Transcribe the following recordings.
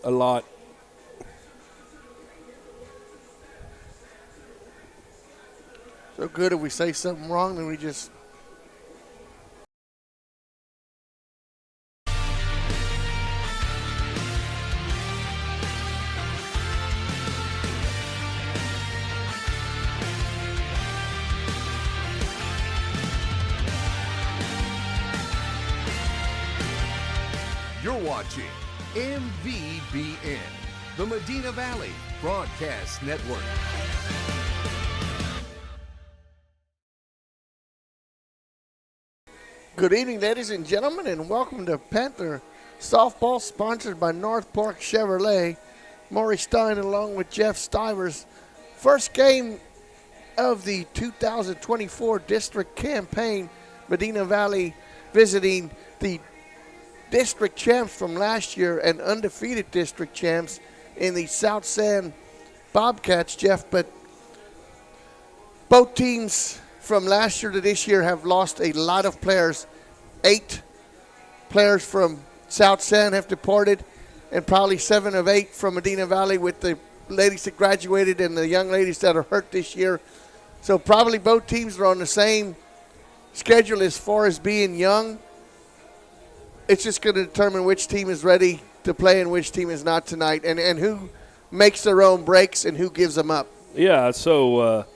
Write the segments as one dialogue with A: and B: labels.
A: a lot.
B: So good if we say something wrong, then we just.
C: You're watching MVBN, the Medina Valley Broadcast Network.
B: Good evening, ladies and gentlemen, and welcome to Panther Softball, sponsored by North Park Chevrolet. Maury Stein along with Jeff Stivers. First game of the 2024 district campaign. Medina Valley visiting the district champs from last year and undefeated district champs in the South San Bobcats, Jeff. But both teams from last year to this year have lost a lot of players. 8 players from South San have departed, and probably 7 of 8 from Medina Valley, with the ladies that graduated and the young ladies that are hurt this year. So probably both teams are on the same schedule as far as being young. It's just going to determine which team is ready to play and which team is not tonight, and who makes their own breaks and who gives them up.
A: Yeah, so,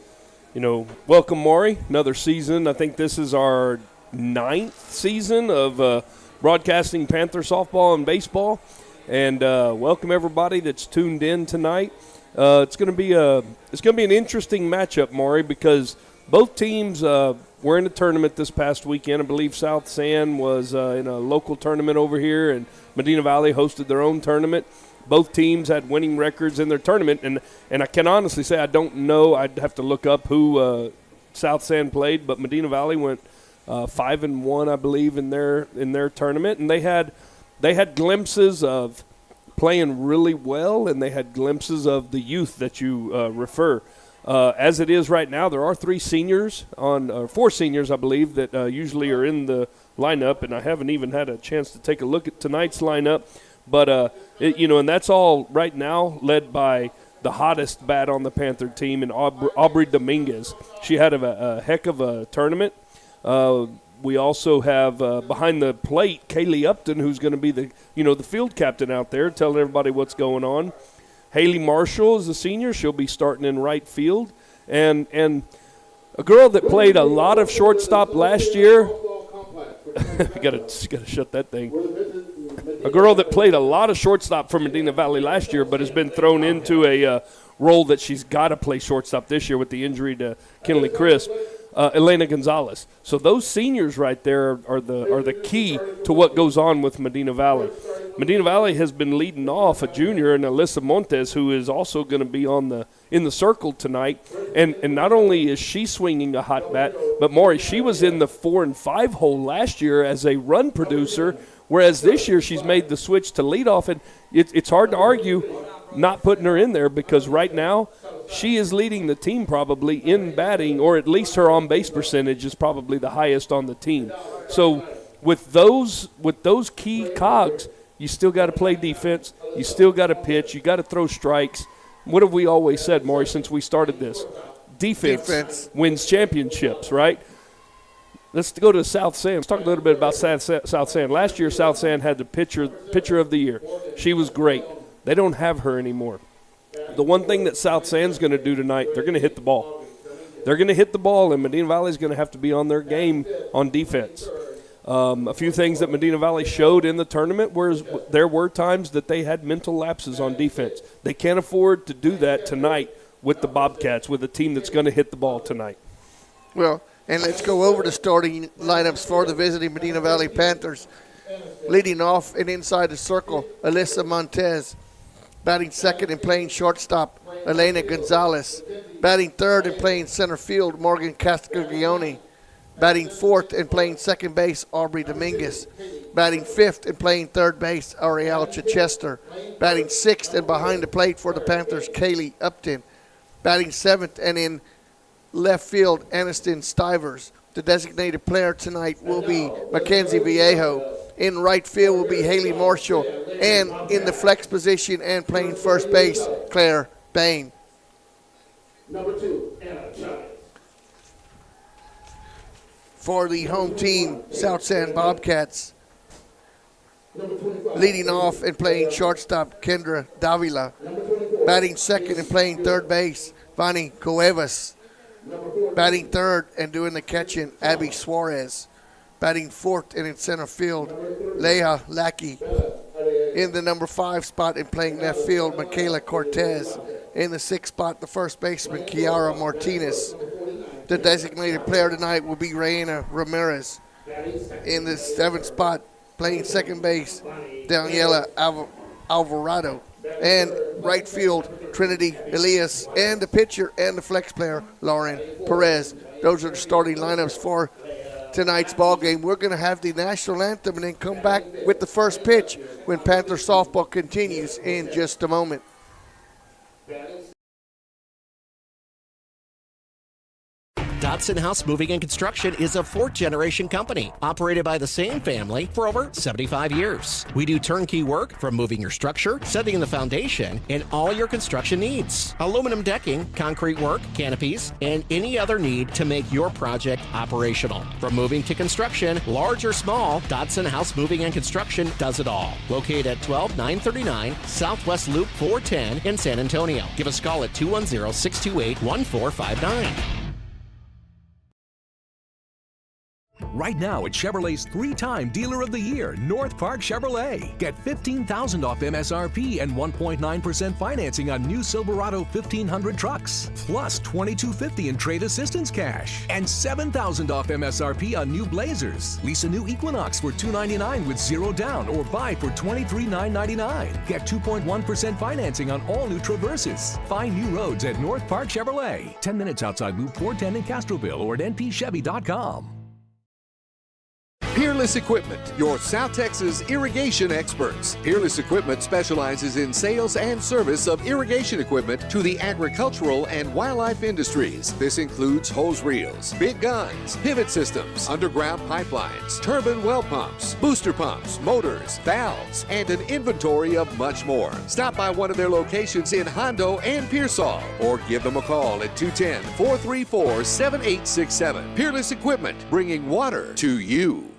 A: welcome, Maury. Another season. I think this is our 9th season of broadcasting Panther softball and baseball. And welcome everybody that's tuned in tonight. It's going to be an interesting matchup, Maury, because both teams were in a tournament this past weekend. I believe South San was in a local tournament over here, and Medina Valley hosted their own tournament. Both teams had winning records in their tournament, and I can honestly say I don't know. I'd have to look up who South San played, but Medina Valley went 5-1, I believe, in their tournament, and they had glimpses of playing really well, and they had glimpses of the youth that you refer. As it is right now, there are 4 seniors, I believe, that usually are in the lineup, and I haven't even had a chance to take a look at tonight's lineup. But, and that's all right now led by the hottest bat on the Panther team, and Aubrey Dominguez. She had a heck of a tournament. We also have behind the plate Kaylee Upton, who's going to be the field captain out there, telling everybody what's going on. Haley Marshall is a senior. She'll be starting in right field. And a girl that played a lot of shortstop last year. Gotta shut that thing. A girl that played a lot of shortstop for Medina Valley last year, but has been thrown into a role that she's got to play shortstop this year with the injury to Kinley Crisp. Elena Gonzalez. So those seniors right there are the key to what goes on with Medina Valley. Medina Valley has been leading off a junior, and Alyssa Montes, who is also going to be in the circle tonight. And not only is she swinging a hot bat, but Maury, she was in the 4 and 5 hole last year as a run producer, whereas this year she's made the switch to leadoff. And it's hard to argue not putting her in there, because right now she is leading the team probably in batting, or at least her on-base percentage is probably the highest on the team. So with those key cogs, you still got to play defense. You still got to pitch. You got to throw strikes. What have we always said, Maury, since we started this? Defense wins championships, right? Let's go to South San. Let's talk a little bit about South San. Last year, South San had the pitcher of the year. She was great. They don't have her anymore. The one thing that South San's going to do tonight, they're going to hit the ball. They're going to hit the ball, and Medina Valley's going to have to be on their game on defense. A few things that Medina Valley showed in the tournament was there were times that they had mental lapses on defense. They can't afford to do that tonight with the Bobcats, with a team that's going to hit the ball tonight.
B: Well, and let's go over the starting lineups for the visiting Medina Valley Panthers. Leading off and inside the circle, Alyssa Montez. Batting second and playing shortstop, Elena Gonzalez. Batting third and playing center field, Morgan Castiglione. Batting fourth and playing second base, Aubrey Dominguez. Batting fifth and playing third base, Ariel Chichester. Batting sixth and behind the plate for the Panthers, Kaylee Upton. Batting seventh and in left field, Aniston Stivers. The designated player tonight will be Mackenzie Viejo. In right field will be Haley Marshall. And in the flex position and playing first base, Claire Bain.
D: Number 2, Anna Chavez.
B: For the home team, South San Bobcats,
D: Number 25.
B: leading off and playing shortstop, Kendra Davila. Batting second and playing third base, Vani Cuevas. Batting third and doing the catching, Abby Suarez. Batting fourth and in center field, Leah Lackey. In the number 5 spot and playing left field, Michaela Cortez. In the 6th spot, the first baseman, Kiara Martinez. The designated player tonight will be Reina Ramirez. In the 7th spot, playing second base, Daniela Alvarado. And right field, Trinity Elias. And the pitcher and the flex player, Lauren Perez. Those are the starting lineups for tonight's ball game. We're going to have the national anthem and then come back with the first pitch when Panther softball continues in just a moment.
E: Dodson House Moving and Construction is a 4th-generation company operated by the same family for over 75 years. We do turnkey work from moving your structure, setting the foundation, and all your construction needs. Aluminum decking, concrete work, canopies, and any other need to make your project operational. From moving to construction, large or small, Dodson House Moving and Construction does it all. Located at 12939 Southwest Loop 410 in San Antonio. Give us a call at 210-628-1459.
F: Right now at Chevrolet's 3-time Dealer of the Year, North Park Chevrolet. Get $15,000 off MSRP and 1.9% financing on new Silverado 1500 trucks, plus $2,250 in trade assistance cash, and $7,000 off MSRP on new Blazers. Lease a new Equinox for $299 with 0 down, or buy for $23,999. Get 2.1% financing on all new Traverses. Find new roads at North Park Chevrolet, 10 minutes outside Loop 410 in Castroville, or at npchevy.com.
C: Peerless Equipment, your South Texas irrigation experts. Peerless Equipment specializes in sales and service of irrigation equipment to the agricultural and wildlife industries. This includes hose reels, big guns, pivot systems, underground pipelines, turbine well pumps, booster pumps, motors, valves, and an inventory of much more. Stop by one of their locations in Hondo and Pearsall, or give them a call at 210-434-7867. Peerless Equipment, bringing water to you.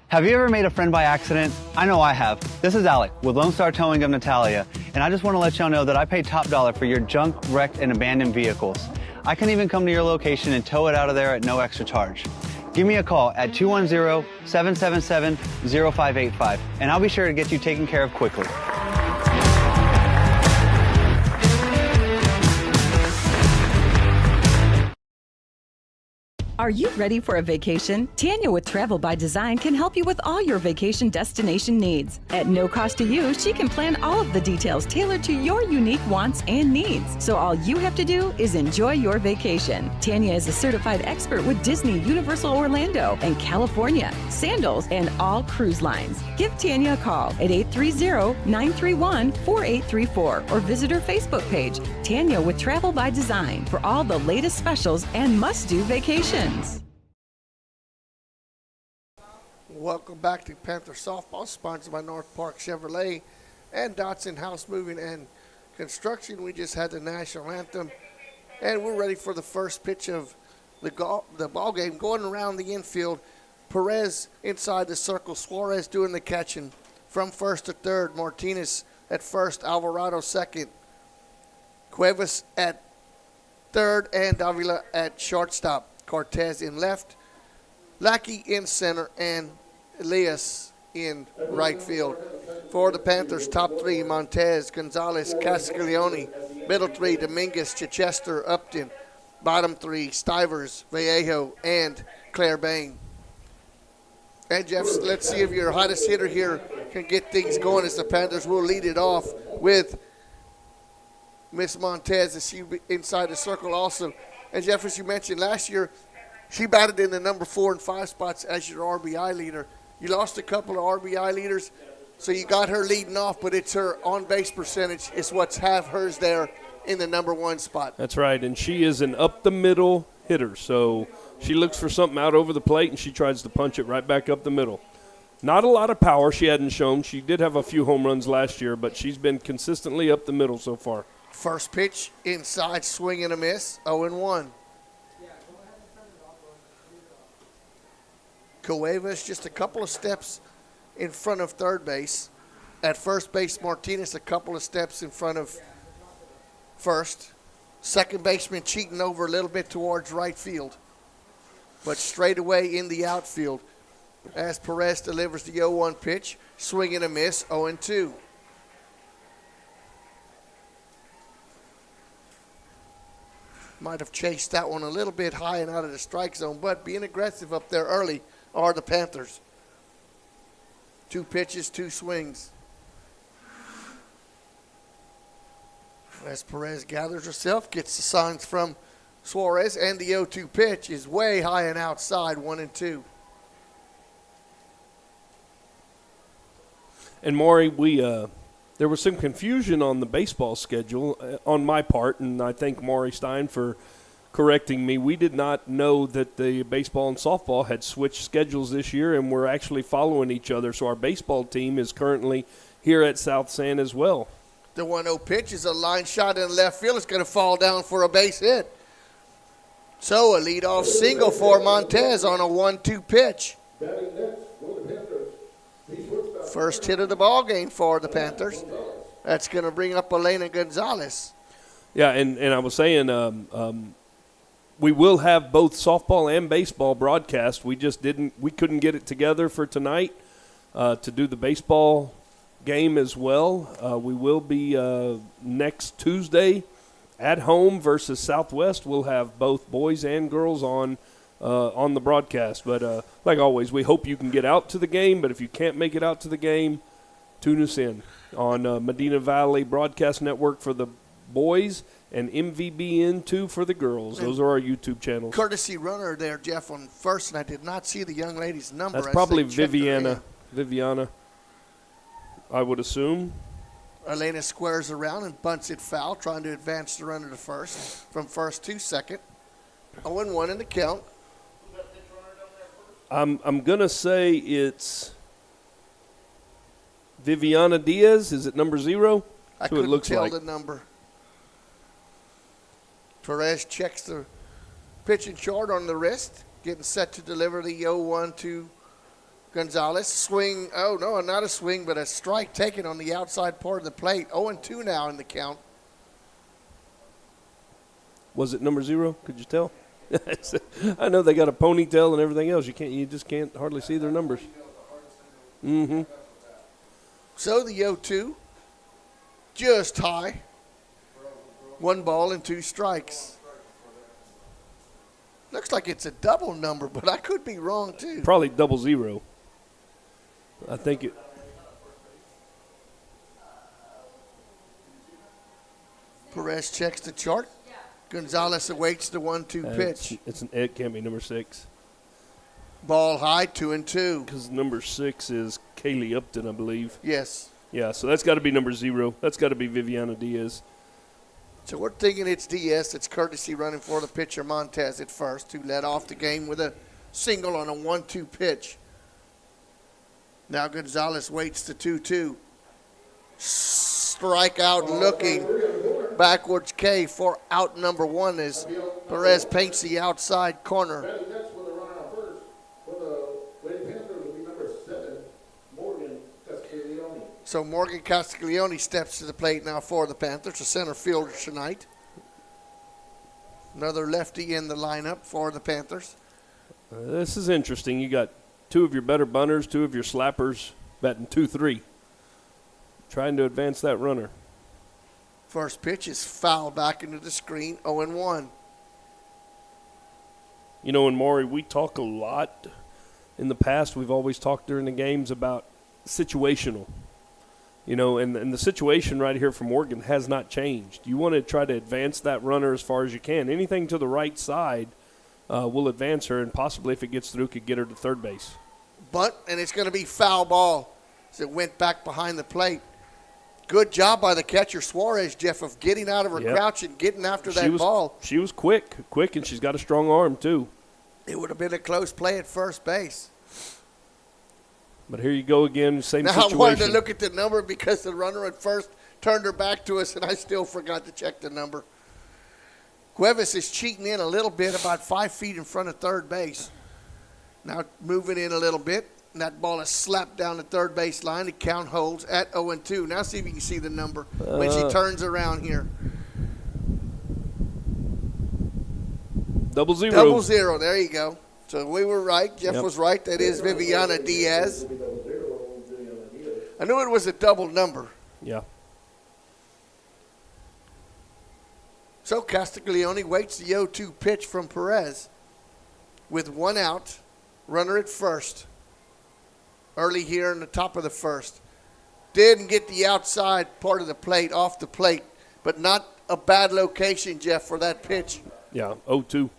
G: Have you ever made a friend by accident? I know I have. This is Alec with Lone Star Towing of Natalia, and I just want to let y'all know that I pay top dollar for your junk, wrecked, and abandoned vehicles. I can even come to your location and tow it out of there at no extra charge. Give me a call at 210-777-0585, and I'll be sure to get you taken care of quickly.
H: Are you ready for a vacation? Tanya with Travel by Design can help you with all your vacation destination needs. At no cost to you, she can plan all of the details tailored to your unique wants and needs. So all you have to do is enjoy your vacation. Tanya is a certified expert with Disney, Universal Orlando, and California, Sandals, and all cruise lines. Give Tanya a call at 830-931-4834 or visit her Facebook page, Tanya with Travel by Design, for all the latest specials and must-do vacations.
B: Welcome back to Panther Softball, sponsored by North Park Chevrolet and Dodson House Moving and Construction. We just had the national anthem, and we're ready for the first pitch of the ball game. Going around the infield, Perez inside the circle, Suarez doing the catching from first to third, Martinez at first, Alvarado second, Cuevas at third, and Davila at shortstop. Cortez in left, Lackey in center, and Elias in right field. For the Panthers, top three, Montez, Gonzalez, Castiglione. Middle three, Dominguez, Chichester, Upton. Bottom three, Stivers, Vallejo, and Claire Bain. And Jeff, let's see if your hottest hitter here can get things going, as the Panthers will lead it off with Miss Montez, as she inside the circle also. And Jeff, as you mentioned, last year she batted in the number 4 and 5 spots as your RBI leader. You lost a couple of RBI leaders, so you got her leading off, but it's her on-base percentage is what's have hers there in the number 1 spot.
A: That's right, and she is an up-the-middle hitter, so she looks for something out over the plate, and she tries to punch it right back up the middle. Not a lot of power she hadn't shown. She did have a few home runs last year, but she's been consistently up the middle so far.
B: First pitch, inside, swing and a miss, 0-1. Cuevas just a couple of steps in front of third base. At first base, Martinez a couple of steps in front of first. Second baseman cheating over a little bit towards right field. But straight away in the outfield as Perez delivers the 0-1 pitch. Swing and a miss, 0-2. Might have chased that one a little bit high and out of the strike zone, but being aggressive up there early are the Panthers. 2 pitches, 2 swings. As Perez gathers herself, gets the signs from Suarez, and the 0-2 pitch is way high and outside, 1-2.
A: And Maury, there was some confusion on the baseball schedule on my part, and I thank Maury Stein for correcting me. We did not know that the baseball and softball had switched schedules this year, and we're actually following each other. So our baseball team is currently here at South San as well.
B: The 1-0 pitch is a line shot in left field. It's going to fall down for a base hit. So a leadoff single for Montez on a 1-2 pitch. First hit of the ball game for the Panthers. That's going to bring up Elena Gonzalez.
A: Yeah, and I was saying we will have both softball and baseball broadcast. We couldn't get it together for tonight to do the baseball game as well. We will be next Tuesday at home versus Southwest. We'll have both boys and girls on the broadcast. But like always, we hope you can get out to the game. But if you can't make it out to the game, tune us in on Medina Valley Broadcast Network for the boys and MVBN2 for the girls. Those are our YouTube channels.
B: Courtesy runner there, Jeff, on first, and I did not see the young lady's number.
A: That's probably Viviana, I would assume.
B: Elena squares around and bunts it foul, trying to advance the runner to first, from first to second. 0-1 in the count.
A: I'm going to say it's Viviana Diaz. Is it number 0?
B: I couldn't tell the number. Perez checks the pitching short on the wrist, getting set to deliver the 0-1 to Gonzalez. Swing, oh no, not a swing, but a strike taken on the outside part of the plate. 0-2 now in the count.
A: Was it number 0? Could you tell? I know they got a ponytail and everything else. You just can't hardly see their numbers. Mm-hmm.
B: So the 0-2, just high. 1 ball and 2 strikes. Looks like it's a double number, but I could be wrong too.
A: Probably 00. I think it.
B: Perez checks the chart. Gonzalez awaits the 1-2 pitch.
A: It can't be number 6.
B: Ball high, 2-2.
A: Because number 6 is Kaylee Upton, I believe.
B: Yes.
A: Yeah, so that's got to be number 0. That's got to be Viviana Diaz.
B: So we're thinking it's Diaz. It's courtesy running for the pitcher Montez at first, who led off the game with a single on a 1-2 pitch. Now Gonzalez waits the 2-2. Strikeout looking. Backwards K for out number 1 as Perez paints the outside corner.
D: That's for the runner on first. For the Lady Panthers will be number 7, Morgan Castiglione.
B: So Morgan Castiglione steps to the plate now for the Panthers, a center fielder tonight. Another lefty in the lineup for the Panthers.
A: This is interesting. You got 2 of your better bunters, 2 of your slappers batting 2-3. Trying to advance that runner.
B: First pitch is foul back into the screen, 0-1.
A: You know, and Maury, we talk a lot in the past. We've always talked during the games about situational. You know, and the situation right here from Morgan has not changed. You want to try to advance that runner as far as you can. Anything to the right side will advance her, and possibly if it gets through, could get her to third base.
B: Bunt, and it's going to be foul ball as it went back behind the plate. Good job by the catcher, Suarez, Jeff, of getting out of her crouch and getting after that ball.
A: She was quick, and she's got a strong arm, too.
B: It would have been a close play at first base.
A: But here you go again, same
B: Now
A: situation.
B: I wanted to look at the number because the runner at first turned her back to us, and I still forgot to check the number. Cuevas is cheating in a little bit, about 5 feet in front of third base. Now moving in a little bit, and that ball is slapped down the third base line. The count holds at 0-2. Now see if you can see the number when she turns around here.
A: 0-0.
B: 0-0. There you go. So we were right. Jeff was right. That is Viviana Diaz. I knew it was a double number.
A: Yeah.
B: So Castiglione waits the 0-2 pitch from Perez with 1 out, runner at first. Early here in the top of the first. Didn't get the outside part of the plate off the plate, but not a bad location, Jeff, for that pitch.
A: Yeah, 0-2.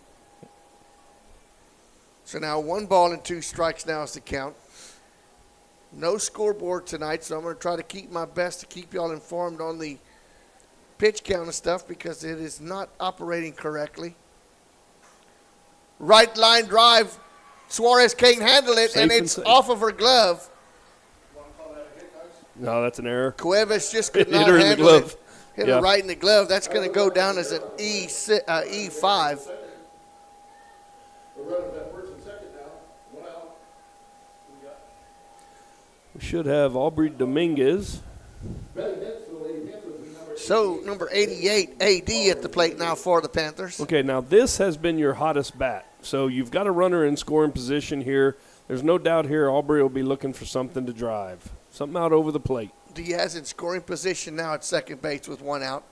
B: So now 1 ball and 2 strikes now is the count. No scoreboard tonight, so I'm going to try to keep my best to keep y'all informed on the pitch count and stuff because it is not operating correctly. Right line drive. Suarez can't handle it,
A: Safe
B: and
A: and
B: it's
A: safe.
B: off of her glove.
A: No, that's an error.
B: Cuevas just could
A: Hit
B: not
A: her in the
B: handle
A: glove.
B: it. Hit
A: Yeah.
B: her right in the glove. That's going to go down as an E5.
D: We're running that first and second now. 1 out. We got
A: We should have Aubrey Dominguez.
D: Betty Nix for the Lady Panthers. Number
B: So number 88, AD at the plate now for the Panthers.
A: Okay, now this has been your hottest bat. So you've got a runner in scoring position here. There's no doubt here Aubrey will be looking for something to drive. Something out over the plate.
B: Diaz in scoring position now at second base with 1 out.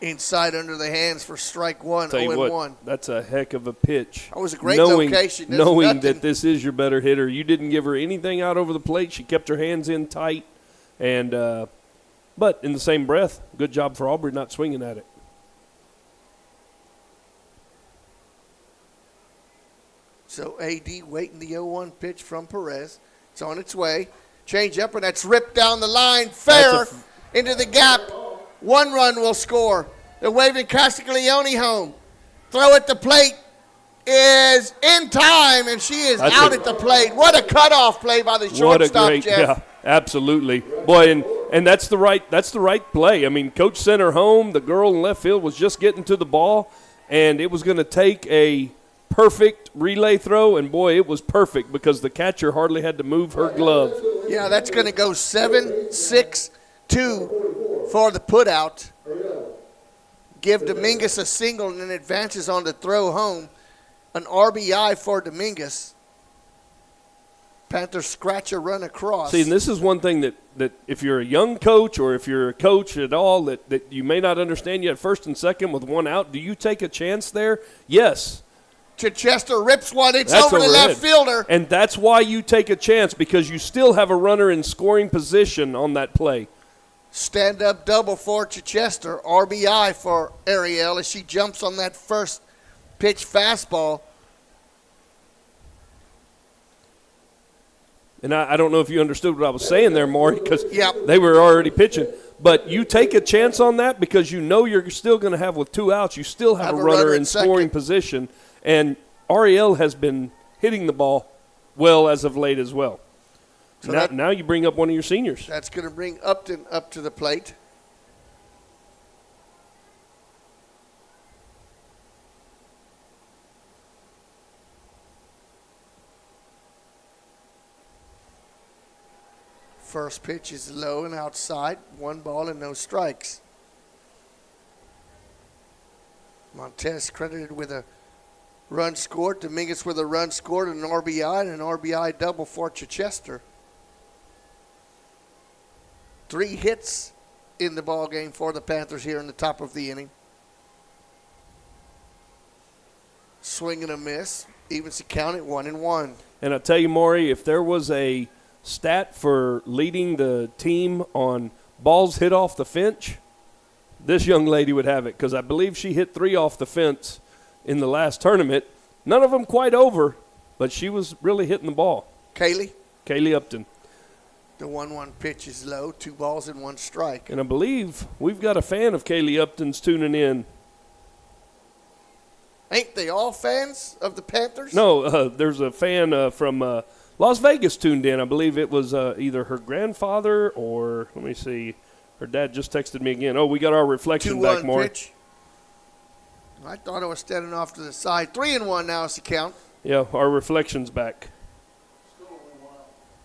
B: Inside under the hands for strike 1,
A: Tell you
B: 0-1.
A: what, that's a heck of a pitch.
B: That was a great location. There's
A: Knowing
B: nothing-
A: that this is your better hitter. You didn't give her anything out over the plate. She kept her hands in tight. And but in the same breath, good job for Aubrey not swinging at it.
B: So AD waiting the 0-1 pitch from Perez. It's on its way. Change up, and that's ripped down the line. Fair
A: That's
B: into the gap. 1 run will score. They're waving Castiglione home. Throw at the plate is in time, and she is
A: That's
B: out
A: a-
B: at the plate. What a cutoff play by the
A: What a
B: shortstop,
A: great,
B: Jeff.
A: yeah, absolutely, boy, and that's the right play. I mean, coach sent her home. The girl in left field was just getting to the ball, and it was going to take a perfect relay throw, and boy, it was perfect because the catcher hardly had to move her glove.
B: Yeah, that's going to go 7-6-2 for the putout. Give Dominguez a single and then advances on the throw home. An RBI for Dominguez. Panthers scratch a run across.
A: See, and this is one thing that if you're a young coach or if you're a coach at all that you may not understand yet, first and second with 1 out, do you take a chance there? Yes.
B: Chichester rips one. It's
A: That's
B: over the
A: overhead.
B: left fielder.
A: And that's why you take a chance, because you still have a runner in scoring position on that play.
B: Stand-up double for Chichester. RBI for Ariel as she jumps on that first pitch fastball.
A: And I don't know if you understood what I was saying there, Maury, because
B: Yep.
A: they were already pitching. But you take a chance on that because you know you're still going to have, with 2 outs, you still have a runner in scoring
B: second.
A: position. And Ariel has been hitting the ball well as of late as well.
B: So
A: Now you bring up one of your seniors.
B: That's going to bring Upton up to the plate. First pitch is low and outside. 1 ball and no strikes. Montez credited with a run scored. Dominguez with a run scored and an RBI, and an RBI double for Chichester. 3 hits in the ball game for the Panthers here in the top of the inning. Swing and a miss. Evens the count at 1-1.
A: And I'll tell you, Maury, if there was a stat for leading the team on balls hit off the fence, this young lady would have it, because I believe she hit 3 off the fence in the last tournament. None of them quite over, but she was really hitting the ball. Kaylee Upton.
B: The 1-1 pitch is low. 2 balls and 1 strike.
A: And I believe we've got a fan of Kaylee Upton's tuning in.
B: Ain't they all fans of the Panthers?
A: No, there's a fan from Las Vegas tuned in. I believe it was either her grandfather or, let me see, her dad just texted me again. Oh, we got our reflection back,
B: 2-1
A: more.
B: pitch. I thought I was standing off to the side. 3-1 now is the count.
A: Yeah, our reflection's back.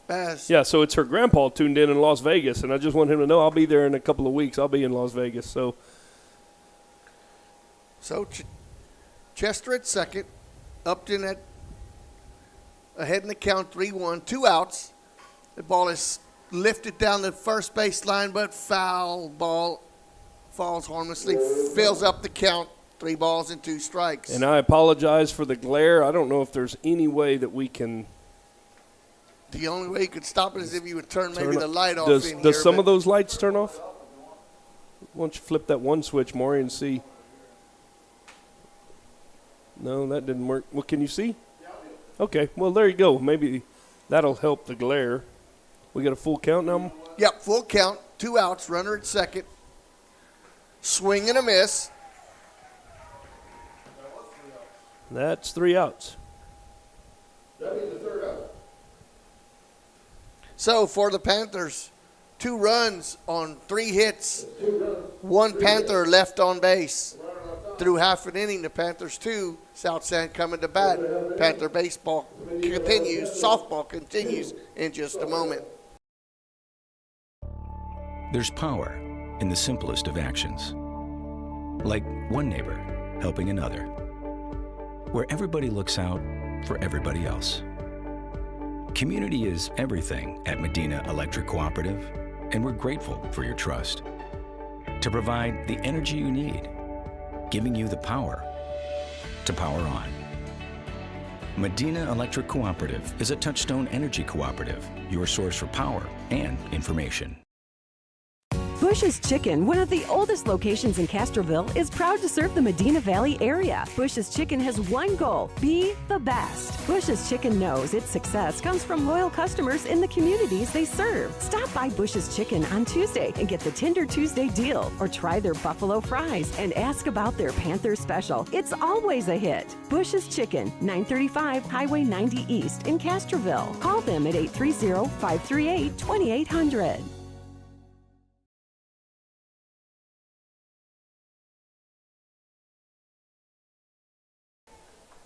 B: Baz.
A: Yeah, so it's her grandpa tuned in Las Vegas, and I just want him to know I'll be there in a couple of weeks. I'll be in Las Vegas. So
B: Chester at second. Upton ahead in the count, 3-1. 2 outs. The ball is lifted down the first base line, but foul ball falls harmlessly, fills up the count. 3 balls and 2 strikes.
A: And I apologize for the glare. I don't know if there's any way that we can.
B: The only way you could stop it is if you would turn maybe
A: turn
B: the
A: off-
B: light off
A: does,
B: in here.
A: Does some
B: but
A: of those lights turn off? Why don't you flip that one switch, Maury, and see? No, that didn't work. Well, can you see? Okay, well, there you go. Maybe that'll help the glare. We got a full count now?
B: Yep, full count. 2 outs. Runner at second. Swing and a miss.
A: That's 3 outs.
D: That'd be the third out.
B: So for the Panthers, 2 runs on 3 hits. 1 Panther left on base. Through half an inning, the Panthers 2, South Sand coming to bat. Panther baseball continues, softball continues in just a moment.
I: There's power in the simplest of actions. Like one neighbor helping another. Where everybody looks out for everybody else. Community is everything at Medina Electric Cooperative, and we're grateful for your trust. To provide the energy you need, giving you the power to power on. Medina Electric Cooperative is a Touchstone Energy Cooperative, your source for power and information.
H: Bush's Chicken, one of the oldest locations in Castroville, is proud to serve the Medina Valley area. Bush's Chicken has one goal: be the best. Bush's Chicken knows its success comes from loyal customers in the communities they serve. Stop by Bush's Chicken on Tuesday and get the Tender Tuesday deal, or try their buffalo fries and ask about their Panther special. It's always a hit. Bush's Chicken, 935 Highway 90 East in Castroville. Call them at 830-538-2800.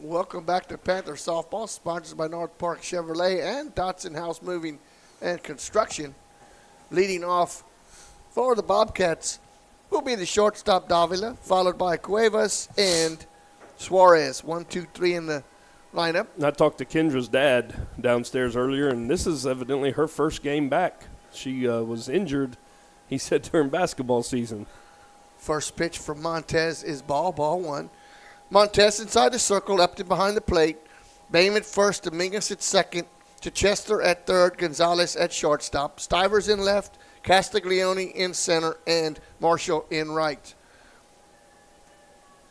B: Welcome back to Panther Softball, sponsored by North Park Chevrolet and Dotson House Moving and Construction. Leading off for the Bobcats will be the shortstop Davila, followed by Cuevas and Suarez. 1, 2, 3 in the lineup.
A: I talked to Kendra's dad downstairs earlier, and this is evidently her first game back. She was injured, he said, during basketball season.
B: First pitch from Montez is ball 1. Montez inside the circle, Upton behind the plate. Boehm at first, Dominguez at second, to Chester at third, Gonzalez at shortstop. Stivers in left, Castiglione in center, and Marshall in right.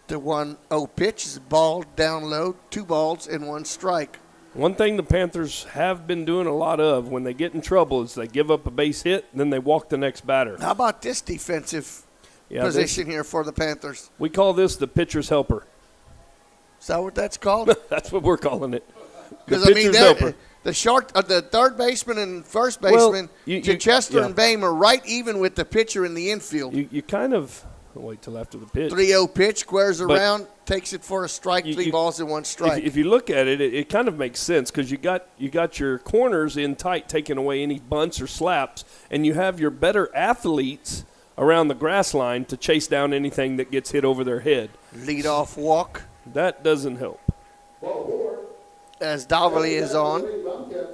B: The 1-0 pitch is ball down low, 2 balls and 1 strike.
A: One thing the Panthers have been doing a lot of when they get in trouble is they give up a base hit, and then they walk the next batter.
B: How about this defensive
A: Yeah,
B: position here for the Panthers?
A: We call this the pitcher's helper.
B: Is that what that's called?
A: That's what we're calling it. The
B: Because, I mean,
A: pitcher's helper.
B: the third baseman and first baseman, Chester
A: yeah.
B: and Boehm are right even with the pitcher in the infield.
A: You kind of wait till after the pitch.
B: 3-0 pitch, squares
A: But
B: around, takes it for a strike, 3 balls and 1 strike.
A: If you look at it, it kind of makes sense because you got your corners in tight, taking away any bunts or slaps, and you have your better athletes around the grass line to chase down anything that gets hit over their head.
B: Leadoff walk
A: That doesn't help.
D: Ball 4.
B: as Davila is on.
D: Bobcats,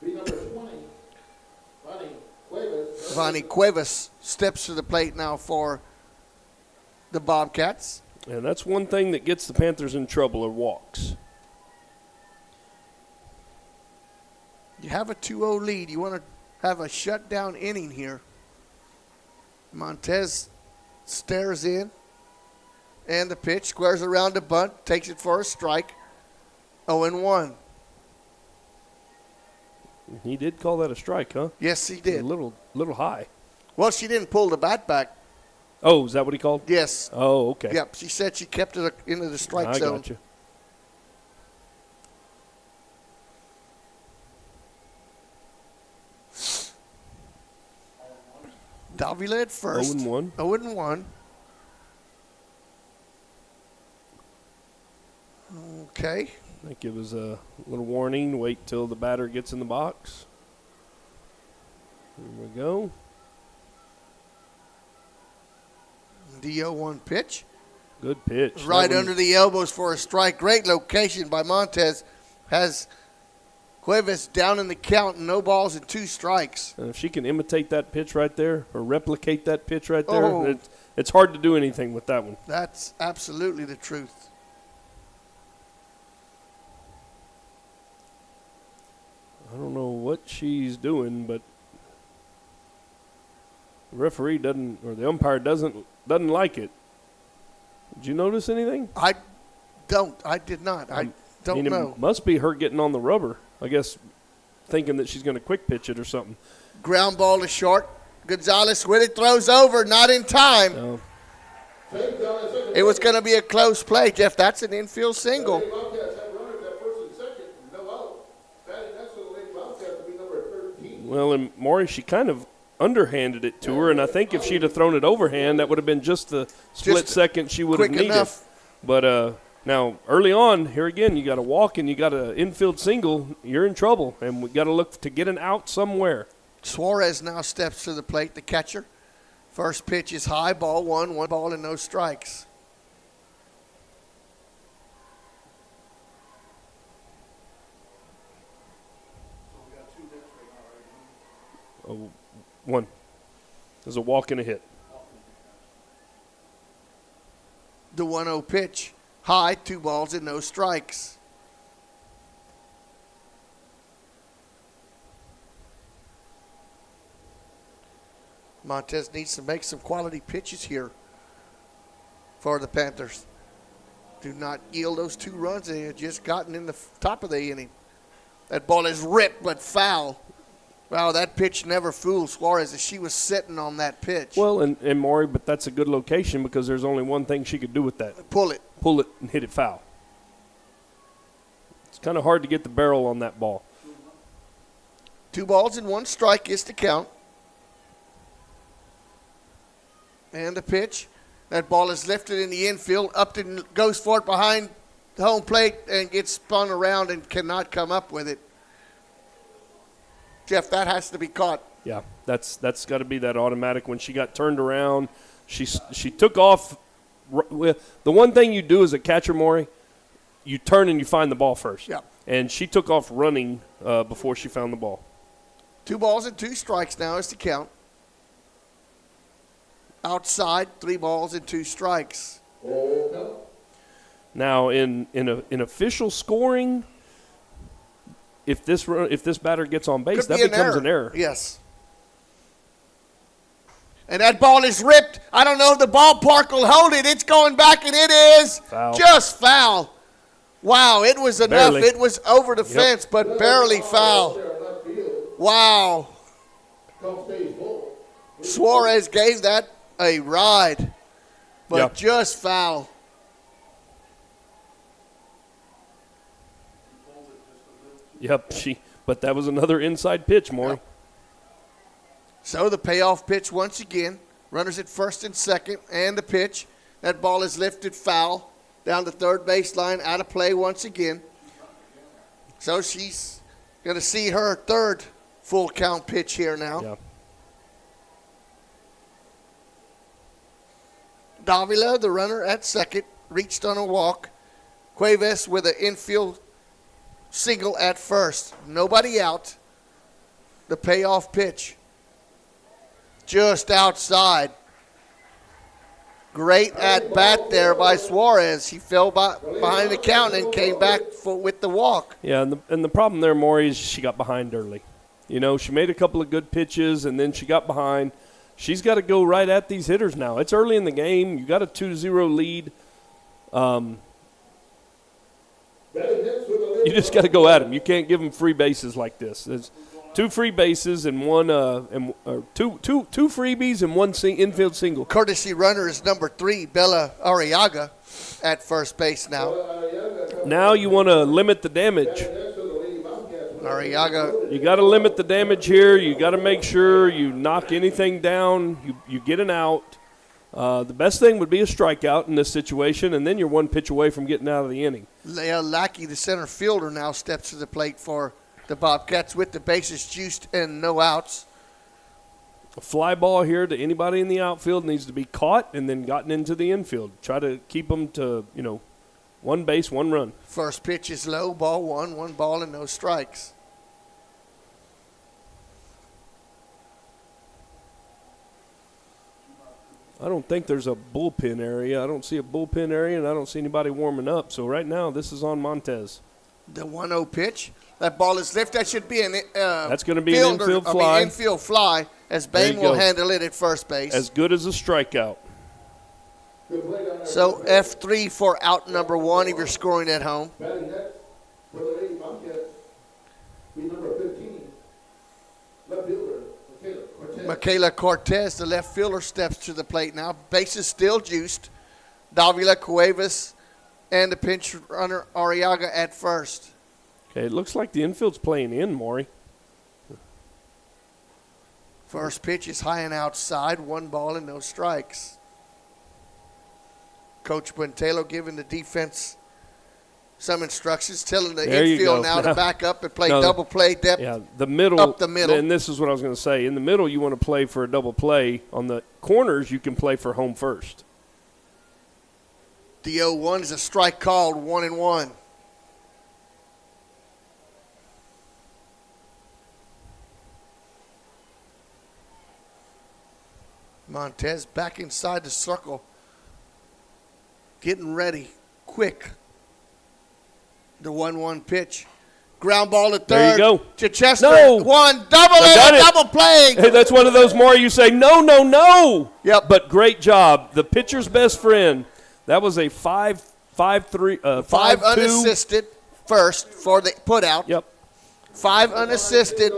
D: be number 20. Ronnie Cuevas.
B: Vonnie Cuevas steps to the plate now for the Bobcats.
A: And that's one thing that gets the Panthers in trouble are walks.
B: You have a 2-0 lead. You want to have a shutdown inning here. Montez stares in. And the pitch, squares around the bunt, takes it for a strike. 0-1.
A: He did call that a strike, huh?
B: Yes, he did.
A: A little high.
B: Well, she didn't pull the bat back.
A: Oh, is that what he called?
B: Yes.
A: Oh, okay.
B: Yep. She said she kept it into the strike
A: I
B: zone.
A: got you.
B: Davila at first.
A: 0-1.
B: 0-1. Okay.
A: That gives us a little warning. Wait till the batter gets in the box. Here we go.
B: The 0-1 pitch.
A: Good pitch.
B: Right
A: That one-
B: under the elbows for a strike. Great location by Montez. Has Cuevas down in the count, no balls and 2 strikes.
A: And if she can imitate that pitch right there or replicate that pitch right there,
B: Oh.
A: it's hard to do anything with that one.
B: That's absolutely the truth.
A: I don't know what she's doing, but the referee doesn't, or the umpire doesn't like it. Did you notice anything?
B: I did not. I don't know.
A: It must be her getting on the rubber, I guess, thinking that she's going to quick pitch it or something.
B: Ground ball to short. Gonzalez with it, throws over, not in time. It was going to be a close play, Jeff. That's an infield single.
D: Bobcats have runners at first and second, no out. Batting next to the Lady Bobcats will be number 13.
A: Well, and Maury, she kind of underhanded it to her, and I think if she'd have thrown it overhand, that would have been just the split second she would have
B: quick
A: needed.
B: enough.
A: But now, early on, here again, you got to walk and you got an infield single, you're in trouble, and we got to look to get an out somewhere.
B: Suarez now steps to the plate, the catcher. First pitch is high, ball 1 ball and no strikes.
A: Oh, 1. There's a walk and a hit.
B: The 1-0 pitch, high, 2 balls and no strikes. Montez needs to make some quality pitches here for the Panthers. Do not yield those 2 runs. They had just gotten in the top of the inning. That ball is ripped but foul. Wow, that pitch never fooled Suarez as she was sitting on that pitch.
A: Well, and Maury, but that's a good location because there's only one thing she could do with that.
B: Pull it.
A: Pull it and hit it foul. It's kind of hard to get the barrel on that ball.
B: 2 balls and 1 strike is to count. And the pitch. That ball is lifted in the infield. Upton goes for it behind the home plate and gets spun around and cannot come up with it. Jeff, that has to be caught.
A: Yeah, that's got to be that automatic. When she got turned around, she took off. The one thing you do as a catcher, Maury, you turn and you find the ball first.
B: Yeah.
A: And she took off running before she found the ball.
B: 2 balls and 2 strikes now is to count. Outside, 3 balls and 2 strikes.
A: Now, in official scoring, if this batter gets on base, that becomes an error.
B: Yes. And that ball is ripped. I don't know if the ballpark will hold it. It's going back, and it is
A: Foul.
B: just foul. Wow, it was enough.
A: Barely.
B: It was over the fence, but barely foul. Wow. Suarez gave that a ride, but
A: Yeah.
B: just foul.
A: Yep, but that was another inside pitch, Maury.
B: Yep. So the payoff pitch once again. Runners at first and second, and the pitch. That ball is lifted foul down the third baseline, out of play once again. So she's going to see her third full count pitch here now.
A: Yeah.
B: Davila, the runner at second, reached on a walk. Cuevas with an infield single at first. Nobody out. The payoff pitch. Just outside. Great at bat there by Suarez. He fell behind the count and came back with the walk.
A: Yeah, and the problem there, Maury, is she got behind early. You know, she made a couple of good pitches, and then she got behind. She's got to go right at these hitters now. It's early in the game. You got a 2-0 lead. You just got to go at them. You can't give them free bases like this. 2 free bases and two freebies and one infield single.
B: Courtesy runner is number 3, Bella Arriaga, at first base now.
A: Now you want to limit the damage.
B: Arriaga,
A: You got to limit the damage here. You got to make sure you knock anything down. You get an out. The best thing would be a strikeout in this situation, and then you're 1 pitch away from getting out of the inning.
B: Leah Lackey, the center fielder, now steps to the plate for the Bobcats with the bases juiced and no outs.
A: A fly ball here to anybody in the outfield needs to be caught and then gotten into the infield. Try to keep them to, 1 base, 1 run.
B: First pitch is low, ball 1, 1 ball and no strikes.
A: I don't think there's a bullpen area. I don't see a bullpen area, and I don't see anybody warming up. So right now, this is on Montez.
B: The 1-0 pitch. That ball is lifted. That should be an
A: That's going to be an infield fly.
B: Infield fly, as Bain will handle it at first base.
A: As good as a strikeout.
B: So F3 for out number 1 if you're scoring at home.
D: Batting next for the Lady Bobcats, be number 15, left fielder,
B: Michaela Cortez, the left fielder, steps to the plate now. Bases still juiced. Davila Cuevas and the pinch runner Arriaga at first.
A: Okay, it looks like the infield's playing in, Maury.
B: First pitch is high and outside, 1 ball and no strikes. Coach Buentelo giving the defense some instructions, telling the infield now to back up and play double play depth.
A: Yeah, the middle.
B: Up the middle.
A: And this is what I was going to say. In the middle, you want to play for a double play. On the corners, you can play for home first.
B: The 0-1 is a strike called, 1-1. Montez back inside the circle. Getting ready. Quick. The 1-1 pitch. Ground ball to third.
A: There you go.
B: Chichester.
A: No.
B: 1. Double it. Double play.
A: Hey, that's one of those more you say, no, no, no.
B: Yep.
A: But great job. The pitcher's best friend. That was a 5-3.
B: 5 unassisted first for the put out.
A: Yep.
B: 5 unassisted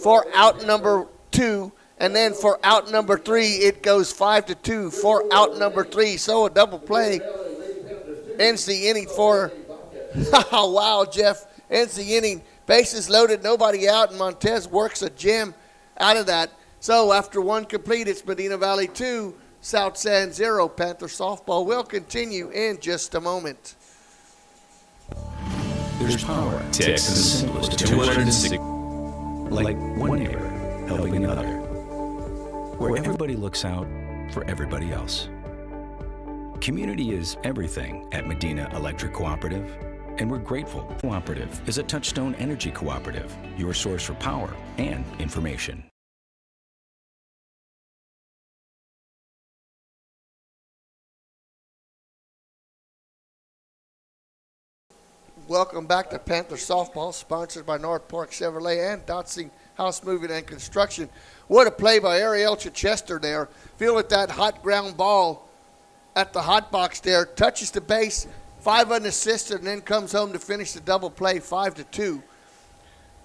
B: for out number 2. And then for out number 3, it goes 5-2 for out number 3. So a double play ends the inning for, wow, Jeff, ends the inning. Bases loaded, nobody out, and Montez works a gem out of that. So after 1 complete, it's Medina Valley 2, South San 0. Panther softball will continue in just a moment.
I: There's power. Text the simplest 206. Like one neighbor helping another. Where everybody looks out for everybody else. Community is everything at Medina Electric Cooperative, and we're grateful. Cooperative is a Touchstone Energy Cooperative, your source for power and information.
B: Welcome back to Panther Softball, sponsored by North Park Chevrolet and Dotsing House Moving and Construction. What a play by Ariel Chichester there. Feel with that hot ground ball at the hot box there. Touches the base, 5 unassisted, and then comes home to finish the double play, 5-2.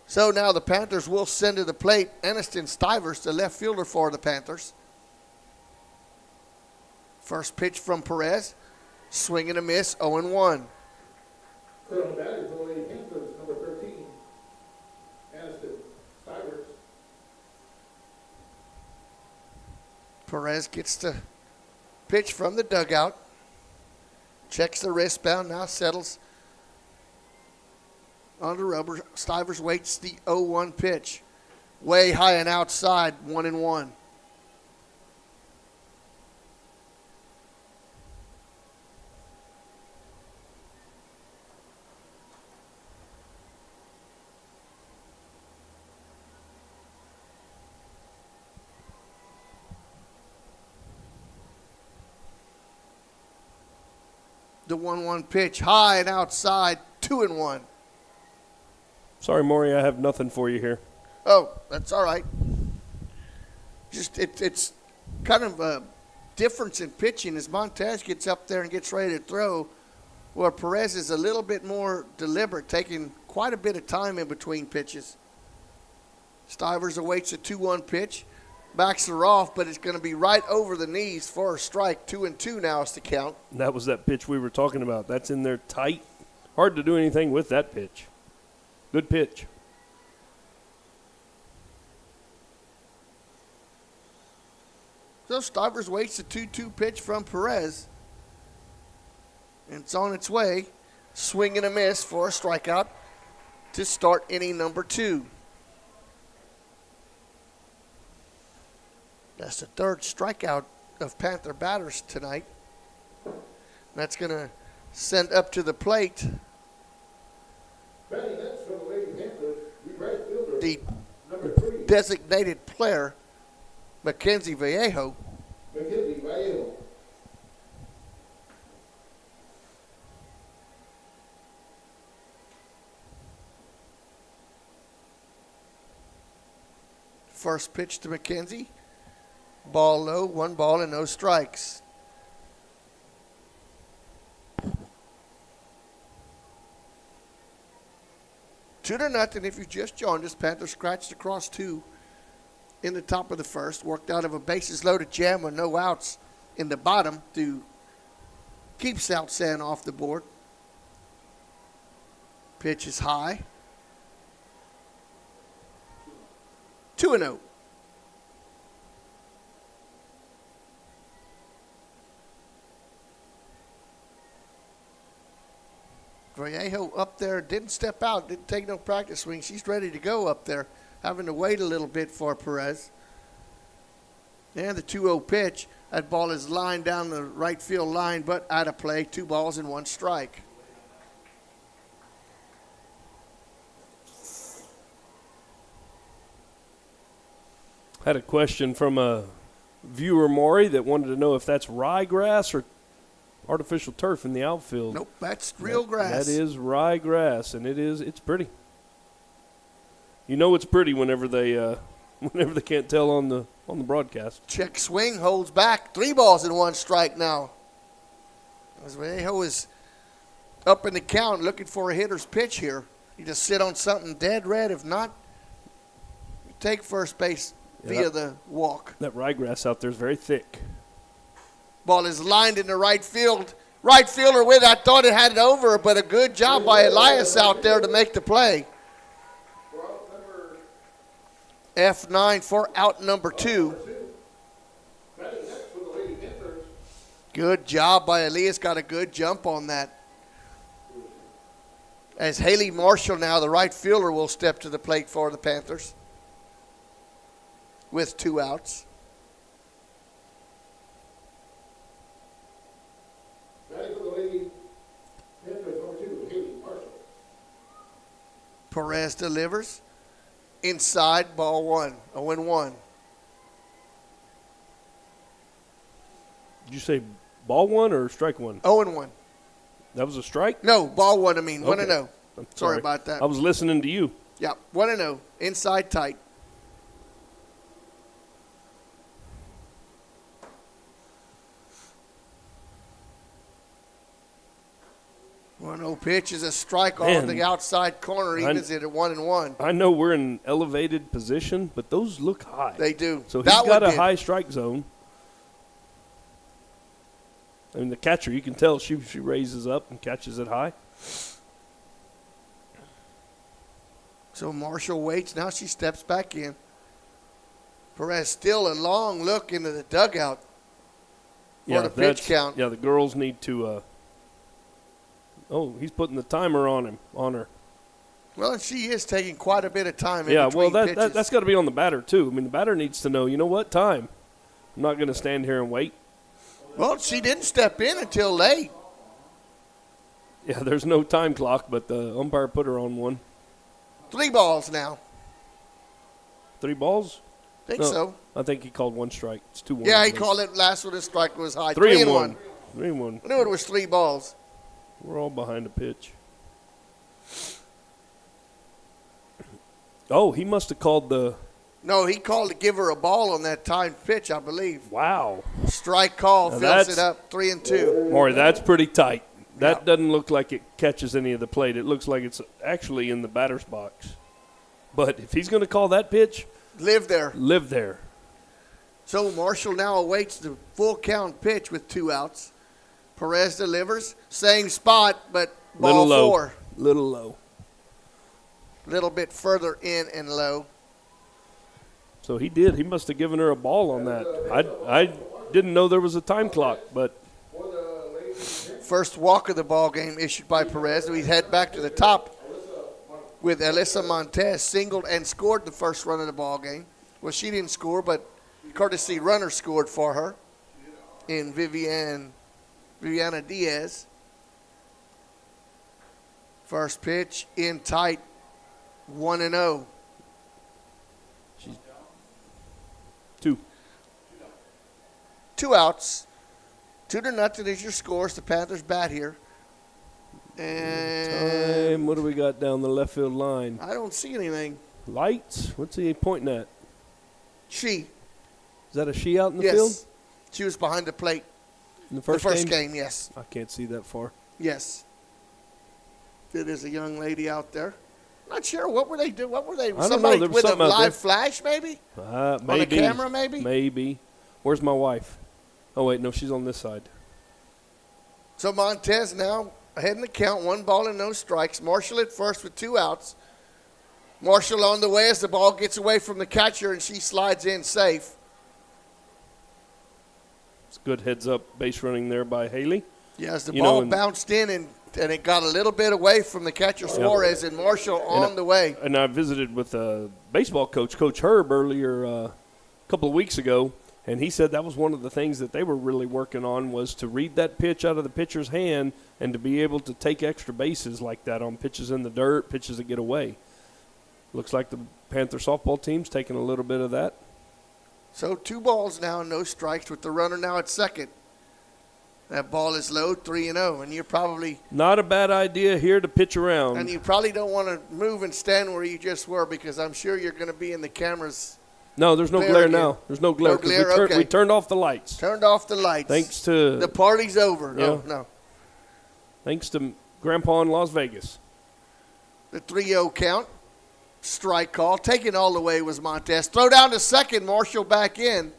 B: So now the Panthers will send to the plate Aniston Stivers, the left fielder for the Panthers. First pitch from Perez. Swing and a miss, 0-1.
D: Current batter for the Lady Panthers, number 13, Aniston Stivers.
B: Perez gets the pitch from the dugout. Checks the wristband, now settles on the rubber. Stivers waits the 0-1 pitch. Way high and outside, 1-1. The 1-1 pitch, high and outside, 2-1.
A: Sorry, Maury, I have nothing for you here.
B: Oh, that's all right. Just it's kind of a difference in pitching as Montez gets up there and gets ready to throw, where Perez is a little bit more deliberate, taking quite a bit of time in between pitches. Stivers awaits a 2-1 pitch. Backs her off, but it's going to be right over the knees for a strike. 2-2 now is the count.
A: And that was that pitch we were talking about. That's in there tight. Hard to do anything with that pitch. Good pitch.
B: So Stivers waits a 2-2 pitch from Perez. And it's on its way. Swing and a miss for a strikeout to start inning number 2. That's the third strikeout of Panther batters tonight. That's going to send up to the plate
D: Batting next for the Lady Panthers, the right fielder,
B: the
D: number 3,
B: designated player, Mackenzie Vallejo.
D: Mackenzie Vallejo.
B: First pitch to Mackenzie. Ball low, 1 ball and no strikes. Two to nothing if you just joined us. Panthers scratched across 2 in the top of the first. Worked out of a bases loaded jam with no outs in the bottom to keep South San off the board. Pitch is high. 2-0. Vallejo up there, didn't step out, didn't take no practice swing. She's ready to go up there, having to wait a little bit for Perez. And the 2-0 pitch. That ball is lined down the right field line, but out of play. 2 balls and 1 strike.
A: Had a question from a viewer, Maury, that wanted to know if that's ryegrass or artificial turf in the outfield.
B: Nope, that's real grass.
A: That is ryegrass, and it's pretty. You know it's pretty whenever they can't tell on the broadcast.
B: Check swing, holds back. 3 balls and 1 strike now. As Vallejo is up in the count looking for a hitter's pitch here. You just sit on something dead red. If not, you take first base via the walk.
A: That ryegrass out there is very thick.
B: Ball is lined into right field. Right fielder with, I thought it had it over, but a good job by Elias out there to make the play. F9 for out number 2.
D: Batting next for the Lady Panthers,
B: Good job by Elias. Got a good jump on that. As Haley Marshall now, the right fielder, will step to the plate for the Panthers with 2 outs.
D: batting for the Lady Panthers, number 2, Haley Marshall.
B: Perez delivers. Inside, ball 1. 0-1.
A: Did you say ball 1 or strike 1?
B: 0-1.
A: That was a strike?
B: No, ball 1, 1-0.
A: Okay. I'm
B: Sorry about that.
A: I was listening to you.
B: Yeah, 1-0. Inside tight. 1-0 pitch is a strike off
A: Man.
B: the outside corner, evens it at 1-1.
A: I know we're in elevated position, but those look high.
B: They do.
A: So he's
B: That
A: got
B: one
A: a
B: did.
A: high strike zone. I mean, the catcher, you can tell she raises up and catches it high.
B: So Marshall waits. Now she steps back in. Perez still a long look into the dugout for the pitch
A: that's-
B: count.
A: Yeah, the girls need to. He's putting the timer on her.
B: Well, and she is taking quite a bit of time in
A: Yeah, well,
B: between pitches.
A: that's got to be on the batter, too. I mean, the batter needs to know, you know what, time. I'm not going to stand here and wait.
B: Well, she didn't step in until late.
A: Yeah, there's no time clock, but the umpire put her on one.
B: 3 balls now.
A: 3 balls?
B: Think
A: No,
B: so.
A: I think he called 1 strike. It's 2-1.
B: Yeah, he called it last one. The strike was high.
A: 3-1.
B: 3-1.
A: 3-1.
B: I knew it was 3 balls.
A: We're all behind a pitch. Oh, he must have called the.
B: No, he called to give her a ball on that timed pitch, I believe.
A: Wow.
B: Strike call,
A: Now
B: fills
A: that's-
B: it up 3-2.
A: Maury, that's pretty tight. That
B: Yeah.
A: doesn't look like it catches any of the plate. It looks like it's actually in the batter's box. But if he's going to call that pitch,
B: Live there.
A: live there.
B: So Marshall now awaits the full count pitch with 2 outs. Perez delivers. Same spot, but ball
A: Little low.
B: 4.
A: Little low.
B: Little bit further in and low.
A: So he did. He must have given her a ball on that. I didn't know there was a time clock, but
B: First walk of the ball game issued by Perez. We head back to the top with Alyssa Montez singled and scored the first run of the ball game. Well, she didn't score, but courtesy runner scored for her in Viviana Diaz. First pitch in tight, 1-0.
A: two.
B: 2 outs. 2-0 is your score. It's the Panthers bat here. And
A: Time. What do we got down the left field line?
B: I don't see anything.
A: Lights. What's he pointing at?
B: She.
A: Is that a she out in the
B: Yes.
A: field?
B: She was behind the plate.
A: In the
B: The
A: first,
B: first
A: game?
B: game, yes.
A: I can't see that far.
B: Yes. It is a young lady out there. Not sure. What were they doing? What were they?
A: I don't know.
B: Somebody
A: There was
B: with a
A: something out
B: live
A: there.
B: flash, maybe?
A: Maybe.
B: On the camera, maybe?
A: Maybe. Where's my wife? Oh, wait. No, she's on this side.
B: So Montez now ahead in the count. 1 ball and no strikes. Marshall at first with 2 outs. Marshall on the way as the ball gets away from the catcher and she slides in safe.
A: It's good heads-up base running there by Haley.
B: Yes, the
A: You
B: ball
A: know, and-
B: bounced in and it got a little bit away from the catcher Suarez and Marshall on the way.
A: And I visited with a baseball coach, Coach Herb, earlier a couple of weeks ago, and he said that was one of the things that they were really working on was to read that pitch out of the pitcher's hand and to be able to take extra bases like that on pitches in the dirt, pitches that get away. Looks like the Panther softball team's taking a little bit of that.
B: So 2 balls now, no strikes with the runner now at second. That ball is low, 3-0, and you're probably
A: Not a bad idea here to pitch around.
B: and you probably don't want to move and stand where you just were because I'm sure you're going to be in the cameras.
A: No, there's no
B: glare
A: glare
B: again.
A: now. There's no glare.
B: No
A: 'cause
B: glare, okay.
A: we turned off the lights.
B: Turned off the lights.
A: Thanks to
B: The party's over. No,
A: Yeah.
B: no.
A: thanks to Grandpa in Las Vegas.
B: The 3-0 count. Strike call. Taken all the way was Montez. Throw down to second. Marshall back in.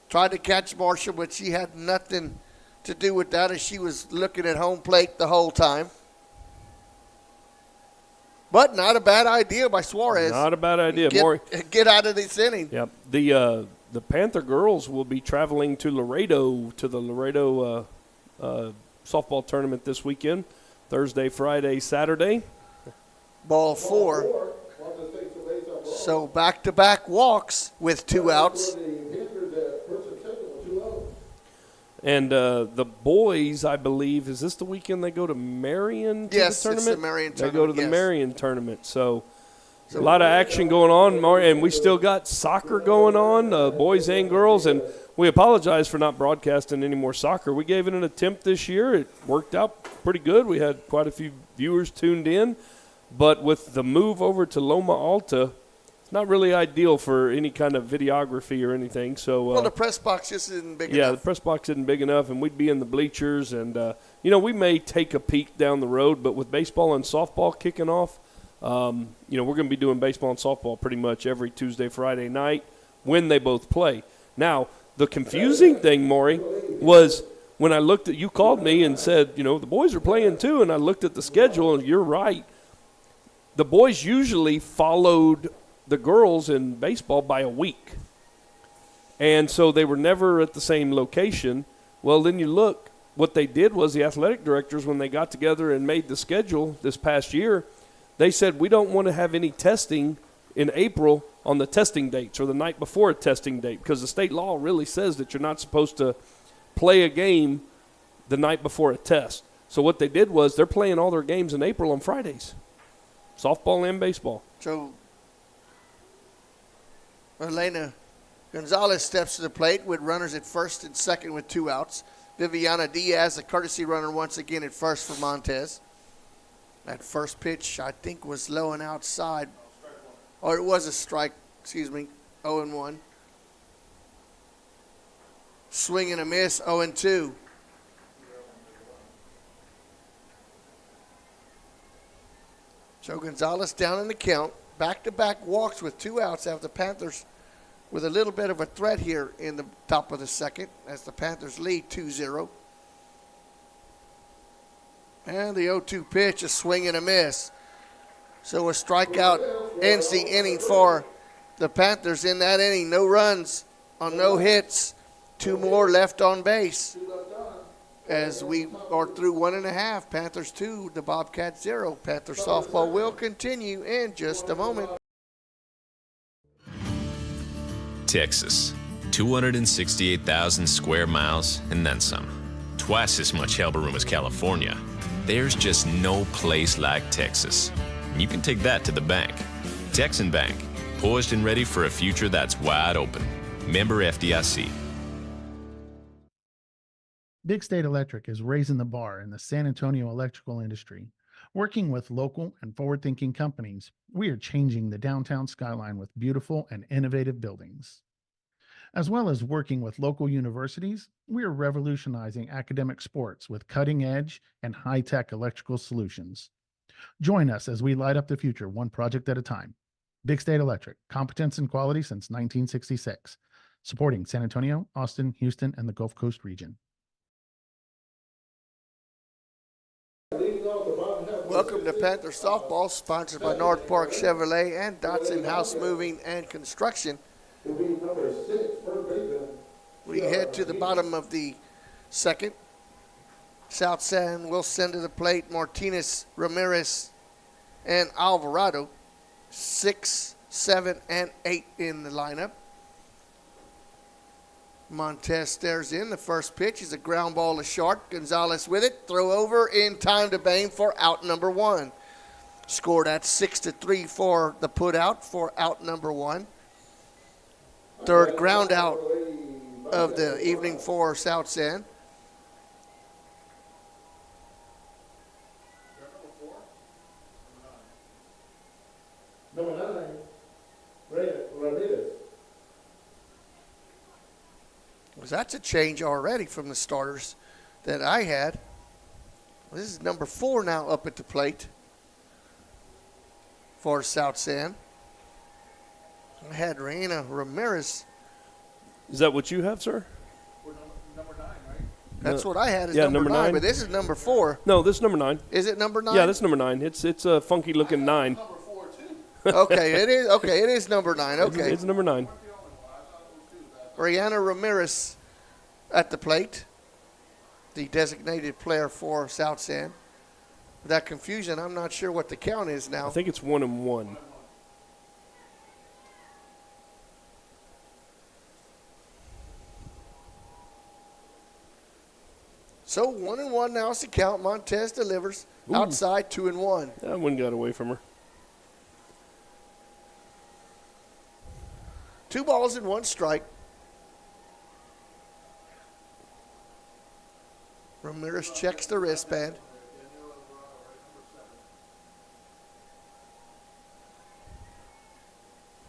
B: Tried to catch Marshall, but she had nothing to do with that as she was looking at home plate the whole time. But not a bad idea by Suarez.
A: Not a bad idea. Maury.
B: Get out of this inning.
A: Yep. The Panther girls will be traveling to Laredo to the Laredo softball tournament this weekend, Thursday, Friday, Saturday.
B: Ball 4. So back-to-back walks with 2 outs.
A: And the boys, I believe, is this the weekend they go to Marion to
B: Yes,
A: the
B: it's
A: tournament?
B: the Marion
A: They go to
B: tournament,
A: the
B: yes.
A: Marion tournament. So a lot of action going on, Maury, and we still got soccer going on, boys and girls. And we apologize for not broadcasting any more soccer. We gave it an attempt this year. It worked out pretty good. We had quite a few viewers tuned in. But with the move over to Loma Alta, it's not really ideal for any kind of videography or anything. So
B: Well, the press box just isn't big
A: yeah,
B: enough.
A: the press box isn't big enough, and we'd be in the bleachers. And, we may take a peek down the road, but with baseball and softball kicking off, we're going to be doing baseball and softball pretty much every Tuesday, Friday night when they both play. Now, the confusing thing, Maury, was when I looked at – you called me and said, the boys are playing too, and I looked at the schedule, and you're right. The boys usually followed the girls in baseball by a week. And so they were never at the same location. Well, then you look, what they did was the athletic directors, when they got together and made the schedule this past year, they said, we don't want to have any testing in April on the testing dates or the night before a testing date because the state law really says that you're not supposed to play a game the night before a test. So what they did was they're playing all their games in April on Fridays, softball and baseball.
B: So Elena Gonzalez steps to the plate with runners at first and second with 2 outs. Viviana Diaz, a courtesy runner once again at first for Montez. That first pitch, I think, was low and outside. Or it was a strike, 0-1. Swing and a miss, 0-2. So Gonzalez down in the count. back-to-back walks with 2 outs after the Panthers with a little bit of a threat here in the top of the second as the Panthers lead 2-0. And the 0-2 pitch, a swing and a miss. So a strikeout ends the inning for the Panthers in that inning. No runs on no hits. 2 more left on base. As we are through 1.5, Panthers 2, the Bobcats 0. Panther softball will continue in just a moment.
J: Texas, 268,000 square miles and then some. Twice as much elbow room as California. There's just no place like Texas. And you can take that to the bank. Texan Bank, poised and ready for a future that's wide open. Member FDIC.
K: Big State Electric is raising the bar in the San Antonio electrical industry. Working with local and forward-thinking companies, we are changing the downtown skyline with beautiful and innovative buildings. As well as working with local universities, we are revolutionizing academic sports with cutting-edge and high-tech electrical solutions. Join us as we light up the future one project at a time. Big State Electric, competence and quality since 1966. Supporting San Antonio, Austin, Houston, and the Gulf Coast region.
B: Welcome to Panther Softball, sponsored by North Park Chevrolet and Dotson House Moving and Construction. We head to the bottom of the second. South San will send to the plate Martinez, Ramirez, and Alvarado. 6, 7, and 8 in the lineup. Montez stares in. The first pitch is a ground ball to short. Gonzalez with it. Throw over in time to Bain for out number 1. Scored at 6-3 for the put out for out number 1. Third ground out of the evening for South San.
D: Number 9, Ramirez.
B: That's a change already from the starters that I had. This is number 4 now up at the plate for South San. I had Reina Ramirez.
A: Is that what you have, sir?
K: Number 9, right?
B: That's what I had as
A: yeah,
B: number 9,
A: 9.
B: but this is number 4.
A: No, this is number 9.
B: Is it number 9?
A: Yeah, this is number 9. It's a funky looking 9.
B: Okay, it is. Okay, it is number 9. Okay.
A: It's number 9.
B: Rihanna Ramirez at the plate, the designated player for South San. With that confusion, I'm not sure what the count is now.
A: I think it's 1-1.
B: So 1-1 now is the count. Montez delivers.
A: Ooh.
B: Outside 2-1.
A: That one got away from her.
B: 2 balls and 1 strike. Ramirez checks the wristband.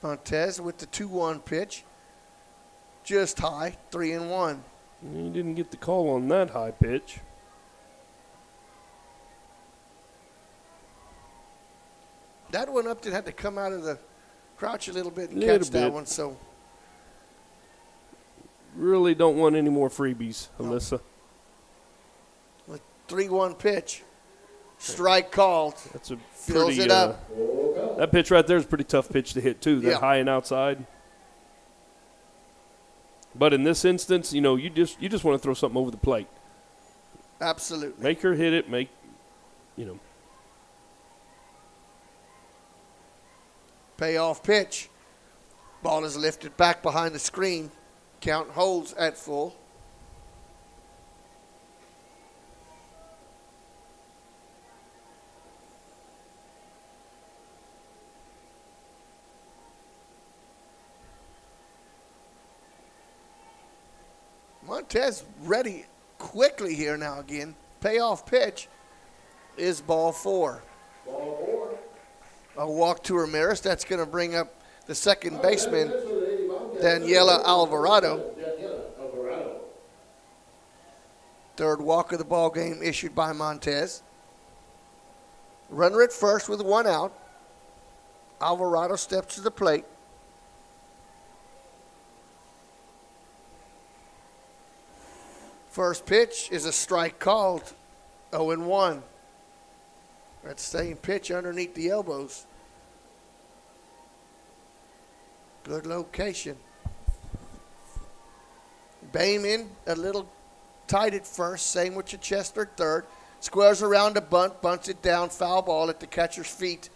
B: Montez with the 2-1 pitch. Just high, 3-1.
A: He didn't get the call on that high pitch.
B: That one Upton had to come out of the crouch a little bit and
A: Little
B: catch that
A: bit.
B: one. So
A: Really don't want any more freebies, Alyssa.
B: 3-1 pitch. Strike called.
A: That's a
B: Fills
A: pretty,
B: it up.
A: that pitch right there is a pretty tough pitch to hit, too. That
B: Yeah.
A: high and outside. But in this instance, you know, you just want to throw something over the plate.
B: Absolutely.
A: Make her hit it. You know.
B: Payoff pitch. Ball is lifted back behind the screen. Count holds at full. Montez ready quickly here now again. Payoff pitch is ball 4. A walk to Ramirez. That's going to bring up the second baseman, Daniela Alvarado. Third walk of the ball game issued by Montez. Runner at first with 1 out. Alvarado steps to the plate. First pitch is a strike called. 0-1. That same pitch underneath the elbows. Good location. Bame in a little tight at first. Same with Chichester at third. Squares around the bunt. Bunts it down. Foul ball at the catcher's feet.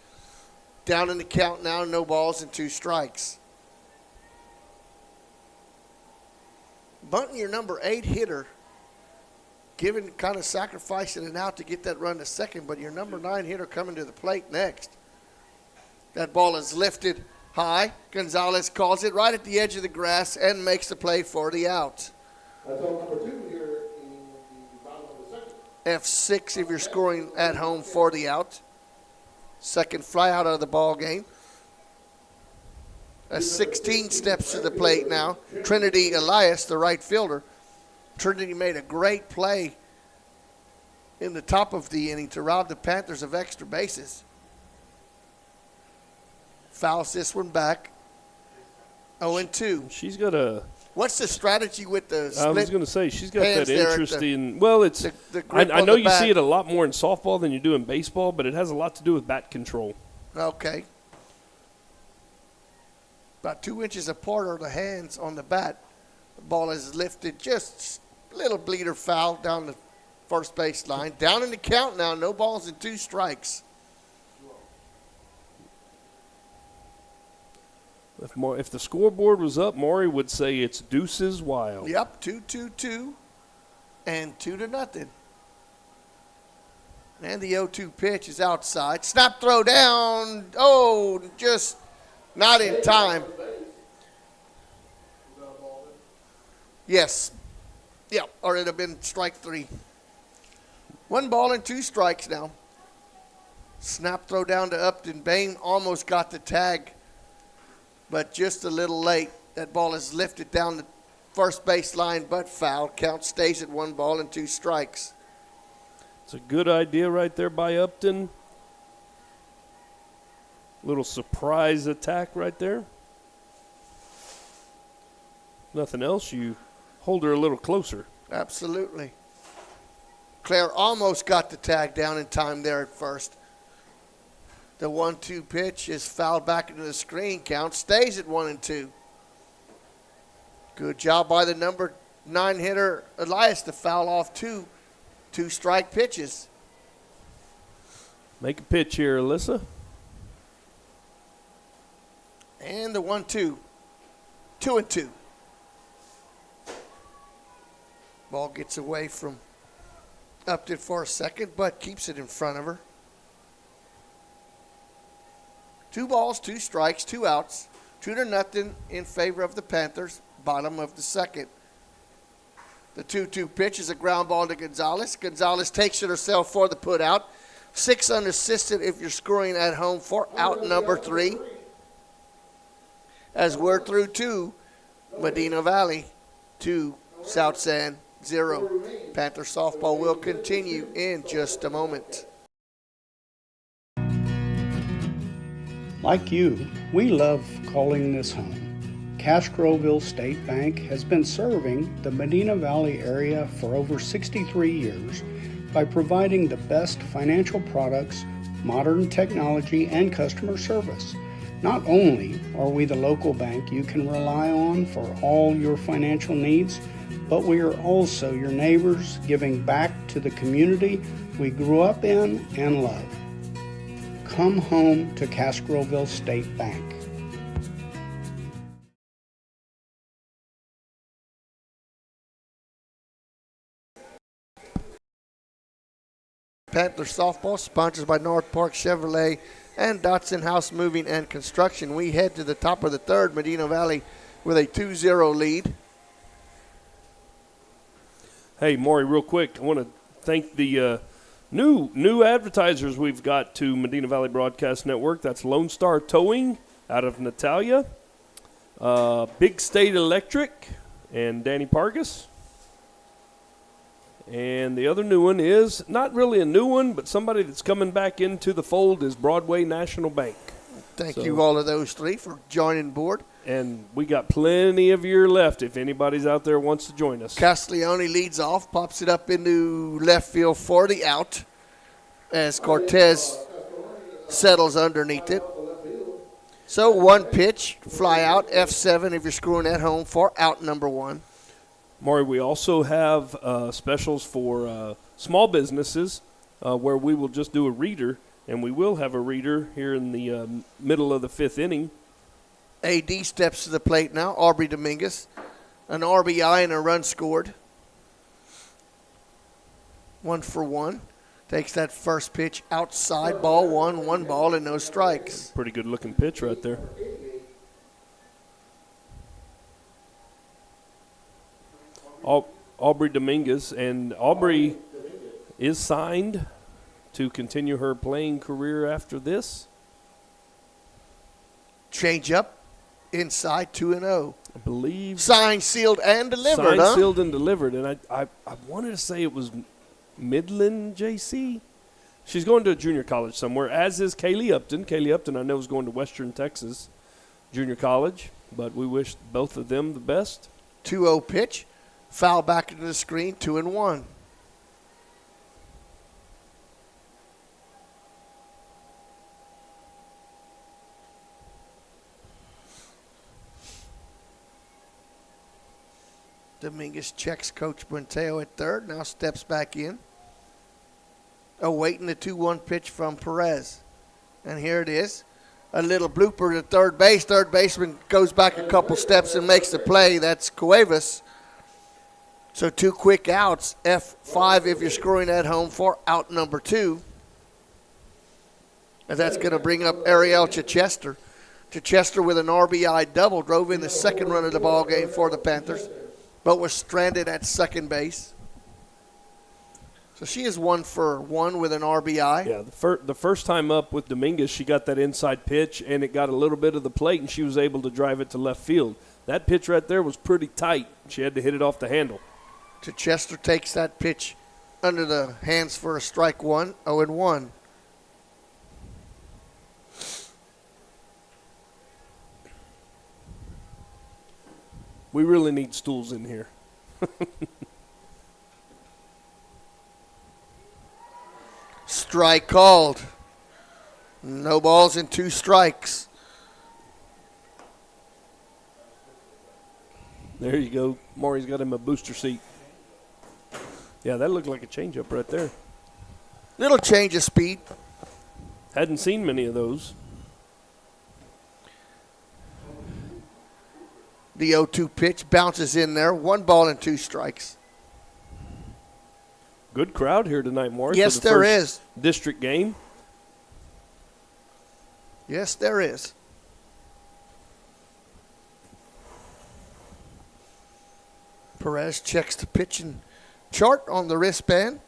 B: Down in the count now. No balls and 2 strikes. Bunting your number 8 hitter. Giving, kind of sacrificing an out to get that run to second, but your number 9 hitter coming to the plate next. That ball is lifted high. Gonzalez calls it right at the edge of the grass and makes the play for the out.
D: That's all number 2 here in the bottom of the second.
B: F6 if you're scoring at home for the out. Second fly out of the ball game. A 16 steps to the plate now. Trinity Elias, the right fielder. Trinity made a great play in the top of the inning to rob the Panthers of extra bases. Fouls this one back. 0-2.
A: She's got a.
B: What's the strategy with the split?
A: I was going to say she's got
B: hands
A: that
B: there at
A: interesting. Well, it's.
B: the grip
A: I
B: on
A: know
B: the
A: you
B: bat?
A: see it a lot more in softball than you do in baseball, but it has a lot to do with bat control.
B: Okay. About 2 inches apart are the hands on the bat. The ball is lifted, just a little bleeder foul down the first base line. Down in the count now, no balls and 2 strikes.
A: If the scoreboard was up, Maury would say it's deuces wild.
B: Yep, 2-2-2 and 2-0. And the 0-2 pitch is outside. Snap throw down. Oh, just not in time. Yes. Yep, or it would have been strike 3. 1 ball and 2 strikes now. Snap throw down to Upton. Bame almost got the tag, but just a little late. That ball is lifted down the first base line, but foul. Count stays at 1 ball and 2 strikes.
A: It's a good idea right there by Upton. Little surprise attack right there. Nothing else, you hold her a little closer.
B: Absolutely. Claire almost got the tag down in time there at first. The 1-2 pitch is fouled back into the screen. Count stays at 1-2. Good job by the number 9 hitter, Elias, to foul off 2 strike pitches.
A: Make a pitch here, Alyssa.
B: And the 1-2. 2-2. Ball gets away from Upton for a second, but keeps it in front of her. 2 balls, 2 strikes, 2 outs. 2-0 in favor of the Panthers. Bottom of the second. The 2-2 pitch is a ground ball to Gonzalez. Gonzalez takes it herself for the put out. 6 unassisted if you're scoring at home for out number 3. As we're through 2, Medina Valley 2, South San 0. Panther softball will continue in just a moment.
L: Like you, we love calling this home. Castroville State Bank has been serving the Medina Valley area for over 63 years by providing the best financial products, modern technology, and customer service. Not only are we the local bank you can rely on for all your financial needs, but we are also your neighbors, giving back to the community we grew up in and love. Come home to Castroville State Bank.
B: Panther softball, sponsored by North Park Chevrolet and Dotson House Moving and Construction. We head to the top of the third, Medina Valley with a 2-0 lead.
A: Hey, Maury, real quick, I want to thank the new advertisers we've got to Medina Valley Broadcast Network. That's Lone Star Towing out of Natalia, Big State Electric, and Danny Pargas. And the other new one is not really a new one, but somebody that's coming back into the fold is Broadway National Bank.
B: Thank
A: So-
B: you, all of those three, for joining board.
A: And we got plenty of year left if anybody's out there wants to join us.
B: Castiglione leads off, pops it up into left field for the out as Cortez settles underneath it. So one pitch, fly out, F7 if you're screwing at home for out number one.
A: Maury, we also have specials for small businesses where we will just do a reader, and we will have a reader here in the middle of the fifth inning.
B: AD steps to the plate now, Aubrey Dominguez. An RBI and a run scored. 1 for 1. Takes that first pitch outside, ball one, 1 ball and no strikes.
A: Pretty good looking pitch right there. Aubrey Dominguez, and Aubrey is signed to continue her playing career after this.
B: Change up, inside 2-0.
A: I believe.
B: Signed, sealed, and delivered,
A: Signed,
B: huh?
A: sealed, and delivered. And I wanted to say it was Midland JC. She's going to a junior college somewhere, as is Kaylee Upton. Kaylee Upton, I know, is going to Western Texas Junior College, but we wish both of them the best.
B: 2-0 pitch, foul back into the screen, 2-1. Dominguez checks Coach Buenteo at third, now steps back in. Awaiting the 2-1 pitch from Perez. And here it is. A little blooper to third base. Third baseman goes back a couple steps and makes the play. That's Cuevas. So 2 quick outs. F5 if you're scoring at home for out number 2. And that's going to bring up Ariel Chichester. Chichester with an RBI double drove in the second run of the ball game for the Panthers, but was stranded at second base. So she is 1 for 1 with an RBI.
A: Yeah, the first time up with Dominguez, she got that inside pitch, and it got a little bit of the plate, and she was able to drive it to left field. That pitch right there was pretty tight. She had to hit it off the handle.
B: Chichester takes that pitch under the hands for a strike 1, 0-1.
A: We really need stools in here.
B: Strike called. No balls and 2 strikes.
A: There you go. Maury's got him a booster seat. Yeah, that looked like a changeup right there.
B: Little change of speed.
A: Hadn't seen many of those.
B: The 0-2 pitch bounces in there. 1 ball and 2 strikes.
A: Good crowd here tonight, Maury.
B: Yes,
A: for the
B: there
A: first
B: is.
A: District game.
B: Yes, there is. Perez checks the pitching chart on the wristband.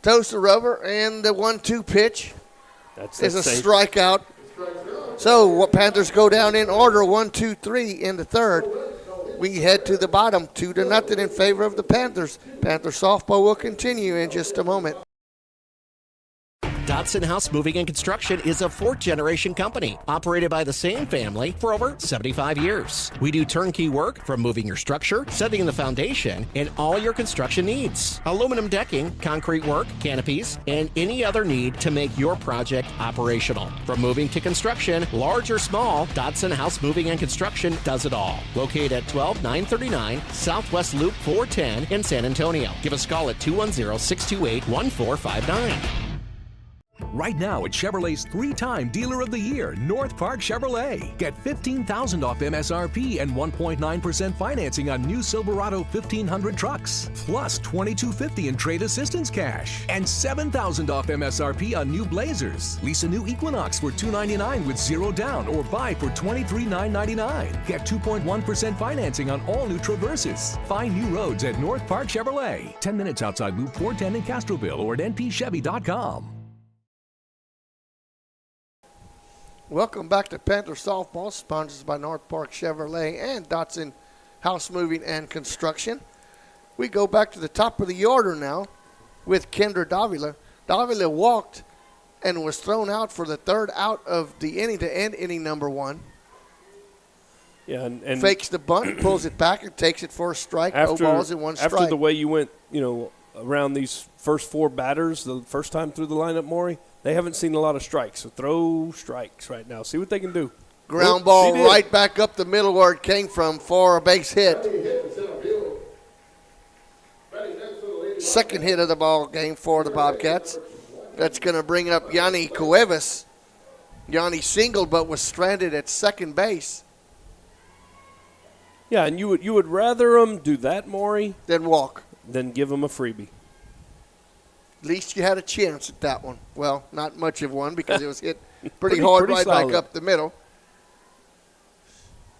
B: Toes the rubber, and the 1-2 pitch is a
A: safe.
B: strikeout. So what Panthers go down in order, 1, 2, 3 in the third. We head to the bottom, 2-0 in favor of the Panthers. Panther softball will continue in just a moment.
E: Dotson House Moving and Construction is a 4th-generation company operated by the same family for over 75 years. We do turnkey work from moving your structure, setting the foundation, and all your construction needs. Aluminum decking, concrete work, canopies, and any other need to make your project operational. From moving to construction, large or small, Dotson House Moving and Construction does it all. Located at 12939 Southwest Loop 410 in San Antonio. Give us a call at 210-628-1459.
F: Right now at Chevrolet's 3-time Dealer of the Year, North Park Chevrolet. Get $15,000 off MSRP and 1.9% financing on new Silverado 1500 trucks, plus $2,250 in trade assistance cash, and $7,000 off MSRP on new Blazers. Lease a new Equinox for $299 with 0 down, or buy for $23,999. Get 2.1% financing on all new Traverses. Find new roads at North Park Chevrolet. 10 minutes outside Loop 410 in Castroville or at npchevy.com.
B: Welcome back to Panther Softball, sponsored by North Park Chevrolet and Dotson House Moving and Construction. We go back to the top of the order now with Kendra Davila. Davila walked and was thrown out for the third out of the inning to end inning number 1.
A: Yeah, and
B: fakes the bunt, pulls it back, and takes it for a strike.
A: after,
B: No balls and 1 strike.
A: After the way you went, around these first 4 batters, the first time through the lineup, Maury, they haven't seen a lot of strikes. So throw strikes right now. See what they can do.
B: Ground ball right back up the middle where it came from for a base hit. Second hit of the ball game for the Bobcats. That's going to bring up Yanni Cuevas. Yanni singled but was stranded at second base.
A: Yeah, and you would rather them do that, Maury,
B: than walk,
A: than give them a freebie.
B: At least you had a chance at that one. Well, not much of one because it was hit pretty hard right
A: solid.
B: back up the middle.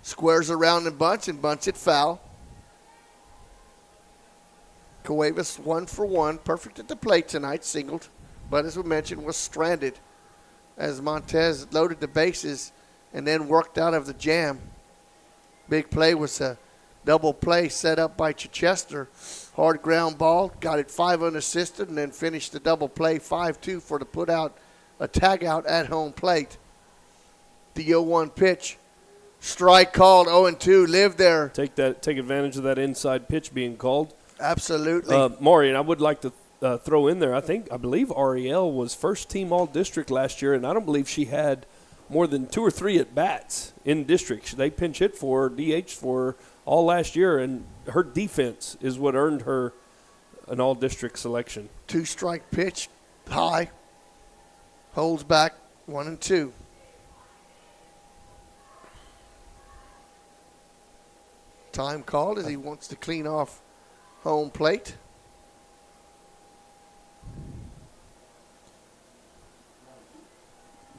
B: Squares around and bunts it foul. Cuevas 1 for 1, perfect at the plate tonight, singled, but as we mentioned, was stranded as Montez loaded the bases and then worked out of the jam. Big play was a double play set up by Chichester. Hard ground ball, got it 5 unassisted, and then finished the double play 5-2 for the put out, a tag out at home plate. The 0-1 pitch. Strike called, 0-2, live there.
A: Take advantage of that inside pitch being called.
B: Absolutely.
A: Maury, and I would like to throw in there, I believe Ariel was first team all-district last year, and I don't believe she had more than 2 or 3 at-bats in district. They pinch hit for her, DH for her all last year, and her defense is what earned her an all-district selection.
B: 2-strike pitch, high, holds back, 1-2. Time called as he wants to clean off home plate.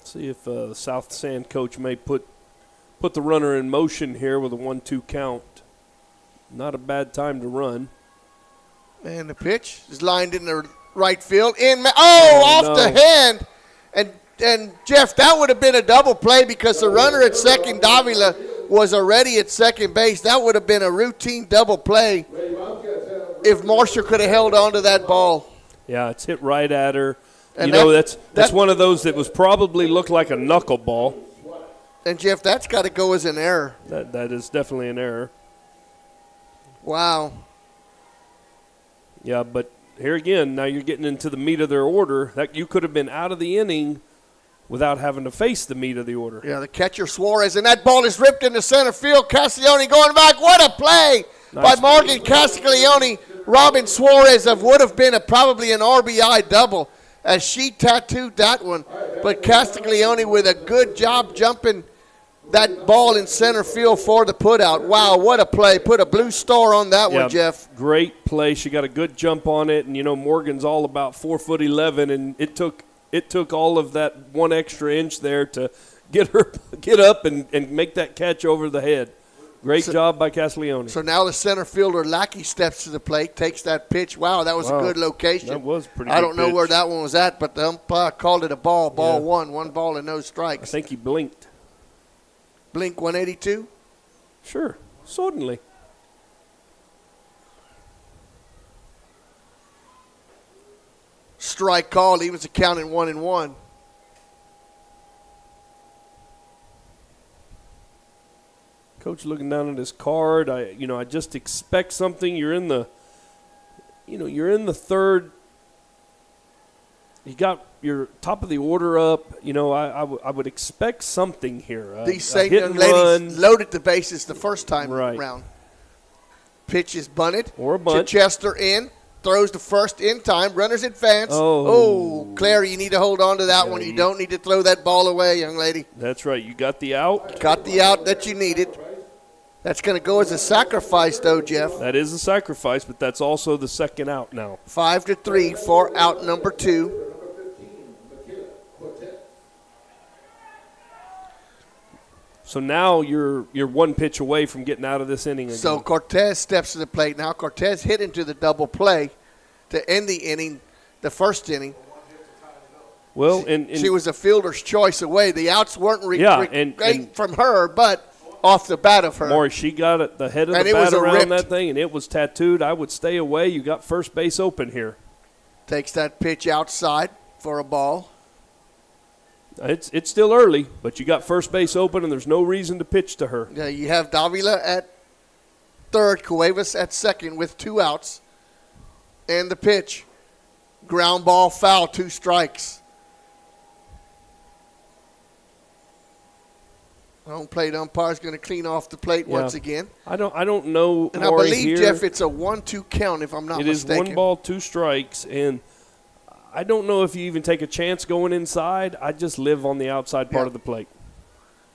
A: See if the South Sand coach may put the runner in motion here with a 1-2 count. Not a bad time to run.
B: And the pitch is lined in the right field. Off the hand. And Jeff, that would have been a double play because the runner at second, Davila, was already at second base. That would have been a routine double play if Marshall could have held on to that ball.
A: Yeah, it's hit right at her.
B: And
A: that's one of those that was probably looked like a knuckleball.
B: And, Jeff, that's got to go as an error.
A: That is definitely an error.
B: Wow.
A: Yeah, but here again, now you're getting into the meat of their order. That you could have been out of the inning without having to face the meat of the order.
B: Yeah, the catcher Suarez, and that ball is ripped into center field. Castiglione going back. What a play by Morgan Castiglione. Robin Suarez would have been probably an RBI double as she tattooed that one. But Castiglione with a good job jumping that ball in center field for the putout. Wow, what a play. Put a blue star on that one, Jeff.
A: Great play. She got a good jump on it. And, Morgan's all about 4'11", and it took all of that 1 extra inch there to get up and make that catch over the head. Great job by Castiglione.
B: So now the center fielder, Lackey, steps to the plate, takes that pitch. Wow, that was a good location.
A: That was pretty
B: I
A: good
B: don't know
A: pitch.
B: where that one was at, but the umpire called it a ball. Ball 1, 1 ball and no strikes.
A: I think he blinked.
B: Blink 182?
A: Sure, certainly.
B: Strike called. He was accounting 1-1.
A: Coach looking down at his card. I just expect something. You're in the third. You got your top of the order up. I would expect something here.
B: These same young ladies loaded the bases the first time around. Pitch is bunted.
A: Or a bunt.
B: Chichester in. Throws the first in time. Runners advance. Oh, Claire, you need to hold on to that one. You don't need to throw that ball away, young lady.
A: That's right. You got the out.
B: Got the out that you needed. That's going to go as a sacrifice, though, Jeff.
A: That is a sacrifice, but that's also the second out now.
B: 5-3 for out number 2.
A: So now you're 1 pitch away from getting out of this inning again.
B: So Cortez steps to the plate now. Cortez hit into the double play to end the inning, the first inning.
A: Well,
B: she was a fielder's choice away. The outs weren't great from her, but off the bat of her.
A: Maury, she got it the head of the bat around that thing, and it was tattooed. I would stay away. You got first base open here.
B: Takes that pitch outside for a ball.
A: It's still early, but you got first base open, and there's no reason to pitch to her.
B: Yeah, you have Davila at third, Cuevas at second with 2 outs. And the pitch. Ground ball, foul, 2 strikes. Home plate umpire is going to clean off the plate once again.
A: I don't know.
B: And
A: Maury,
B: I believe,
A: here,
B: Jeff, it's a 1-2 count if I'm not mistaken.
A: It is 1 ball, 2 strikes, and I don't know if you even take a chance going inside. I just live on the outside part of the plate.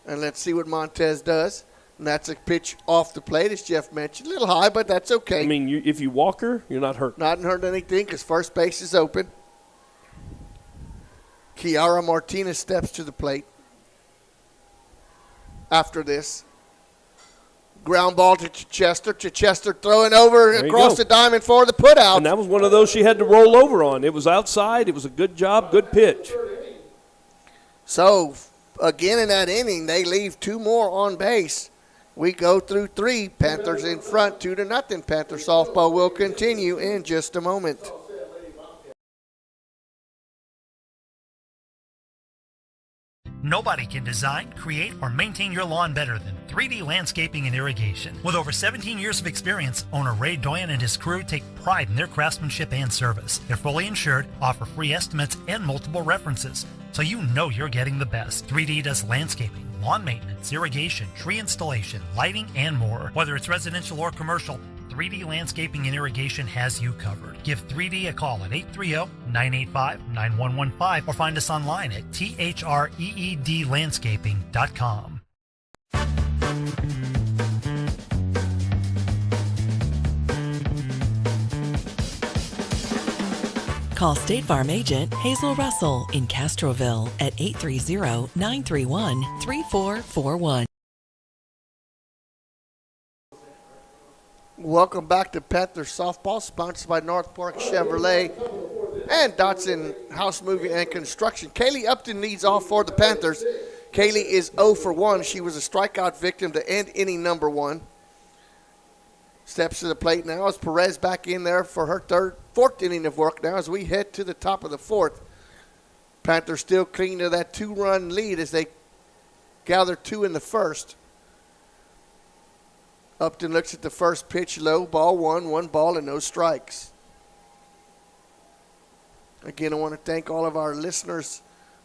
B: And let's see what Montez does. And that's a pitch off the plate, as Jeff mentioned. A little high, but that's okay.
A: I mean, if you walk her, you're not hurt.
B: Not hurt anything because first base is open. Kiara Martinez steps to the plate. After this, ground ball to Chichester. Chichester throwing over across the diamond for the putout.
A: And that was one of those she had to roll over on. It was outside. It was a good job, good pitch.
B: So, again in that inning, they leave 2 more on base. We go through 3. Panthers in front, 2-0. Panther softball will continue in just a moment.
M: Nobody can design, create, or maintain your lawn better than 3D Landscaping and Irrigation. With over 17 years of experience, owner Ray Doyen and his crew take pride in their craftsmanship and service. They're fully insured, offer free estimates, and multiple references, so you know you're getting the best. 3D does landscaping, lawn maintenance, irrigation, tree installation, lighting, and more. Whether it's residential or commercial, 3D Landscaping and Irrigation has you covered. Give 3D a call at 830-985-9115 or find us online at threedlandscaping.com.
N: Call State Farm agent Hazel Russell in Castroville at 830-931-3441.
B: Welcome back to Panther Softball, sponsored by North Park Chevrolet and Dotson House Moving and Construction. Kaylee Upton leads off for the Panthers. Kaylee is 0 for 1. She was a strikeout victim to end inning number 1. Steps to the plate now as Perez back in there for her 4th inning of work now as we head to the top of the 4th. Panthers still clinging to that 2-run lead as they gather 2 in the first. Upton looks at the first pitch, low, ball 1 ball and no strikes. Again, I want to thank all of our listeners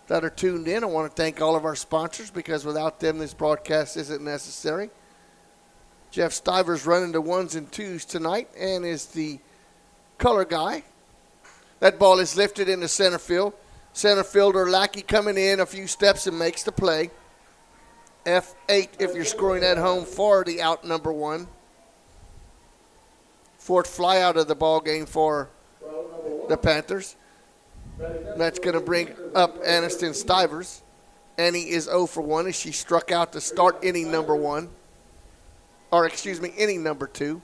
B: that are tuned in. I want to thank all of our sponsors because without them, this broadcast isn't necessary. Jeff Stivers running the 1s and 2s tonight and is the color guy. That ball is lifted into center field. Center fielder Lackey coming in a few steps and makes the play. F8 if you're scoring at home for the out number 1. 4th fly out of the ball game for the Panthers. That's going to bring up Aniston Stivers. Annie is 0 for 1 as she struck out to start inning number 1. Or excuse me, inning number 2.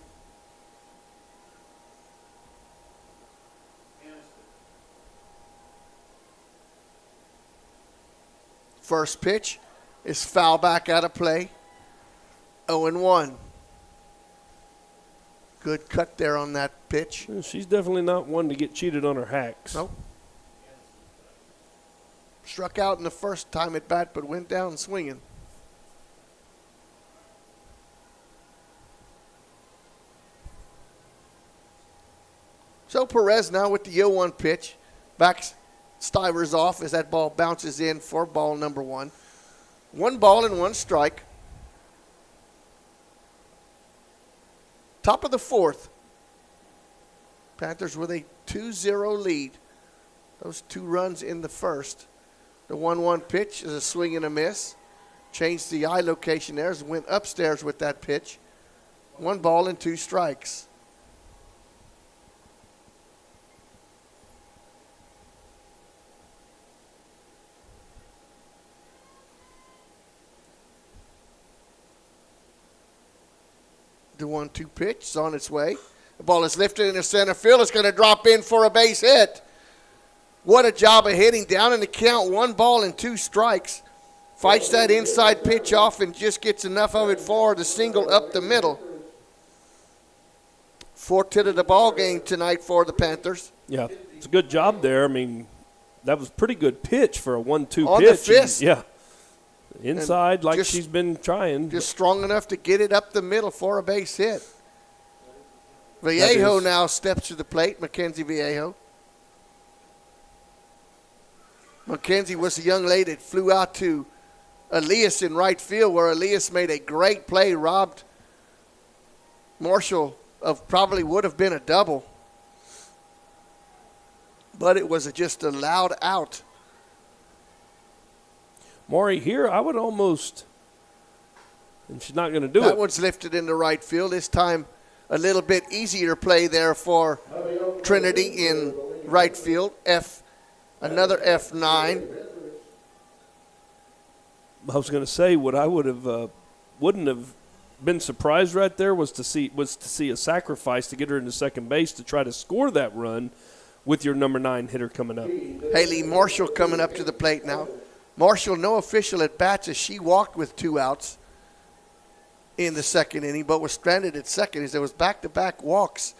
B: First pitch is foul back out of play. 0-1. Good cut there on that pitch.
A: She's definitely not one to get cheated on her hacks.
B: Nope. Struck out in the first time at bat, but went down swinging. So Perez now with the 0-1 pitch. Backs Stivers off as that ball bounces in for ball number 1. 1 ball and 1 strike. Top of the 4th. Panthers with a 2-0 lead. Those 2 runs in the first. The 1-1 pitch is a swing and a miss. Changed the eye location there as went upstairs with that pitch. 1 ball and 2 strikes. The 1-2 pitch is on its way. The ball is lifted into center field. It's going to drop in for a base hit. What a job of hitting down in the count. 1 ball and 2 strikes. Fights that inside pitch off and just gets enough of it for the single up the middle. 4th hit of the ball game tonight for the Panthers.
A: Yeah, it's a good job there. I mean, that was pretty good pitch for a 1-2
B: On
A: pitch.
B: the fist.
A: Yeah. Inside, like
B: just-
A: she's been trying.
B: Just strong enough to get it up the middle for a base hit. Vallejo now steps to the plate, Mackenzie Vallejo. Mackenzie was a young lady that flew out to Elias in right field, where Elias made a great play, robbed Marshall of probably would have been a double. But it was just a loud out.
A: Maury, here I would almost, and she's not going to do it.
B: That one's lifted into right field. This time a little bit easier play there for Trinity in right field. Another F9.
A: I was going to say what I would have wouldn't have been surprised right there was to see a sacrifice to get her into second base to try to score that run with your number 9 hitter coming up.
B: Haley Marshall coming up to the plate now. Marshall, no official at bats as she walked with 2 outs in the second inning, but was stranded at second as there was back-to-back walks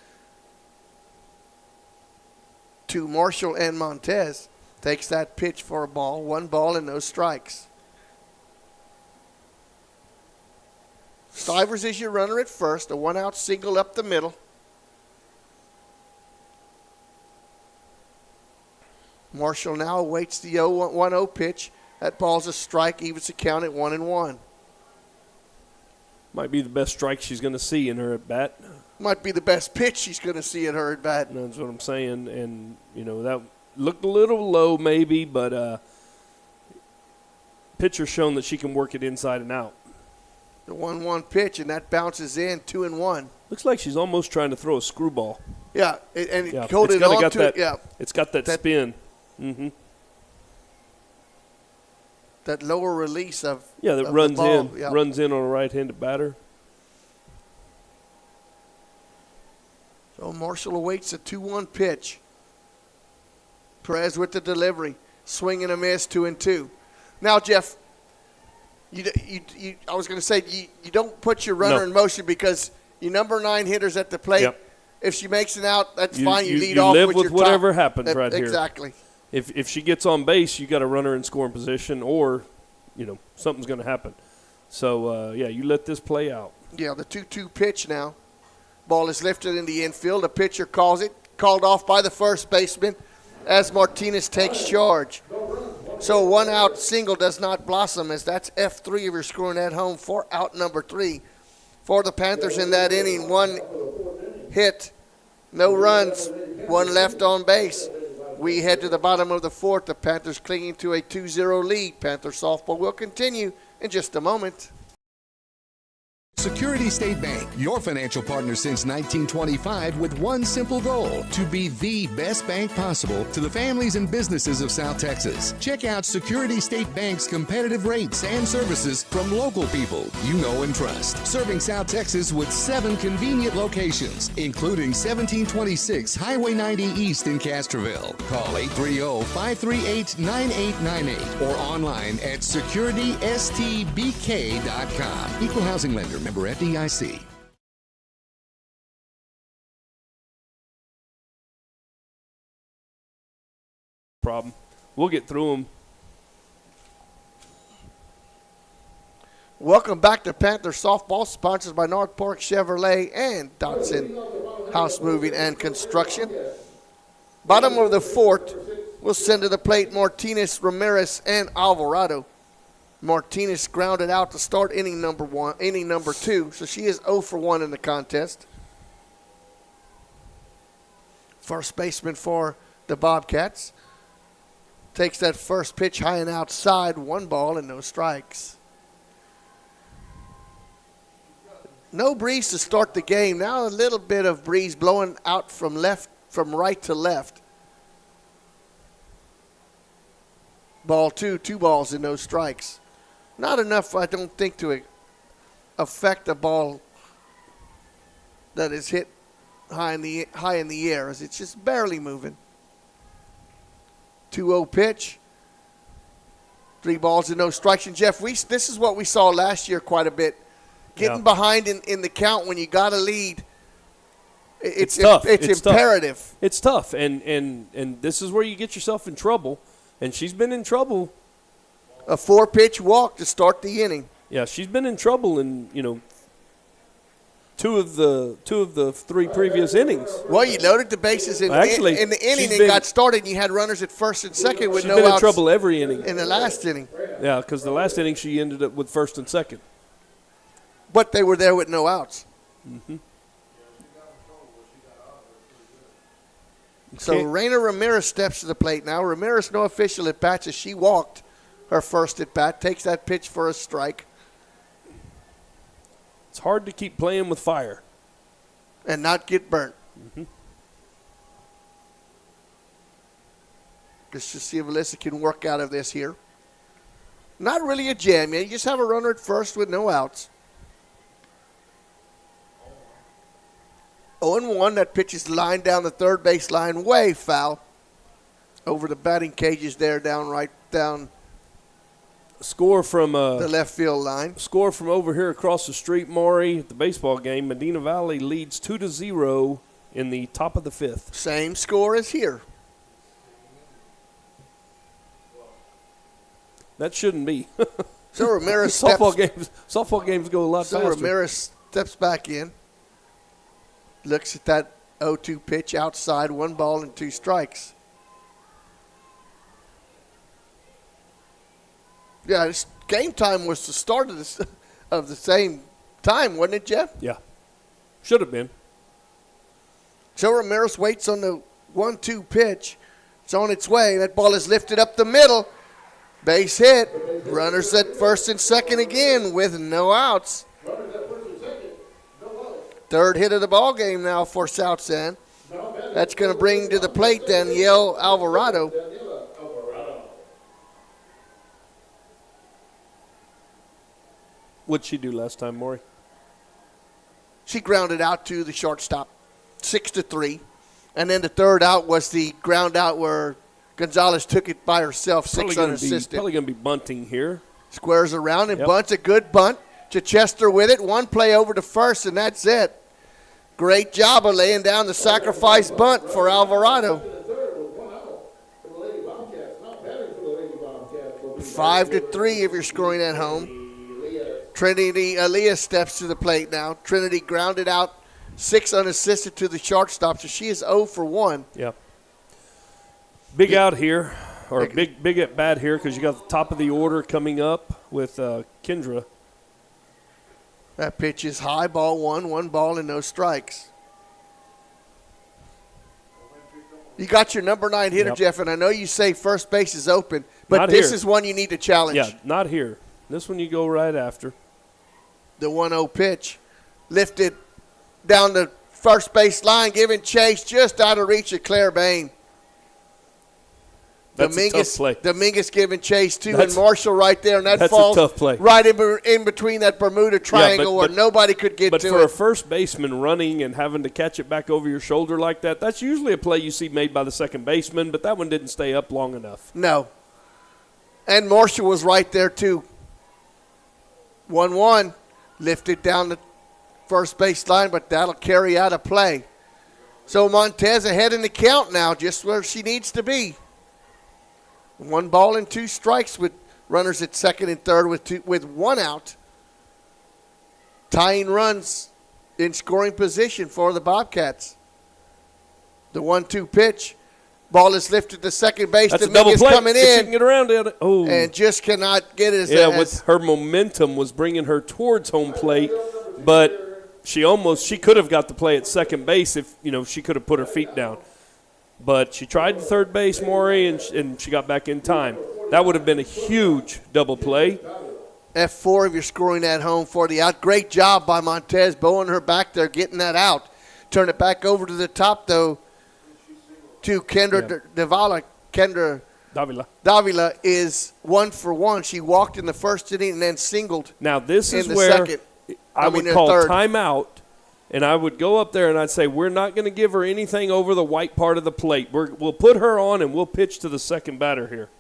B: to Marshall and Montez. Takes that pitch for a ball. 1 ball and no strikes. Stivers is your runner at first. A 1-out single up the middle. Marshall now awaits the 1-0 pitch. That ball's a strike, evens the count at 1-1.
A: Might be the best strike she's going to see in her at bat.
B: Might be the best pitch she's going to see in her at bat.
A: That's what I'm saying. And, that looked a little low maybe, but pitcher's shown that she can work it inside and out.
B: The 1-1 pitch, and that bounces in 2-1.
A: Looks like she's almost trying to throw a screwball.
B: Yeah, and it
A: Yeah,
B: coded
A: it's kinda
B: on
A: got
B: to
A: that,
B: it. Yeah,
A: it's got that spin. Mm-hmm.
B: that lower release of
A: Yeah, that
B: of
A: runs
B: the ball.
A: in,
B: Yeah.
A: runs in on a right-handed batter.
B: So Marshall awaits a 2-1 pitch. Perez with the delivery, swing and a miss, 2-2. Now, Jeff, I was going to say you don't put your runner
A: No.
B: in motion because your number 9 hitter's at the plate.
A: Yep.
B: If she makes it out, that's
A: You-
B: fine. You
A: you-
B: lead
A: you
B: off
A: live
B: with
A: with
B: your
A: whatever
B: top.
A: happens right here.
B: Exactly.
A: If she gets on base, you got to run her in scoring position, or something's going to happen. So you let this play out.
B: Yeah, the 2-2 pitch now. Ball is lifted in the infield. The pitcher calls it, called off by the first baseman as Martinez takes charge. So a 1-out single does not blossom, as that's F3 if you're scoring at home for out number 3 for the Panthers in that inning. 1 hit, no runs, 1 left on base. We head to the bottom of the 4th. The Panthers clinging to a 2-0 lead. Panther softball will continue in just a moment.
C: Security State Bank, your financial partner since 1925 with one simple goal, to be the best bank possible to the families and businesses of South Texas. Check out Security State Bank's competitive rates and services from local people you know and trust. Serving South Texas with 7 convenient locations, including 1726 Highway 90 East in Castroville. Call 830-538-9898 or online at securitystbk.com. Equal housing lender. Member FDIC.
A: Problem. We'll get through them.
B: Welcome back to Panther Softball, sponsored by North Park Chevrolet and Dotson House Moving and Construction. Bottom of the 4th, we'll send to the plate Martinez, Ramirez, and Alvarado. Martinez grounded out to start inning number 2, so she is 0 for 1 in the contest. First baseman for the Bobcats takes that first pitch high and outside, 1 ball and no strikes. No breeze to start the game. Now a little bit of breeze blowing out from right to left. Ball 2, 2 balls and no strikes. Not enough, I don't think, to affect a ball that is hit high in the air, as it's just barely moving. 2-0 pitch. 3 balls and no strikes. And Jeff, this is what we saw last year quite a bit. Getting behind in the count when you got a lead, it's tough. It's imperative.
A: Tough. It's tough, and this is where you get yourself in trouble And she's been in trouble.
B: A 4-pitch walk to start the inning.
A: Yeah, she's been in trouble in, two of the 3 previous innings.
B: Well, you loaded the bases in the inning and got started, and you had runners at first and second with no outs.
A: She's been in trouble every inning.
B: In the last inning.
A: Yeah, because the last inning she ended up with first and second.
B: But they were there with no outs.
A: Mm-hmm.
B: So Raina Ramirez steps to the plate now. Ramirez, no official at bats as she walked her first at bat, takes that pitch for a strike.
A: It's hard to keep playing with fire.
B: And not get burnt.
A: Mm-hmm.
B: Let's just see if Alyssa can work out of this here. Not really a jam yet. You just have a runner at first with no outs. 0-1, that pitch is lined down the third base line, way foul. Over the batting cages there, down.
A: Score from
B: the left field line.
A: Score from over here across the street, Maury, at the baseball game. Medina Valley leads 2-0 in the top of the 5th.
B: Same score as here.
A: That shouldn't be.
B: So Ramirez
A: softball games go a lot faster.
B: So Ramirez steps back in. Looks at that 0-2 pitch outside, 1 ball and 2 strikes. Yeah, this game time was the start of the same time, wasn't it, Jeff?
A: Yeah. Should have been.
B: So Ramirez waits on the 1-2 pitch. It's on its way. That ball is lifted up the middle. Base hit. Runners at first and second again with no outs. Third hit of the ball game now for South San. That's going to bring to the plate Danielle Alvarado.
A: What'd she do last time, Maury?
B: She grounded out to the shortstop, 6-3. And then the third out was the ground out where Gonzalez took it by herself, 6 unassisted.
A: Probably going to be bunting here.
B: Squares around and bunts, a good bunt. Chichester with it, 1 play over to first, and that's it. Great job of laying down the sacrifice bunt for Alvarado. 5-3 if you're scoring at home. Trinity Aaliyah steps to the plate now. Trinity grounded out 6 unassisted to the shortstop, so she is 0 for 1.
A: Yep. Big out here, or big at bat here, because you got the top of the order coming up with Kendra.
B: That pitch is high, ball 1 ball and no strikes. You got your number 9 hitter, Jeff, and I know you say first base is open, but
A: Not
B: this
A: here.
B: is one you need to challenge.
A: Yeah, not here. This one you go right after.
B: The 1-0 pitch lifted down the first base line, giving chase just out of reach of Claire Bain.
A: That's a tough play.
B: Dominguez giving chase too, and Marshall right there, and that
A: a
B: falls
A: tough play.
B: right in between that Bermuda Triangle where nobody could get to it.
A: But for a first baseman running and having to catch it back over your shoulder like that, that's usually a play you see made by the second baseman, but that one didn't stay up long enough.
B: No. And Marshall was right there too. 1-1, lifted down the first base line, but that'll carry out a play. So Montez ahead in the count now, just where she needs to be. 1 ball and 2 strikes with runners at second and third with 1 out. Tying runs in scoring position for the Bobcats. The 1-2 pitch. Ball is lifted to second base.
A: That's a double
B: Dominguez
A: play.
B: coming
A: If she
B: in.
A: can get around it. Oh.
B: And just cannot get it.
A: With her momentum was bringing her towards home plate, but she could have got the play at second base if, she could have put her feet down. But she tried the third base, Maury, and she got back in time. That would have been a huge double play.
B: F4 if you're scoring at home for the out. Great job by Montez, bowing her back there, getting that out. Turn it back over to the top, though, to Kendra Davila. Kendra Davila is 1 for 1. She walked in the first inning and then singled.
A: Now, this is
B: in the
A: where
B: second.
A: I would call timeout. And I would go up there and I'd say, we're not going to give her anything over the white part of the plate. We'll put her on and we'll pitch to the second batter here.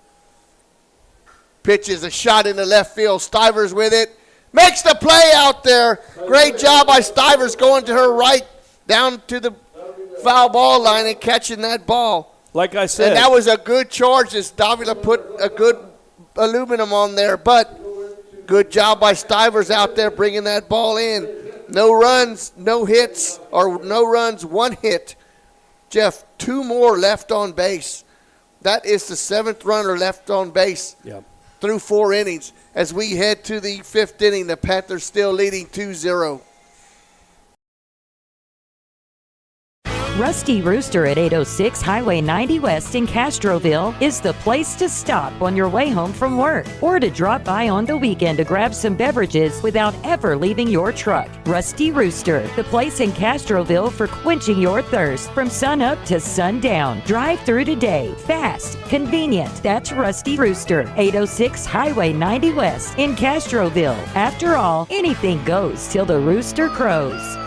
B: Pitch is a shot in the left field. Stivers with it. Makes the play out there. Great job by Stivers going to her right down to the foul ball line and catching that ball.
A: like I said.
B: And that was a good charge as Davila put a good aluminum on there. But good job by Stivers out there bringing that ball in. No runs, no hits, or no runs, one hit. Jeff, 2 more left on base. That is the 7th runner left on base through 4 innings. As we head to the 5th inning, the Panthers still leading 2-0.
O: Rusty Rooster at 806 Highway 90 West in Castroville is the place to stop on your way home from work or to drop by on the weekend to grab some beverages without ever leaving your truck. Rusty Rooster, the place in Castroville for quenching your thirst from sun up to sundown. Drive through today. Fast, convenient. That's Rusty Rooster, 806 Highway 90 West in Castroville. After all, anything goes till the rooster crows.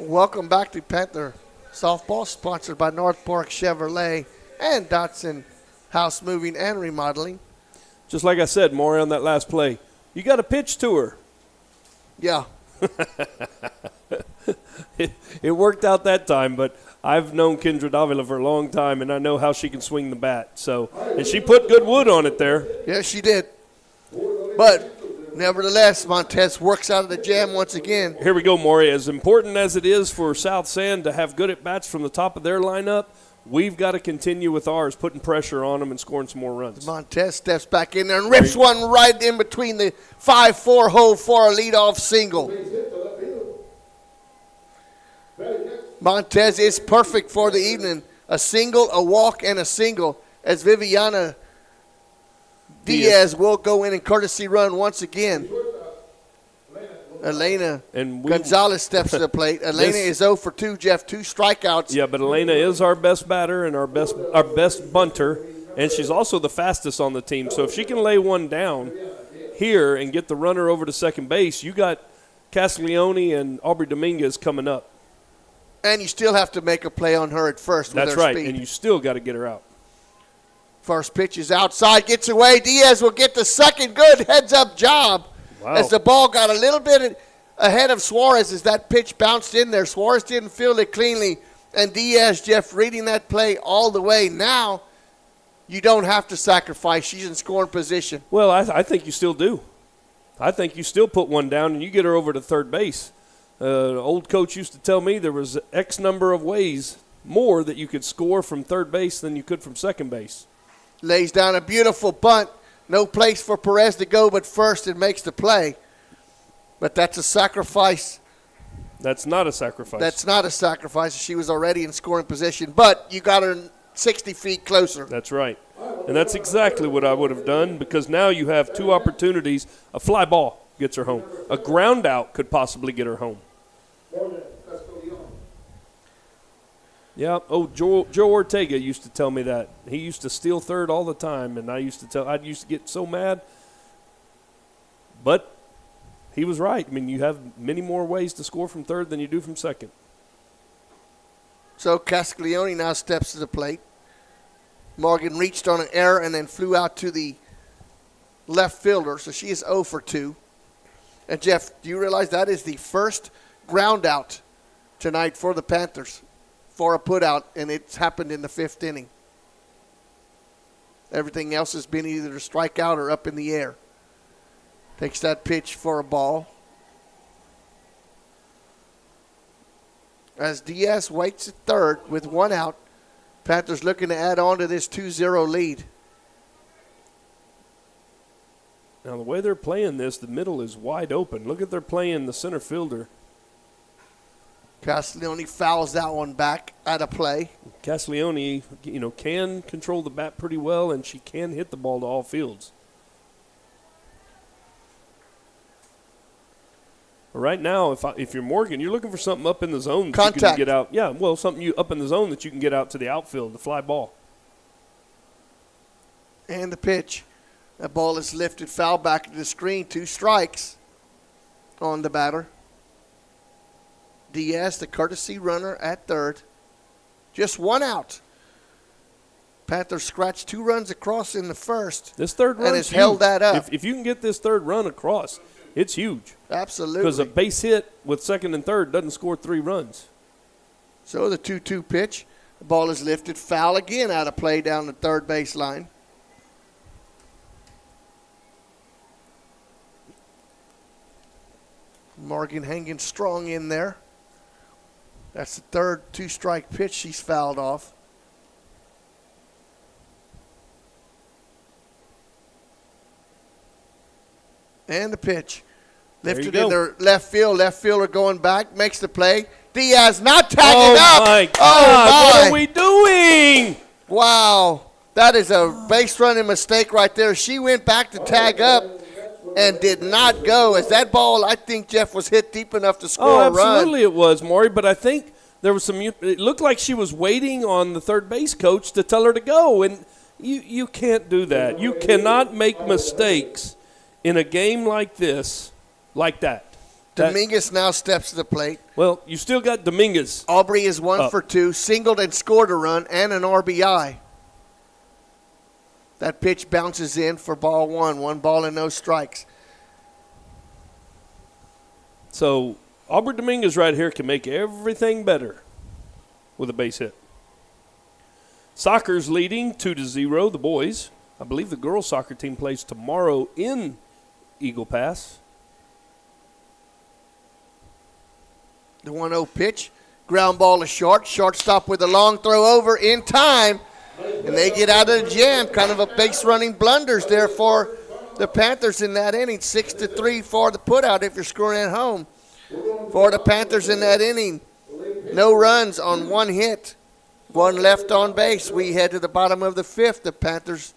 B: Welcome back to Panther Softball, sponsored by North Park Chevrolet and Dotson House Moving and Remodeling.
A: Just like I said, Maury, on that last play, you got to pitch to her.
B: Yeah.
A: It worked out that time, but I've known Kendra Davila for a long time, and I know how she can swing the bat. So, and she put good wood on it there.
B: Yes, she did. But nevertheless, Montez works out of the jam once again.
A: Here we go, Maury. As important as it is for South San to have good at-bats from the top of their lineup, we've got to continue with ours, putting pressure on them and scoring some more runs.
B: Montez steps back in there and rips one right in between the 5-4 hole for a leadoff single. Montez is perfect for the evening. A single, a walk, and a single as Viviana Diaz will go in and courtesy run once again. Elena Gonzalez steps to the plate. Elena is 0 for 2, Jeff, 2 strikeouts.
A: Yeah, but Elena is our best batter and our best bunter, and she's also the fastest on the team. So if she can lay one down here and get the runner over to second base, you got Castiglione and Aubrey Dominguez coming up.
B: And you still have to make a play on her at first with her
A: That's right,
B: speed.
A: and you still got to get her out.
B: First pitch is outside, gets away. Diaz will get the second. Good heads-up job.
A: Wow.
B: As the ball got a little bit ahead of Suarez as that pitch bounced in there. Suarez didn't field it cleanly. And Diaz, Jeff, reading that play all the way. Now you don't have to sacrifice. She's in scoring position.
A: Well, I think you still do. I think you still put one down and you get her over to third base. Old coach used to tell me there was X number of ways more that you could score from third base than you could from second base.
B: Lays down a beautiful bunt. No place for Perez to go but first and makes the play. But that's a sacrifice.
A: That's not a sacrifice.
B: That's not a sacrifice. She was already in scoring position. But you got her 60 feet closer.
A: That's right. And that's exactly what I would have done because now you have 2 opportunities. A fly ball gets her home. A ground out could possibly get her home. Yeah. Oh, Joe Ortega used to tell me that. He used to steal third all the time, and I'd used to get so mad. But he was right. I mean, you have many more ways to score from third than you do from second.
B: So Castiglione now steps to the plate. Morgan reached on an error and then flew out to the left fielder, so she is 0 for 2. And, Jeff, do you realize that is the first ground out tonight for the Panthers for a putout, and it's happened in the 5th inning. Everything else has been either a strikeout or up in the air. Takes that pitch for a ball. As Diaz waits at third with 1 out, Panthers looking to add on to this 2-0 lead.
A: Now, the way they're playing this, the middle is wide open. Look at they're playing the center fielder.
B: Castiglione fouls that one back out of play.
A: Castiglione, can control the bat pretty well, and she can hit the ball to all fields. But right now, if you're Morgan, you're looking for something up in the zone that you can get out. Yeah, well, something up in the zone that you can get out to the outfield, the fly ball.
B: And the pitch. That ball is lifted foul back to the screen. 2 strikes on the batter. Diaz, the courtesy runner at third. Just 1 out. Panthers scratched 2 runs across in the first.
A: This third run
B: and has held that up.
A: If you can get this third run across, it's huge.
B: Absolutely.
A: Because a base hit with second and third doesn't score 3 runs.
B: So the 2-2 pitch. The ball is lifted. Foul again out of play down the third base line. Morgan hanging strong in there. That's the third 2-strike pitch she's fouled off. And the pitch. Lifted in the left field. Left fielder going back. Makes the play. Diaz not tagging up.
A: My God.
B: Oh,
A: what are we doing?
B: Wow. That is a base running mistake right there. She went back to tag up and did not go. As that ball, I think, Jeff, was hit deep enough to score a run.
A: Absolutely it was, Maury. But I think there was some – it looked like she was waiting on the third base coach to tell her to go. And you can't do that. You cannot make mistakes in a game like this like that.
B: Dominguez now steps to the plate.
A: Well, you still got Dominguez.
B: Aubrey is 1 for 2, singled and scored a run and an RBI. That pitch bounces in for ball 1. 1 ball and no strikes.
A: So Aubrey Dominguez right here can make everything better with a base hit. Soccer's leading 2-0, the boys. I believe the girls' soccer team plays tomorrow in Eagle Pass.
B: The 1-0 pitch. Ground ball to short. Shortstop with a long throw over in time. And they get out of the jam. Kind of a base running blunders there for the Panthers in that inning. 6-3 for the putout if you're scoring at home. For the Panthers in that inning. No runs on 1 hit. 1 left on base. We head to the bottom of the 5th. The Panthers.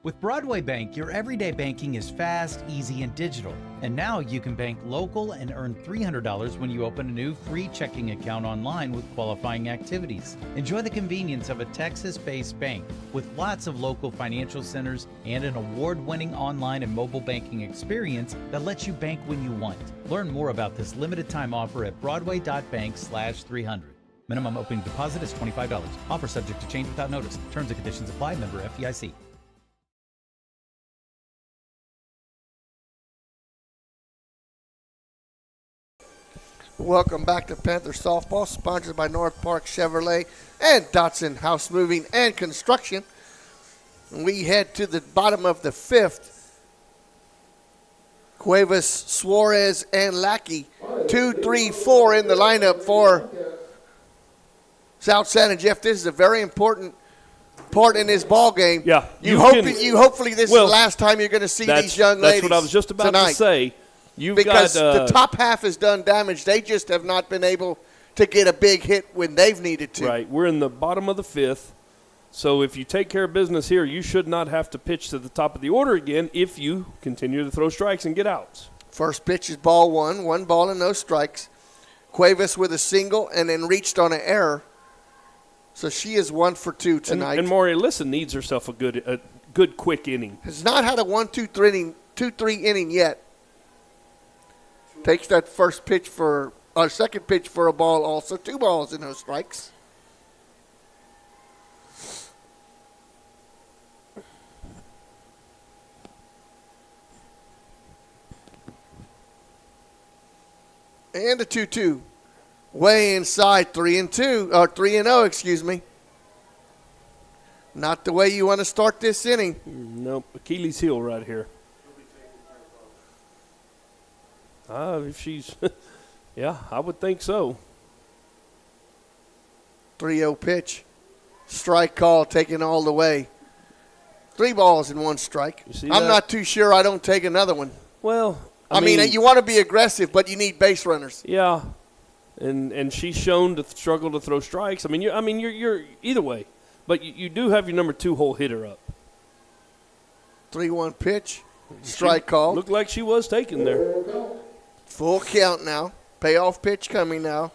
P: With Broadway Bank, your everyday banking is fast, easy, and digital. And now you can bank local and earn $300 when you open a new free checking account online with qualifying activities. Enjoy the convenience of a Texas-based bank with lots of local financial centers and an award-winning online and mobile banking experience that lets you bank when you want. Learn more about this limited-time offer at broadway.bank/300. Minimum opening deposit is $25. Offer subject to change without notice. Terms and conditions apply. Member FDIC.
B: Welcome back to Panther Softball, sponsored by North Park Chevrolet and Dotson House Moving and Construction. And we head to the bottom of the 5th. Cuevas, Suarez, and Lackey. 2, 3, 4 in the lineup for South San. And Jeff, this is a very important part in this ball game.
A: Yeah.
B: Hopefully this is the last time you're going to see these young ladies.
A: That's what I was just about to say.
B: Because the top half has done damage. They just have not been able to get a big hit when they've needed to.
A: Right. We're in the bottom of the 5th. So if you take care of business here, you should not have to pitch to the top of the order again if you continue to throw strikes and get outs.
B: First pitch is ball 1. 1 ball and no strikes. Cuevas with a single and then reached on an error. So she is 1 for 2 tonight.
A: And Maury Alyssa needs herself a good quick inning.
B: Has not had a 1-2-3 inning yet. Takes that first pitch second pitch for a ball also. 2 balls and no strikes. And a 2-2. Way inside, 3-0, excuse me. Not the way you want to start this inning.
A: Nope, Achilles heel right here. If she's, yeah, I would think so.
B: 3-0 pitch. Strike call taken all the way. 3 balls and 1 strike. I'm not too sure I don't take another one.
A: Well,
B: I mean, you want to be aggressive, but you need base runners.
A: Yeah, and she's shown to struggle to throw strikes. You're either way, but you do have your number 2 hole hitter up.
B: 3-1 pitch. Strike call.
A: Looked like she was taken there.
B: Full count now. Payoff pitch coming now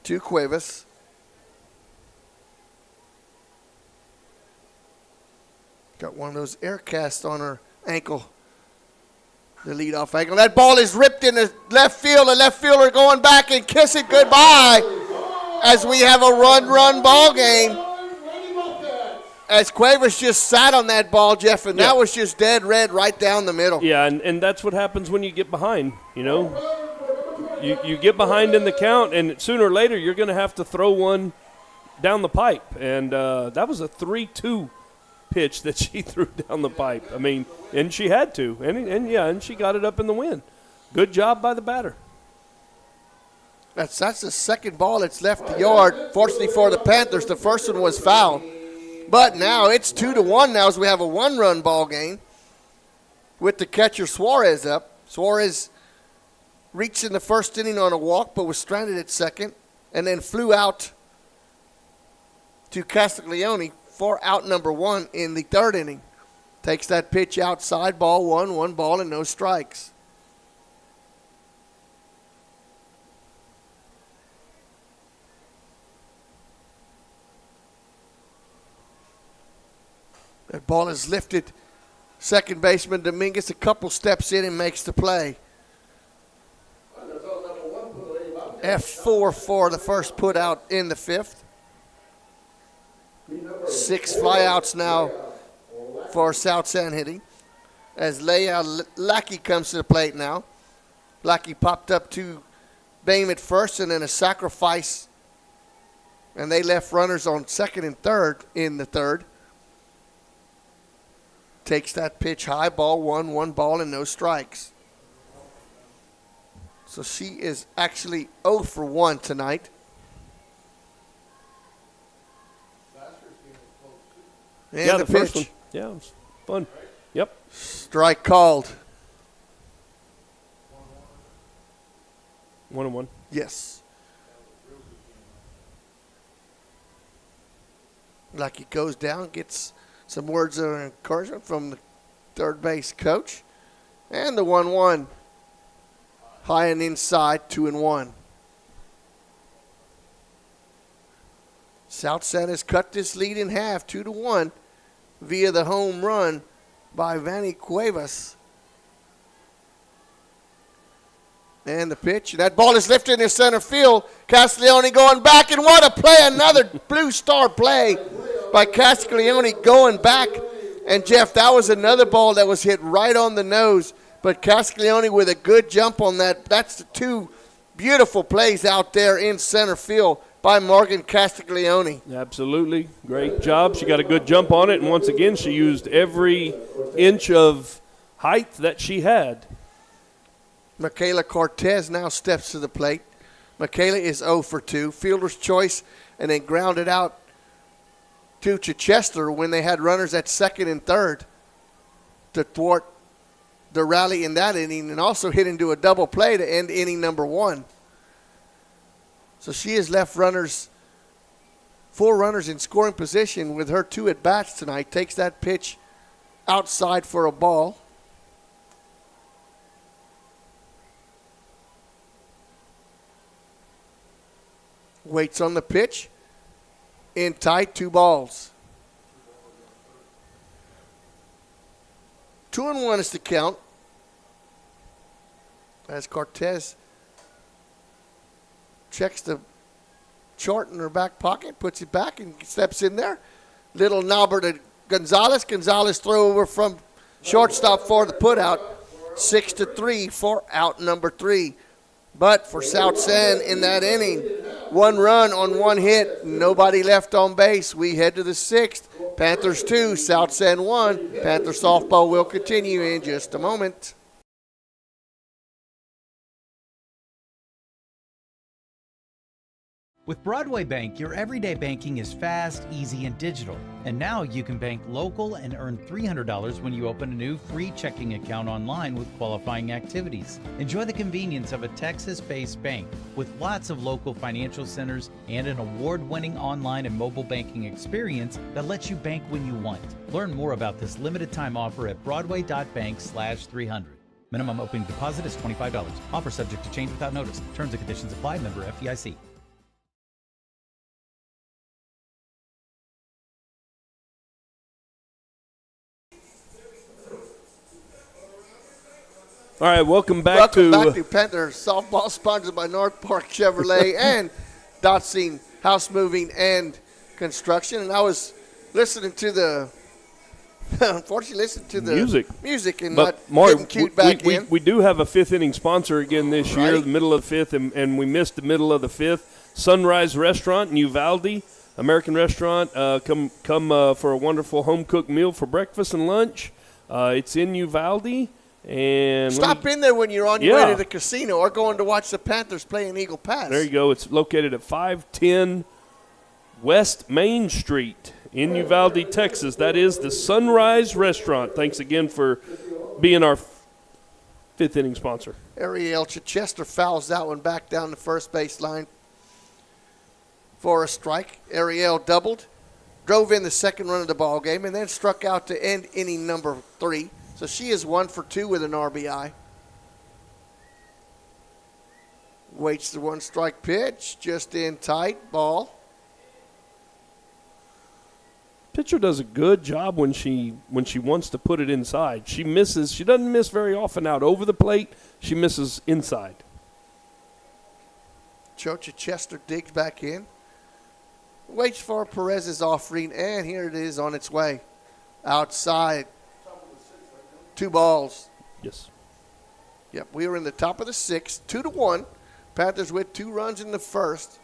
B: to Cuevas. Got one of those air casts on her ankle. The leadoff angle. That ball is ripped in the left field. The left fielder going back and kiss it goodbye as we have a run ball game. as Cuevas just sat on that ball, Jeff, and that was just dead red right down the middle.
A: Yeah, and that's what happens when you get behind, you know. You get behind in the count, and sooner or later you're going to have to throw one down the pipe. And that was a 3-2 pitch that she threw down the pipe. I mean, and she had to. And she got it up in the wind. Good job by the batter.
B: That's the second ball that's left the yard. Fortunately for the Panthers, the first one was foul. But now it's 2-1 now as we have a one-run ball game with the catcher Suarez up. Suarez reached in the first inning on a walk but was stranded at second and then flew out to Castiglione for out number 1 in the third inning. Takes that pitch outside, ball 1 ball and no strikes. That ball is lifted. Second baseman Dominguez a couple steps in and makes the play. F4 for the first put out in the fifth. 6 flyouts now for South San hitting as Leia Lackey comes to the plate now. Lackey popped up to Boehm at first and then a sacrifice, and they left runners on second and third in the third. Takes that pitch high, ball 1 ball and no strikes. So she is actually 0 for 1 tonight. And
A: yeah,
B: the
A: first
B: pitch.
A: one. Yeah, it was fun. Yep.
B: Strike called.
A: 1-1.
B: Yes. Like he goes down, gets some words of encouragement from the third base coach. And the 1-1. High and inside, 2-1. South San has cut this lead in half, 2-1, via the home run by Vanny Cuevas. And the pitch. That ball is lifted in center field. Castiglione going back, and what a play. Another Blue Star play by Castiglione going back. And, Jeff, that was another ball that was hit right on the nose. But Castiglione with a good jump on that. That's the two beautiful plays out there in center field by Morgan Castiglione.
A: Absolutely. Great job. She got a good jump on it, and once again she used every inch of height that she had.
B: Michaela Cortez now steps to the plate. Michaela is 0 for 2. Fielder's choice, and then grounded out to Chichester when they had runners at second and third to thwart the rally in that inning, and also hit into a double play to end inning number 1. So she has left 4 runners in scoring position with her 2 at-bats tonight. Takes that pitch outside for a ball. Waits on the pitch. In tight, 2 balls. 2-1 is the count. As Cortez checks the chart in her back pocket, puts it back and steps in there. Little knobber to Gonzalez. Gonzalez throw over from shortstop for the putout. 6-3 for out number 3. But for South San in that inning, 1 run on 1 hit, nobody left on base. We head to the 6th. Panthers 2, South San 1. Panther softball will continue in just a moment.
P: With Broadway Bank, your everyday banking is fast, easy, and digital. And now you can bank local and earn $300 when you open a new free checking account online with qualifying activities. Enjoy the convenience of a Texas-based bank with lots of local financial centers and an award-winning online and mobile banking experience that lets you bank when you want. Learn more about this limited-time offer at broadway.bank/300. Minimum opening deposit is $25. Offer subject to change without notice. Terms and conditions apply. Member FDIC.
A: All right, welcome back to
B: Panther softball, sponsored by North Park Chevrolet and Dotson House Moving and Construction. And I was listening to the unfortunately listen to the music and
A: But
B: not
A: Mark,
B: getting cued back in.
A: we do have a fifth inning sponsor again this year, the middle of the fifth, and we missed the middle of the fifth. Sunrise Restaurant in Uvalde, American restaurant. Come for a wonderful home cooked meal for breakfast and lunch. It's in Uvalde. And
B: Stop in there when you're on your way to the casino or going to watch the Panthers play in Eagle Pass.
A: There you go. It's located at 510 West Main Street in Uvalde, Texas. That is the Sunrise Restaurant. Thanks again for being our fifth inning sponsor.
B: Ariel Chichester fouls that one back down the first baseline for a strike. Ariel doubled, drove in the second run of the ball game, and then struck out to end inning number 3. So she is 1 for 2 with an RBI. Waits the 1-strike pitch, just in tight, ball.
A: Pitcher does a good job when she wants to put it inside. She misses. She doesn't miss very often out over the plate. She misses inside.
B: Joe Chichester digs back in. Waits for Perez's offering, and here it is on its way. Outside. 2 balls.
A: Yes.
B: Yep, we were in the top of the 6th, 2-1. Panthers with 2 runs in the first.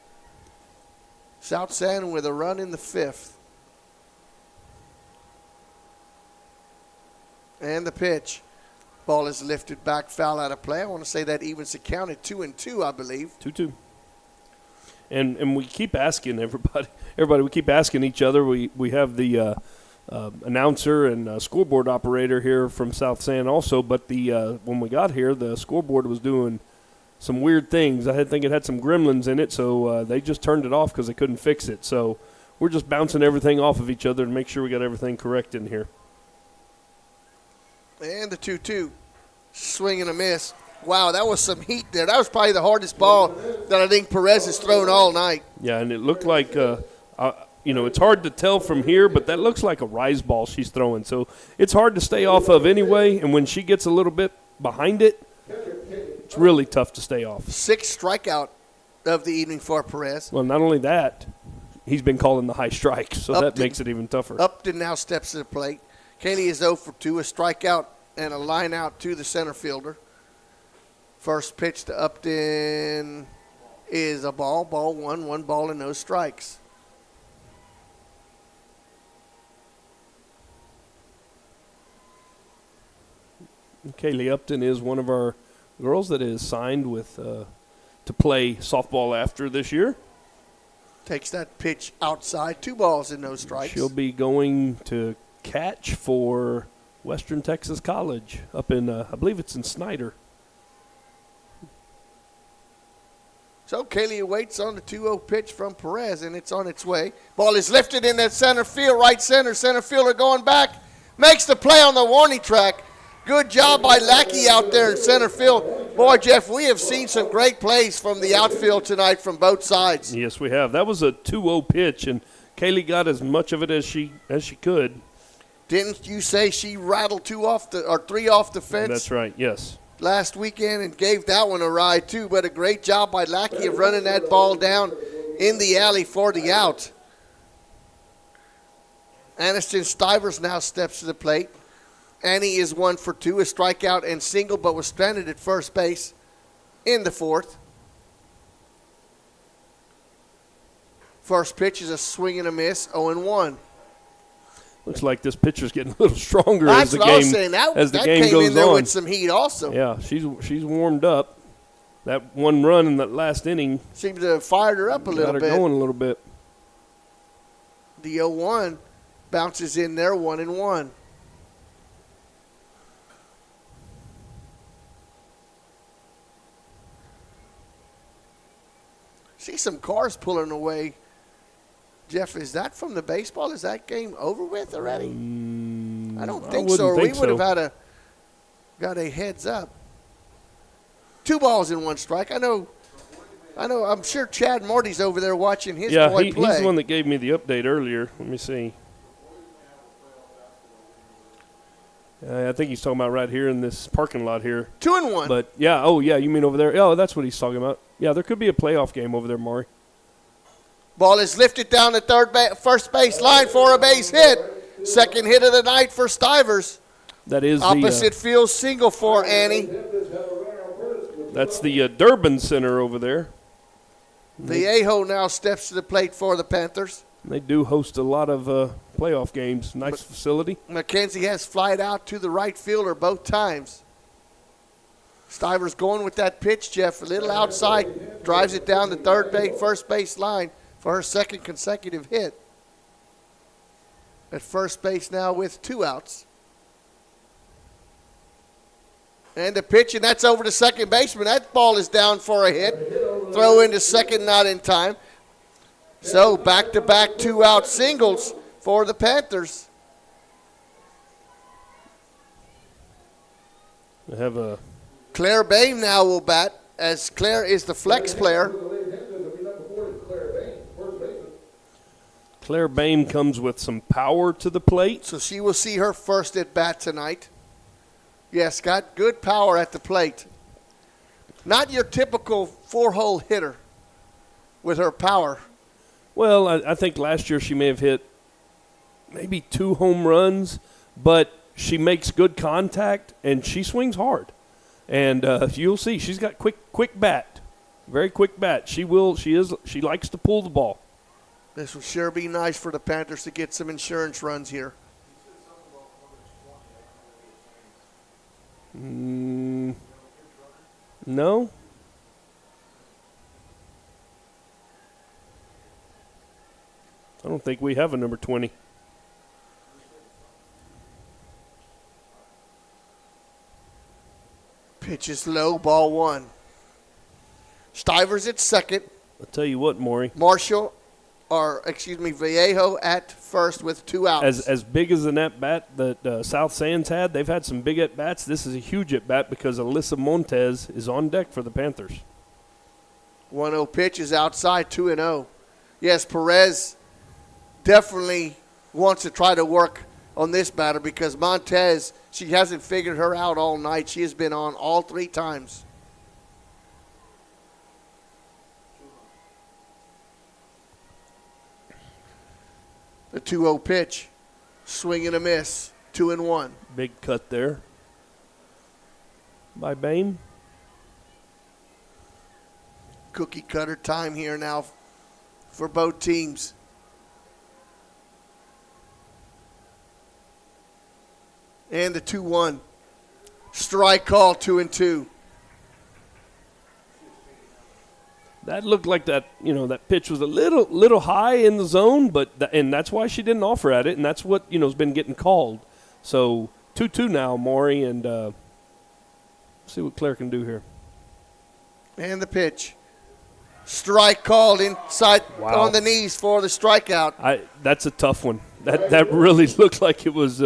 B: South San with a run in the 5th. And the pitch. Ball is lifted back, foul out of play. I want to say that evens the count at 2-2, I believe.
A: 2-2. And we keep asking everybody, we keep asking each other. We have the announcer and scoreboard operator here from South San also, but when we got here, the scoreboard was doing some weird things. I think it had some gremlins in it, so they just turned it off because they couldn't fix it. So we're just bouncing everything off of each other to make sure we got everything correct in here.
B: And the 2-2. Swing and a miss. Wow, that was some heat there. That was probably the hardest ball that I think Perez has thrown all night.
A: Yeah, and it looked like, it's hard to tell from here, but that looks like a rise ball she's throwing. So it's hard to stay off of anyway, and when she gets a little bit behind it, it's really tough to stay off.
B: 6th strikeout of the evening for Perez.
A: Well, not only that, he's been calling the high strike, so that makes it even tougher.
B: Upton now steps to the plate. Kaylee is 0 for 2, a strikeout and a line out to the center fielder. First pitch to Upton is a ball. Ball 1 ball and no strikes.
A: Kaylee Upton is one of our girls that is signed with to play softball after this year.
B: Takes that pitch outside. 2 balls and no strikes.
A: She'll be going to catch for Western Texas College up in, I believe it's in Snyder.
B: So Kaylee waits on the 2-0 pitch from Perez, and it's on its way. Ball is lifted in that center field, right center. Center fielder going back. Makes the play on the warning track. Good job by Lackey out there in center field. Boy, Jeff, we have seen some great plays from the outfield tonight from both sides.
A: Yes, we have. That was a 2-0 pitch, and Kaylee got as much of it as she could.
B: Didn't you say she rattled 3 off the fence?
A: That's right, yes.
B: Last weekend and gave that one a ride too, but a great job by Lackey of running that ball down in the alley for the out. Aniston Stivers now steps to the plate. Annie is 1 for 2, a strikeout and single, but was stranded at first base in the 4th. First pitch is a swing and a miss, 0-1.
A: Looks like this pitcher's getting a little stronger
B: That's
A: as the
B: what
A: game
B: I was saying. That
A: came
B: in there
A: on.
B: with some heat also.
A: Yeah, she's warmed up. That one run in that last inning
B: seems to have fired her up a little bit.
A: Got her going a little bit.
B: The 0-1 bounces in there, 1-1. See some cars pulling away. Jeff, is that from the baseball? Is that game over with already? I don't think so. We would have got a heads up. 2 balls and 1 strike. I know. I'm sure Chad Morty's over there watching his boy play.
A: He's the one that gave me the update earlier. Let me see. I think he's talking about right here in this parking lot here.
B: 2-1.
A: But, you mean over there? Oh, that's what he's talking about. Yeah, there could be a playoff game over there, Maury.
B: Ball is lifted down the first base line for a base hit. Second hit of the night for Stivers.
A: That is
B: opposite field single for Annie.
A: That's the Durbin Center over there.
B: Vallejo now steps to the plate for the Panthers.
A: They do host a lot of playoff games. Nice facility.
B: McKenzie has flied out to the right fielder both times. Stivers going with that pitch, Jeff. A little outside. Drives it down the first base line for her second consecutive hit. At first base now with 2 outs. And the pitch, and that's over to second baseman. That ball is down for a hit. Throw into second, not in time. So back-to-back 2-out singles for the Panthers.
A: They have a
B: Claire Bame now will bat, as Claire is the flex player.
A: Claire Bame comes with some power to the plate.
B: So she will see her first at bat tonight. Yes, got good power at the plate. Not your typical 4-hole hitter with her power.
A: Well, I think last year she may have hit maybe 2 home runs, but she makes good contact and she swings hard. And you'll see she's got quick bat, very quick bat. She likes to pull the ball.
B: This will sure be nice for the Panthers to get some insurance runs here.
A: No. I don't think we have a number 20.
B: Pitch is low, ball 1. Stivers at second.
A: I'll tell you what, Maury.
B: Vallejo at first with 2 outs.
A: As big as an at-bat that South Sands had, they've had some big at-bats. This is a huge at-bat because Alyssa Montez is on deck for the Panthers.
B: 1-0 pitch is outside, 2-0. Yes, Perez definitely wants to try to work on this batter because Montez, she hasn't figured her out all night. She has been on all 3 times. The 2-0 pitch. Swing and a miss. 2-1.
A: Big cut there by Bame.
B: Cookie cutter time here now for both teams. And the 2-1. Strike call, 2-2.
A: That looked like that pitch was a little high in the zone, and that's why she didn't offer at it, and that's what has been getting called. So 2-2 now, Maury, and see what Claire can do here.
B: And the pitch. Strike called inside on the knees for the strikeout.
A: That's a tough one. That really looked like it was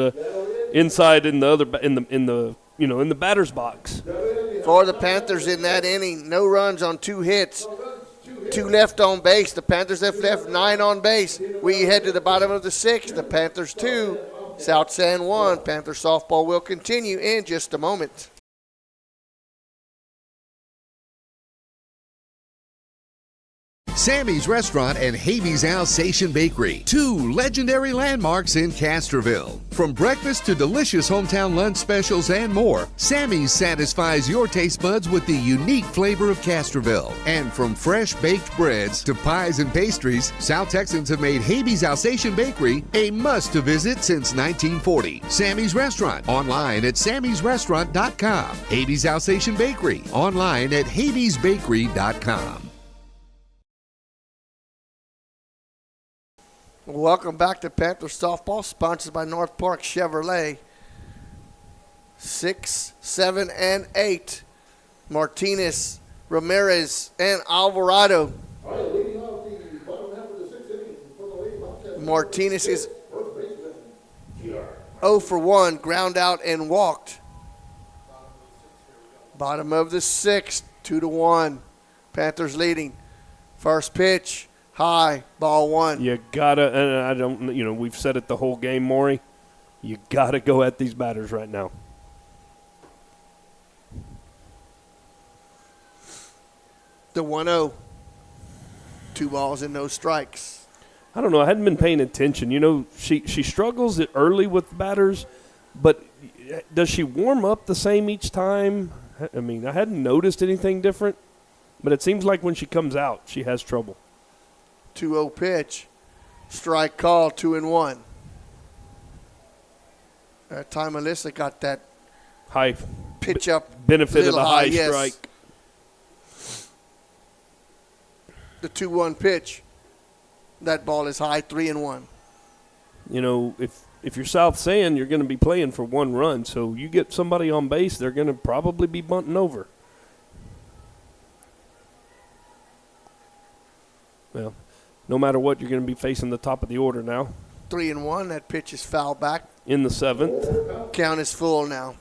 A: inside in the batter's box.
B: For the Panthers in that inning, no runs on 2 hits. 2 left on base. The Panthers have left 9 on base. We head to the bottom of the 6th. The Panthers 2, South San 1. Panther softball will continue in just a moment.
C: Sammy's Restaurant and Habeas Alsatian Bakery, 2 legendary landmarks in Castroville. From breakfast to delicious hometown lunch specials and more, Sammy's satisfies your taste buds with the unique flavor of Castroville. And from fresh baked breads to pies and pastries, South Texans have made Habeas Alsatian Bakery a must-to-visit since 1940. Sammy's Restaurant, online at sammysrestaurant.com. Habeas Alsatian Bakery, online at habeasbakery.com.
B: Welcome back to Panther Softball, sponsored by North Park Chevrolet. 6, 7, and 8. Martinez, Ramirez, and Alvarado. Martinez is 0 for 1, ground out and walked. Bottom of the 6th, 2-1. Panthers leading. First pitch. High, ball 1.
A: You gotta, and I don't, we've said it the whole game, Maury. You gotta go at these batters right now.
B: The 1-0. 2 balls and no strikes.
A: I don't know. I hadn't been paying attention. You know, she struggles early with batters, but does she warm up the same each time? I mean, I hadn't noticed anything different, but it seems like when she comes out, she has trouble.
B: 2-0 pitch. Strike call, 2-1. That time Alyssa got that
A: high
B: pitch up.
A: Benefit of the high
B: yes.
A: strike.
B: The 2-1 pitch. That ball is high, 3-1.
A: You know, if you're South San, you're going to be playing for 1 run. So you get somebody on base, they're going to probably be bunting over. Well, no matter what, you're going to be facing the top of the order now.
B: 3-1. That pitch is foul back.
A: In the 7th.
B: Count is full now.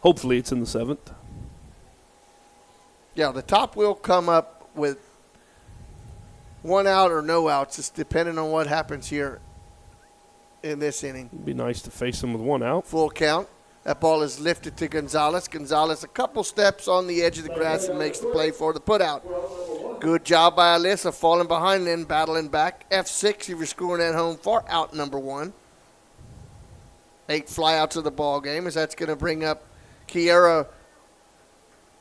A: Hopefully it's in the 7th.
B: Yeah, the top will come up with 1 out or no outs. It's depending on what happens here in this inning.
A: It'd be nice to face them with 1 out.
B: Full count. That ball is lifted to Gonzalez. Gonzalez a couple steps on the edge of the grass and makes the play for the putout. Good job by Alyssa, falling behind and then battling back. F6 if you're scoring at home for out number 1. 8 flyouts of the ball game, as that's going to bring up Kiera,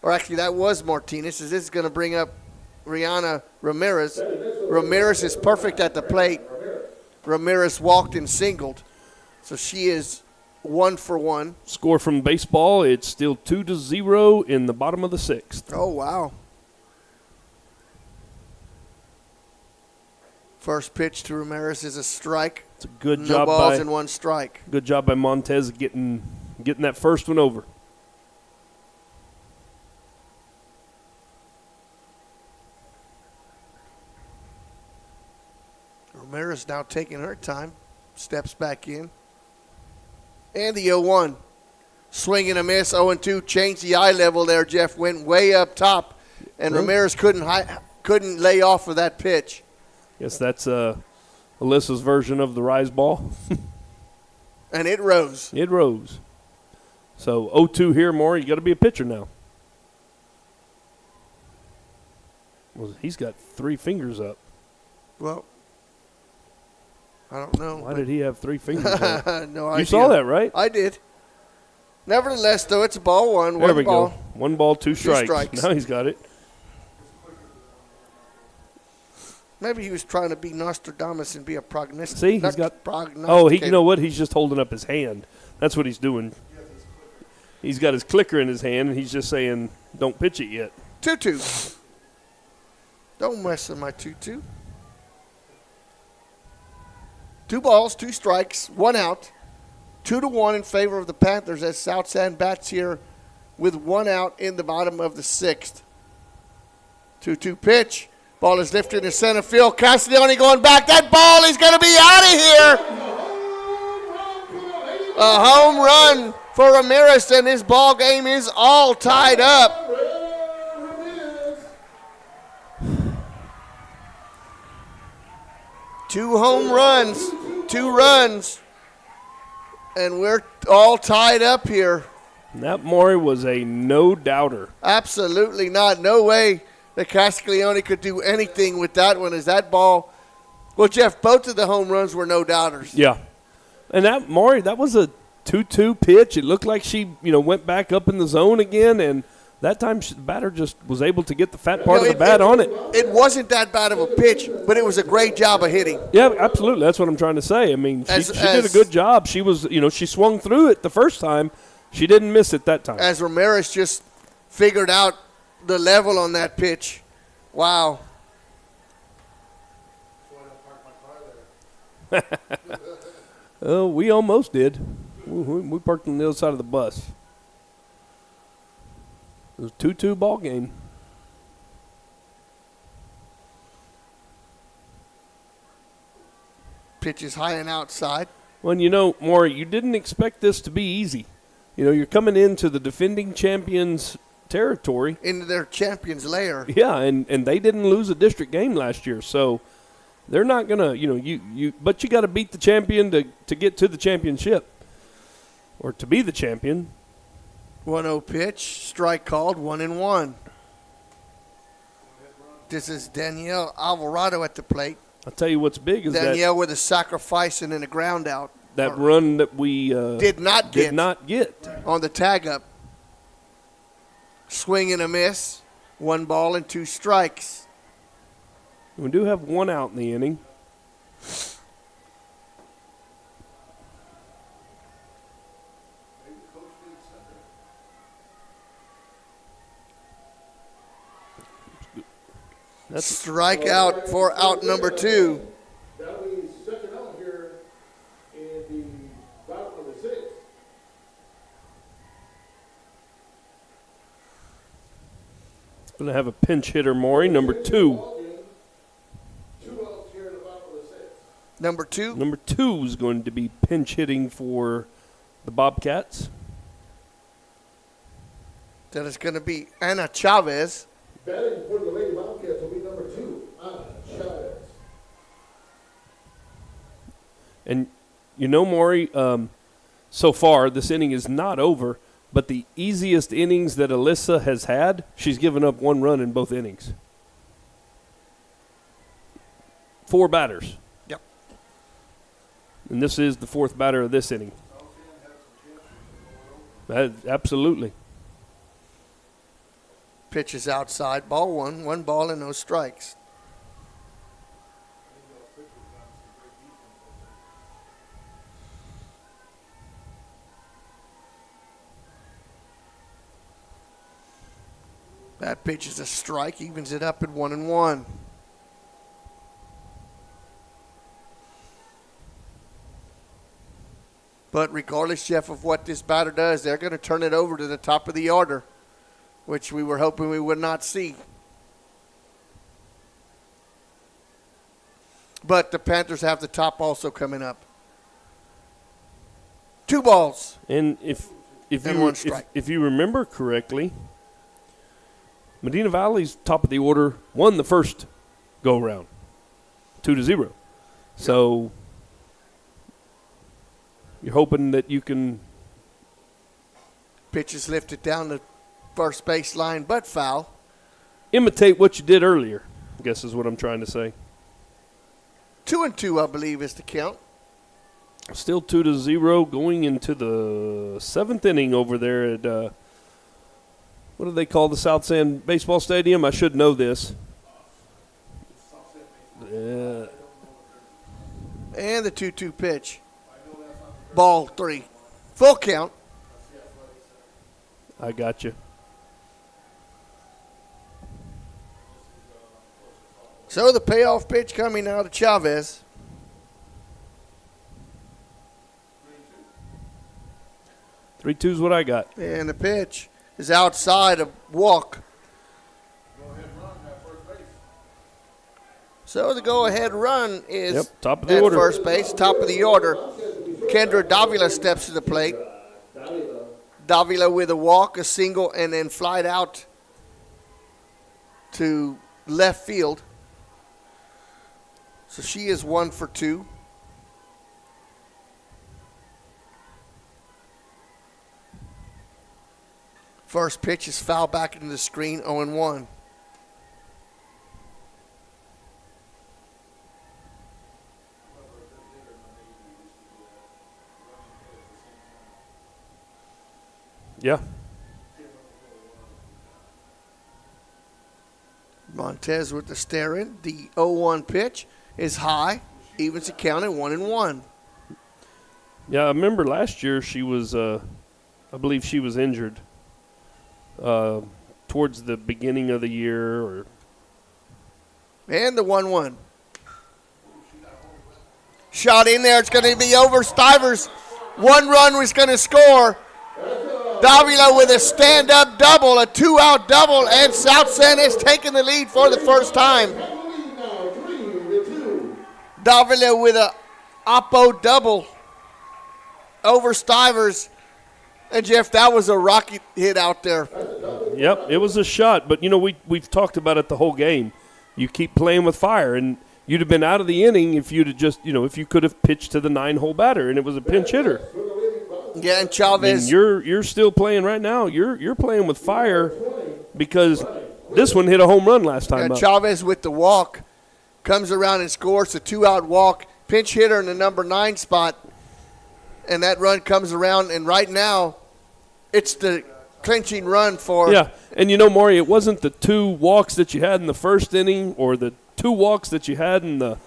B: or actually that was Martinez, as this is going to bring up Rihanna Ramirez. Ramirez is perfect at the plate. Ramirez walked and singled, so she is 1 for 1.
A: Score from baseball, it's still 2-0 in the bottom of the 6th.
B: Oh, wow. First pitch to Ramirez is a strike.
A: It's a good
B: no
A: job
B: balls
A: by
B: and 1 strike.
A: Good job by Montez getting that first one over.
B: Ramirez now taking her time. Steps back in. And the 0-1. Swing and a miss, 0-2. Changed the eye level there, Jeff. Went way up top. And Ramirez couldn't lay off of that pitch.
A: Guess that's Alyssa's version of the rise ball.
B: And it rose.
A: It rose. So 0-2 here, more. You got to be a pitcher now. Well, he's got 3 fingers up.
B: Well, I don't know.
A: Why did he have 3 fingers up?
B: No idea.
A: You saw that, right?
B: I did. Nevertheless, though, it's a ball 1.
A: There we
B: ball.
A: go. 1 ball, 2 strikes.
B: 2 strikes.
A: Now he's got it.
B: Maybe he was trying to be Nostradamus and be a prognostic.
A: See, he's got. Oh, you know what? He's just holding up his hand. That's what he's doing. He's got his clicker in his hand, and he's just saying, "Don't pitch it yet."
B: 2-2. Don't mess with my 2-2. 2 balls, 2 strikes, 1 out. 2-1 in favor of the Panthers as South San bats here with 1 out in the bottom of the 6th. 2-2 pitch. Ball is lifted in center field. Castiglione going back. That ball is going to be out of here. A home run for Ramirez, and this ball game is all tied up. Two home runs, 2 runs, and we're all tied up here.
A: That Maury was a no-doubter.
B: Absolutely not. No way that Castiglione could do anything with that one. As that ball, well, Jeff, both of the home runs were no-doubters.
A: Yeah. And that Maury, that was a 2-2 pitch. It looked like she, went back up in the zone again, and that time the batter just was able to get the fat part of the bat on it.
B: It wasn't that bad of a pitch, but it was a great job of hitting.
A: Yeah, absolutely. That's what I'm trying to say. I mean, she did a good job. She was, she swung through it the first time. She didn't miss it that time.
B: As Ramirez just figured out the level on that pitch. Wow.
A: Oh, we almost did. We parked on the other side of the bus. It was a 2-2 ball game.
B: Pitch is high and outside.
A: Well, Maury, you didn't expect this to be easy. You're coming into the defending champions territory.
B: Into their champions lair.
A: Yeah, and they didn't lose a district game last year, so they're not going to, but you got to beat the champion to get to the championship or to be the champion.
B: 1-0 pitch, strike called, 1-1. This is Danielle Alvarado at the plate.
A: I'll tell you what's big is
B: Danielle with a sacrifice and then a ground out.
A: that run that we
B: Did not get on the tag up. Swing and a miss. 1 ball and 2 strikes.
A: We do have 1 out in the inning.
B: That's strikeout for out number 2.
D: That means second out here in the bottom of the 6th.
A: Going to have a pinch hitter, Maury, number 2.
D: 2 outs here in the bottom of the 6th.
B: Number 2?
A: Number 2 is going to be pinch hitting for the Bobcats.
B: That is going to be Ana Chavez.
D: Batting for the Lady Bobcats will be number 2, Ana Chavez.
A: And you know, Maury, so far this inning is not over, but the easiest innings that Alyssa has had, she's given up 1 run in both innings. 4 batters.
B: Yep.
A: And this is the 4th batter of this inning. Absolutely.
B: Pitch is outside. Ball 1. 1 ball and no strikes. That pitch is a strike. Evens it up at 1-1. But regardless, Jeff, of what this batter does, they're going to turn it over to the top of the order, which we were hoping we would not see. But the Panthers have the top also coming up. 2 balls.
A: And if
B: And
A: you
B: 1 strike.
A: if you remember correctly, Medina Valley's top of the order won the first go round, 2-0. So you're hoping that you can.
B: Pitch is lifted down the first base line, but foul.
A: Imitate what you did earlier, I guess is what I'm trying to say.
B: 2-2, I believe, is the count.
A: Still 2-0 going into the 7th inning over there at, what do they call the South Sand Baseball Stadium? I should know this.
B: And the 2-2 pitch. Ball 3. Full count.
A: I got you.
B: So the payoff pitch coming out of Chavez.
A: 3-2 is what I got.
B: And the pitch is outside of walk. So the go-ahead run is
A: top of the
B: at
A: order.
B: first base, top of the order. Kendra Davila steps to the plate. Davila with a walk, a single, and then flied out to left field. So she is 1 for 2. First pitch is foul back into the screen, 0-1.
A: Yeah.
B: Montez with the stare in. The 0-1 pitch is high, evens the count at 1-1.
A: Yeah, I remember last year she was, I believe she was injured towards the beginning of the year.
B: And the 1-1. Shot in there. It's going to be over. Stivers, 1 run was going to score. Davila with a stand-up double, a 2-out double, and South San has taken the lead for the first time. Davila with a oppo double over Stivers. And, Jeff, that was a rocket hit out there.
A: Yep, it was a shot. But, you know, we've talked about it the whole game. You keep playing with fire, and you'd have been out of the inning if you'd have just, you know, if you could have pitched to the 9-hole batter, and it was a pinch hitter.
B: Yeah, and Chavez.
A: I mean, you're still playing right now. You're playing with fire because this one hit a home run last time up.
B: Chavez with the walk comes around and scores a 2-out walk. Pinch hitter in the number 9 spot. And that run comes around, and right now it's the clinching run for.
A: Yeah, and Maury, it wasn't the 2 walks that you had in the first inning or the 2 walks that you had in the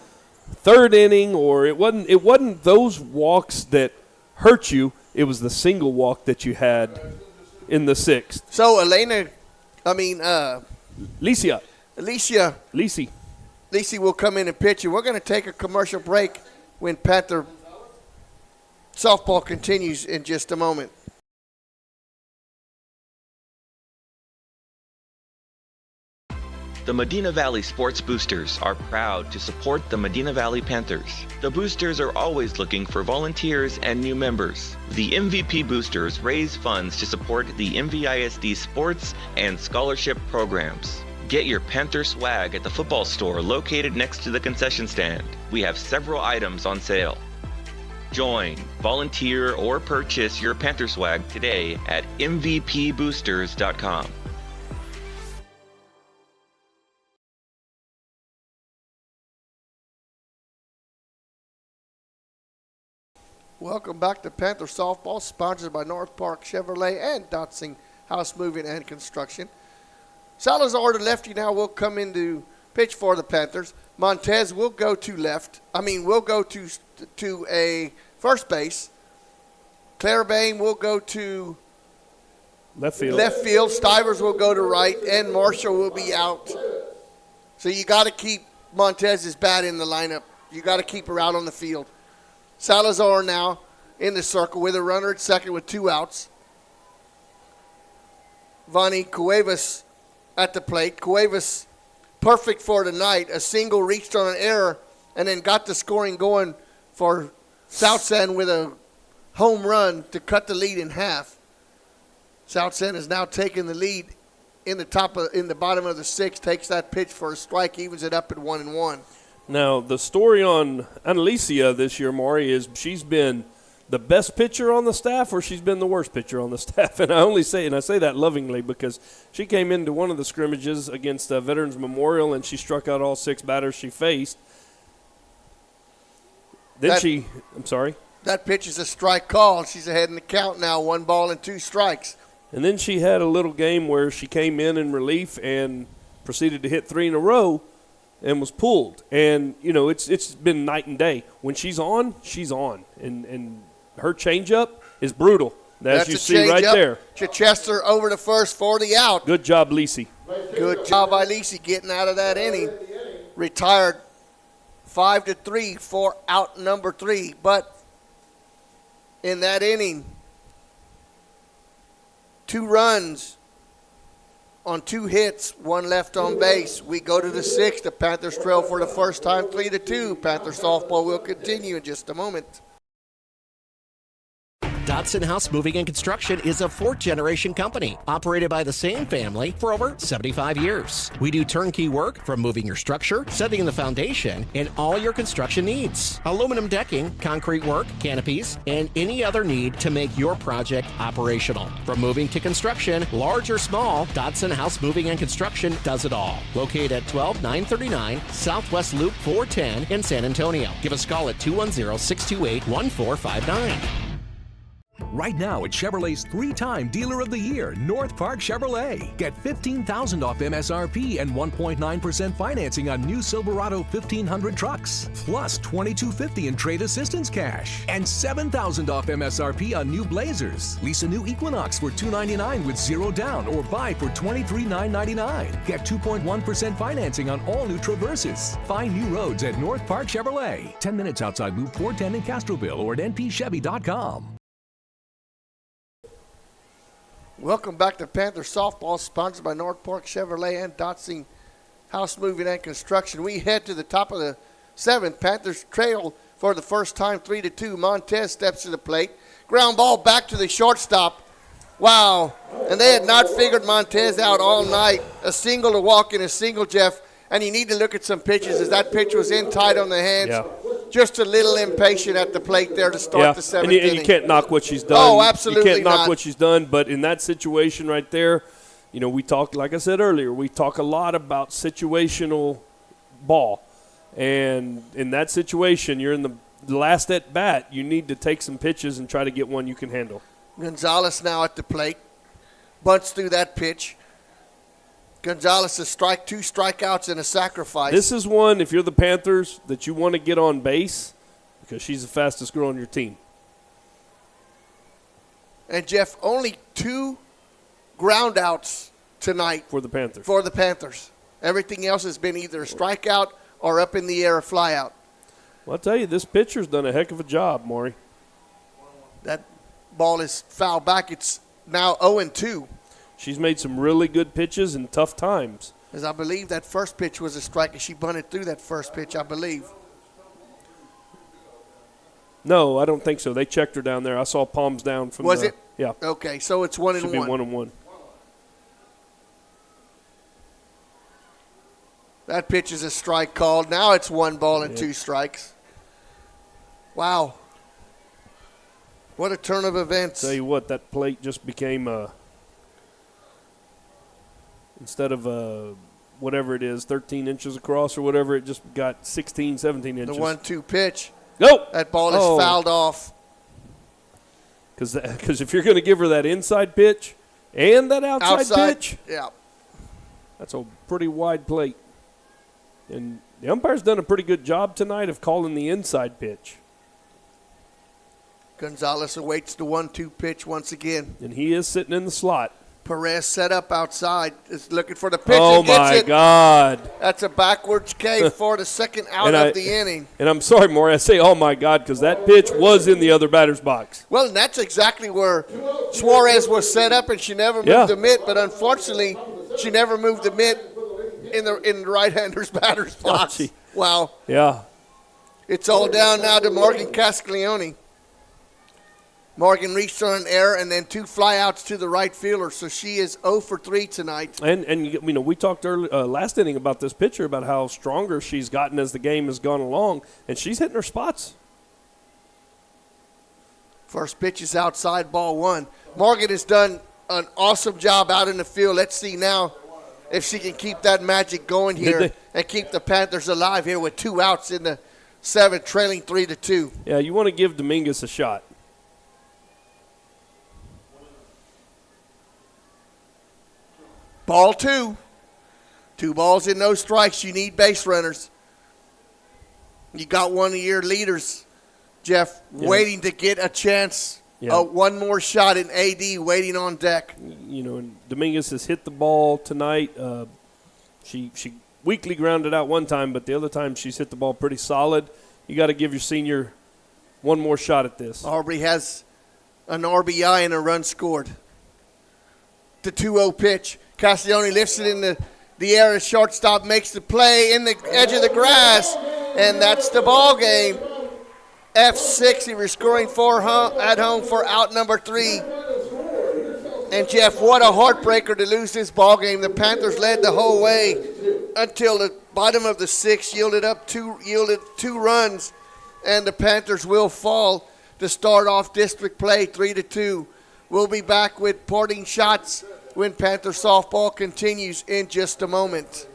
A: third inning, or it wasn't those walks that hurt you. It was the single walk that you had in the 6th.
B: So Lisi will come in and pitch, and we're going to take a commercial break when Panther softball continues in just a moment.
Q: The Medina Valley Sports Boosters are proud to support the Medina Valley Panthers. The Boosters are always looking for volunteers and new members. The MVP Boosters raise funds to support the MVISD sports and scholarship programs. Get your Panther swag at the football store located next to the concession stand. We have several items on sale. Join, volunteer, or purchase your Panther swag today at mvpboosters.com.
B: Welcome back to Panther Softball, sponsored by North Park Chevrolet and Dotson House Moving and Construction. Salazar, the lefty, now will come in to pitch for the Panthers. Montez will go to will go to a first base. Claire Bain will go to
A: left
B: field. Stivers will go to right, and Marshall will be out. So you got to keep Montez's bat in the lineup. You got to keep her out on the field. Salazar now in the circle with a runner at second with 2 outs. Vani Cuevas at the plate. Cuevas perfect for tonight. A single, reached on an error, and then got the scoring going for South San with a home run to cut the lead in half. South San has now taken the lead in the bottom of the 6th, takes that pitch for a strike, evens it up at 1-1.
A: Now, the story on Annalicia this year, Maury, is she's been the best pitcher on the staff or she's been the worst pitcher on the staff. And I say that lovingly because she came into one of the scrimmages against Veterans Memorial and she struck out all 6 batters she faced. I'm sorry?
B: That pitch is a strike call. She's ahead in the count now, 1 ball and 2 strikes.
A: And then she had a little game where she came in relief and proceeded to hit 3 in a row and was pulled. And, it's been night and day. When she's on, she's on. And her changeup is brutal, as you see right there.
B: Chichester over to first for the out.
A: Good job, Lisi.
B: Good job by Lisi getting out of that inning. Retired 5-3 for out number 3. But in that inning, 2 runs on 2 hits, 1 left on base. We go to the 6th. The Panthers trail for the first time 3-2. Panther softball will continue in just a moment.
E: Dotson House Moving and Construction is a 4th-generation company operated by the same family for over 75 years. We do turnkey work from moving your structure, setting the foundation, and all your construction needs. Aluminum decking, concrete work, canopies, and any other need to make your project operational. From moving to construction, large or small, Dotson House Moving and Construction does it all. Located at 12939 Southwest Loop 410 in San Antonio. Give us a call at 210-628-1459.
F: Right now at Chevrolet's 3-time Dealer of the Year, North Park Chevrolet. Get $15,000 off MSRP and 1.9% financing on new Silverado 1500 trucks, plus $2,250 in trade assistance cash, and $7,000 off MSRP on new Blazers. Lease a new Equinox for $299 with 0 down, or buy for $23,999. Get 2.1% financing on all new Traverses. Find new roads at North Park Chevrolet, 10 minutes outside Loop 410 in Castroville, or at npchevy.com.
B: Welcome back to Panther Softball, sponsored by North Park Chevrolet and Dotson House Moving and Construction. We head to the top of the 7th. Panthers trail for the first time 3-2. Montez steps to the plate. Ground ball back to the shortstop. Wow. And they had not figured Montez out all night. A single to walk in, a single, Jeff. And you need to look at some pitches as that pitch was in tight on the hands.
A: Yeah.
B: Just a little impatient at the plate there to start the 7th inning.
A: And you can't knock what she's done.
B: Oh, absolutely
A: You can't knock
B: not.
A: what she's done, but in that situation right there, you know, we talk, like I said earlier, we talk a lot about situational ball. And in that situation, you're in the last at bat, you need to take some pitches and try to get one you can handle.
B: Gonzalez now at the plate. Bunts through that pitch. Gonzalez has 2 strikeouts and a sacrifice.
A: This is one, if you're the Panthers, that you want to get on base because she's the fastest girl on your team.
B: And, Jeff, only 2 ground outs tonight.
A: For the Panthers.
B: For the Panthers. Everything else has been either a strikeout or up in the air, a fly out.
A: Well, I'll tell you, this pitcher's done a heck of a job, Maury.
B: That ball is fouled back. It's now 0-2.
A: She's made some really good pitches in tough times.
B: As I believe that first pitch was a strike, and she bunted through that first pitch, I believe.
A: No, I don't think so. They checked her down there. I saw palms down from
B: Was it?
A: Yeah.
B: Okay, so it's 1-1.
A: Should be 1-1.
B: That pitch is a strike called. Now it's 1 ball and 2 strikes. Wow. What a turn of events.
A: Tell you what, that plate just became instead of whatever it is, 13 inches across or whatever, it just got 16, 17 inches.
B: The 1-2 pitch.
A: Go!
B: That ball is fouled off.
A: Because if you're going to give her that inside pitch and that outside pitch,
B: yeah,
A: that's a pretty wide plate. And the umpire's done a pretty good job tonight of calling the inside pitch.
B: Gonzalez awaits the 1-2 pitch once again.
A: And he is sitting in the slot.
B: Perez set up outside, is looking for the pitch.
A: Oh,
B: and gets
A: my
B: it.
A: God.
B: That's a backwards K for the second out of the inning.
A: And I'm sorry, Maury, I say, oh, my God, because that pitch was in the other batter's box.
B: Well, and that's exactly where Suarez was set up, and she never moved the mitt, but unfortunately, she never moved the mitt in the right-hander's batter's box. Wow.
A: Yeah.
B: It's all down now to Morgan Castiglione. Morgan reached on an error and then 2 flyouts to the right fielder, so she is 0 for 3 tonight.
A: And you know, we talked last inning about this pitcher, about how stronger she's gotten as the game has gone along, and she's hitting her spots.
B: First pitch is outside, ball 1. Morgan has done an awesome job out in the field. Let's see now if she can keep that magic going here and keep the Panthers alive here with 2 outs in the 7th, trailing 3-2.
A: Yeah, you want to give Dominguez a shot.
B: Ball 2. 2 balls and no strikes. You need base runners. You got one of your leaders, Jeff, waiting to get a chance.
A: Yeah.
B: One more shot in AD waiting on deck.
A: You know, and Dominguez has hit the ball tonight. She weakly grounded out one time, but the other time she's hit the ball pretty solid. You got to give your senior one more shot at this.
B: Aubrey has an RBI and a run scored. The 2-0 pitch. Castiglione lifts it in the air. The shortstop makes the play in the edge of the grass, and that's the ball game. F6, he was scoring at home for out number 3. And, Jeff, what a heartbreaker to lose this ball game. The Panthers led the whole way until the bottom of the 6th, yielded 2 runs, and the Panthers will fall to start off district play 3-2. We'll be back with parting shots when Panther softball continues in just a moment.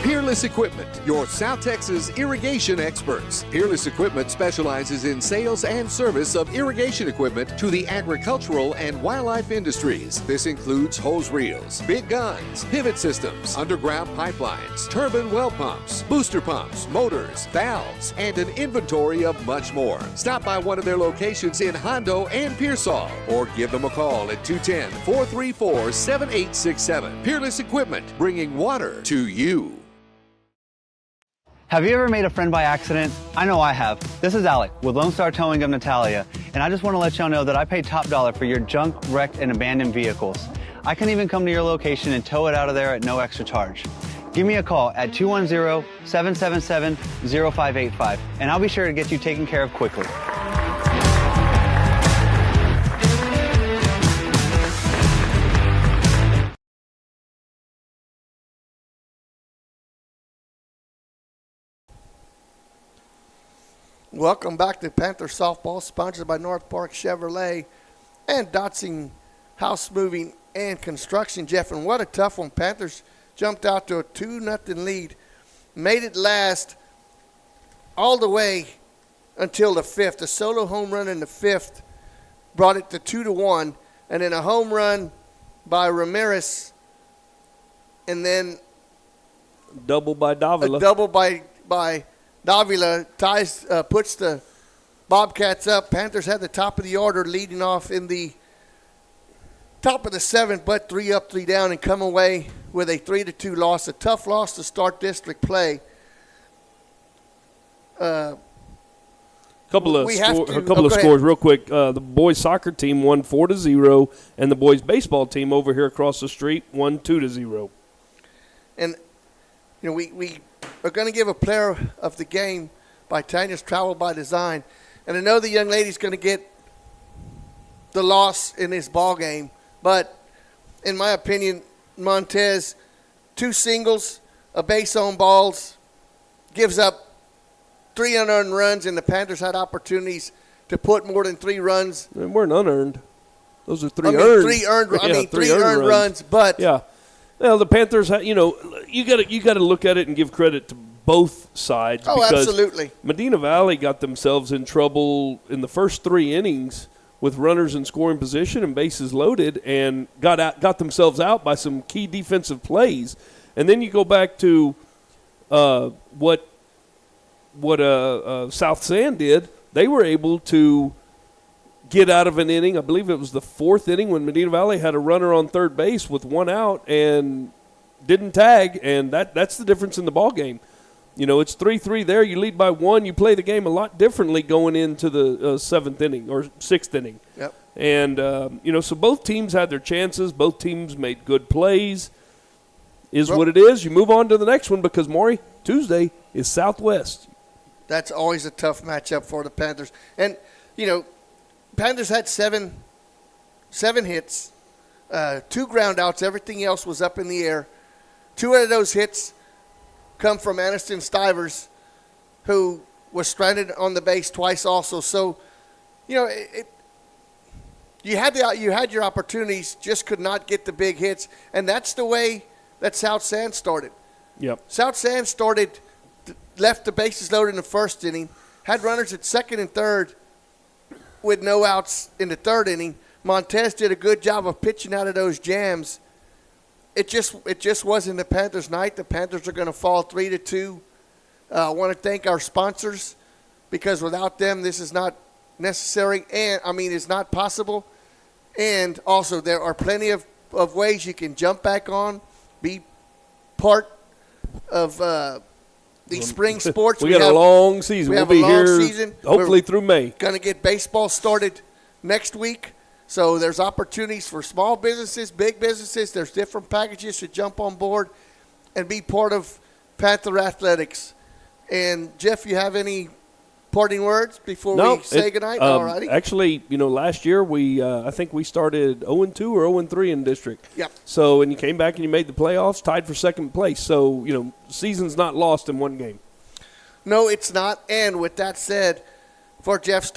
C: Peerless Equipment, your South Texas irrigation experts. Peerless Equipment specializes in sales and service of irrigation equipment to the agricultural and wildlife industries. This includes hose reels, big guns, pivot systems, underground pipelines, turbine well pumps, booster pumps, motors, valves, and an inventory of much more. Stop by one of their locations in Hondo and Pearsall, or give them a call at 210-434-7867. Peerless Equipment, bringing water to you.
G: Have you ever made a friend by accident? I know I have. This is Alec with Lone Star Towing of Natalia, and I just want to let y'all know that I pay top dollar for your junk, wrecked, and abandoned vehicles. I can even come to your location and tow it out of there at no extra charge. Give me a call at 210-777-0585, and I'll be sure to get you taken care of quickly.
B: Welcome back to Panther Softball, sponsored by North Park Chevrolet and Dotson House Moving and Construction, Jeff. And what a tough one. Panthers jumped out to a 2-0 lead, made it last all the way until the 5th. A solo home run in the 5th brought it to 2-1, and then a home run by Ramirez, and then
A: double by Davila.
B: A double by Davila puts the Bobcats up. Panthers had the top of the order leading off in the top of the 7th, but 3 up, 3 down, and come away with a 3-2 loss. A tough loss to start district play.
A: Couple of scores real quick. The boys soccer team won 4-0, and the boys baseball team over here across the street won 2-0.
B: And we are going to give a player of the game by Tanya's Travel by Design, and I know the young lady's going to get the loss in this ball game, but in my opinion, Montez, 2 singles, a base on balls, gives up 3 unearned runs, and the Panthers had opportunities to put more than 3 runs.
A: They weren't unearned. Those are 3 earned.
B: 3 earned runs, but
A: yeah. Well, the Panthers, you got to look at it and give credit to both sides.
B: Oh,
A: because
B: absolutely.
A: Medina Valley got themselves in trouble in the first 3 innings with runners in scoring position and bases loaded, and got themselves out by some key defensive plays. And then you go back to what South San did. They were able to get out of an inning. I believe it was the 4th inning when Medina Valley had a runner on third base with 1 out and didn't tag, and that's the difference in the ball game. It's 3-3 there. You lead by 1. You play the game a lot differently going into the 7th inning or 6th inning.
B: Yep.
A: And, so both teams had their chances. Both teams made good plays. What it is. You move on to the next one because, Maury, Tuesday is Southwest.
B: That's always a tough matchup for the Panthers. And, Panthers had seven hits, 2 ground outs. Everything else was up in the air. 2 out of those hits come from Aniston Stivers, who was stranded on the base twice also. So, you had your opportunities, just could not get the big hits. And that's the way that South San started.
A: Yep.
B: South San left the bases loaded in the 1st inning, had runners at 2nd and 3rd with no outs in the 3rd inning. Montez did a good job of pitching out of those jams. It just wasn't the Panthers' night. The Panthers are going to fall 3-2. I want to thank our sponsors because without them, this is not necessary. And it's not possible. And also, there are plenty of ways you can jump back on, be part of the spring sports.
A: we got a long season. We'll be here hopefully through May.
B: Going to get baseball started next week. So there's opportunities for small businesses, big businesses. There's different packages to jump on board and be part of Panther Athletics. And, Jeff, you have any parting words before we say goodnight? All righty.
A: Actually, last year I think we started 0-2 or 0-3 in district.
B: Yep.
A: So, and you came back and you made the playoffs, tied for 2nd place. So, season's not lost in one game.
B: No, it's not. And with that said, for Jeff Stein,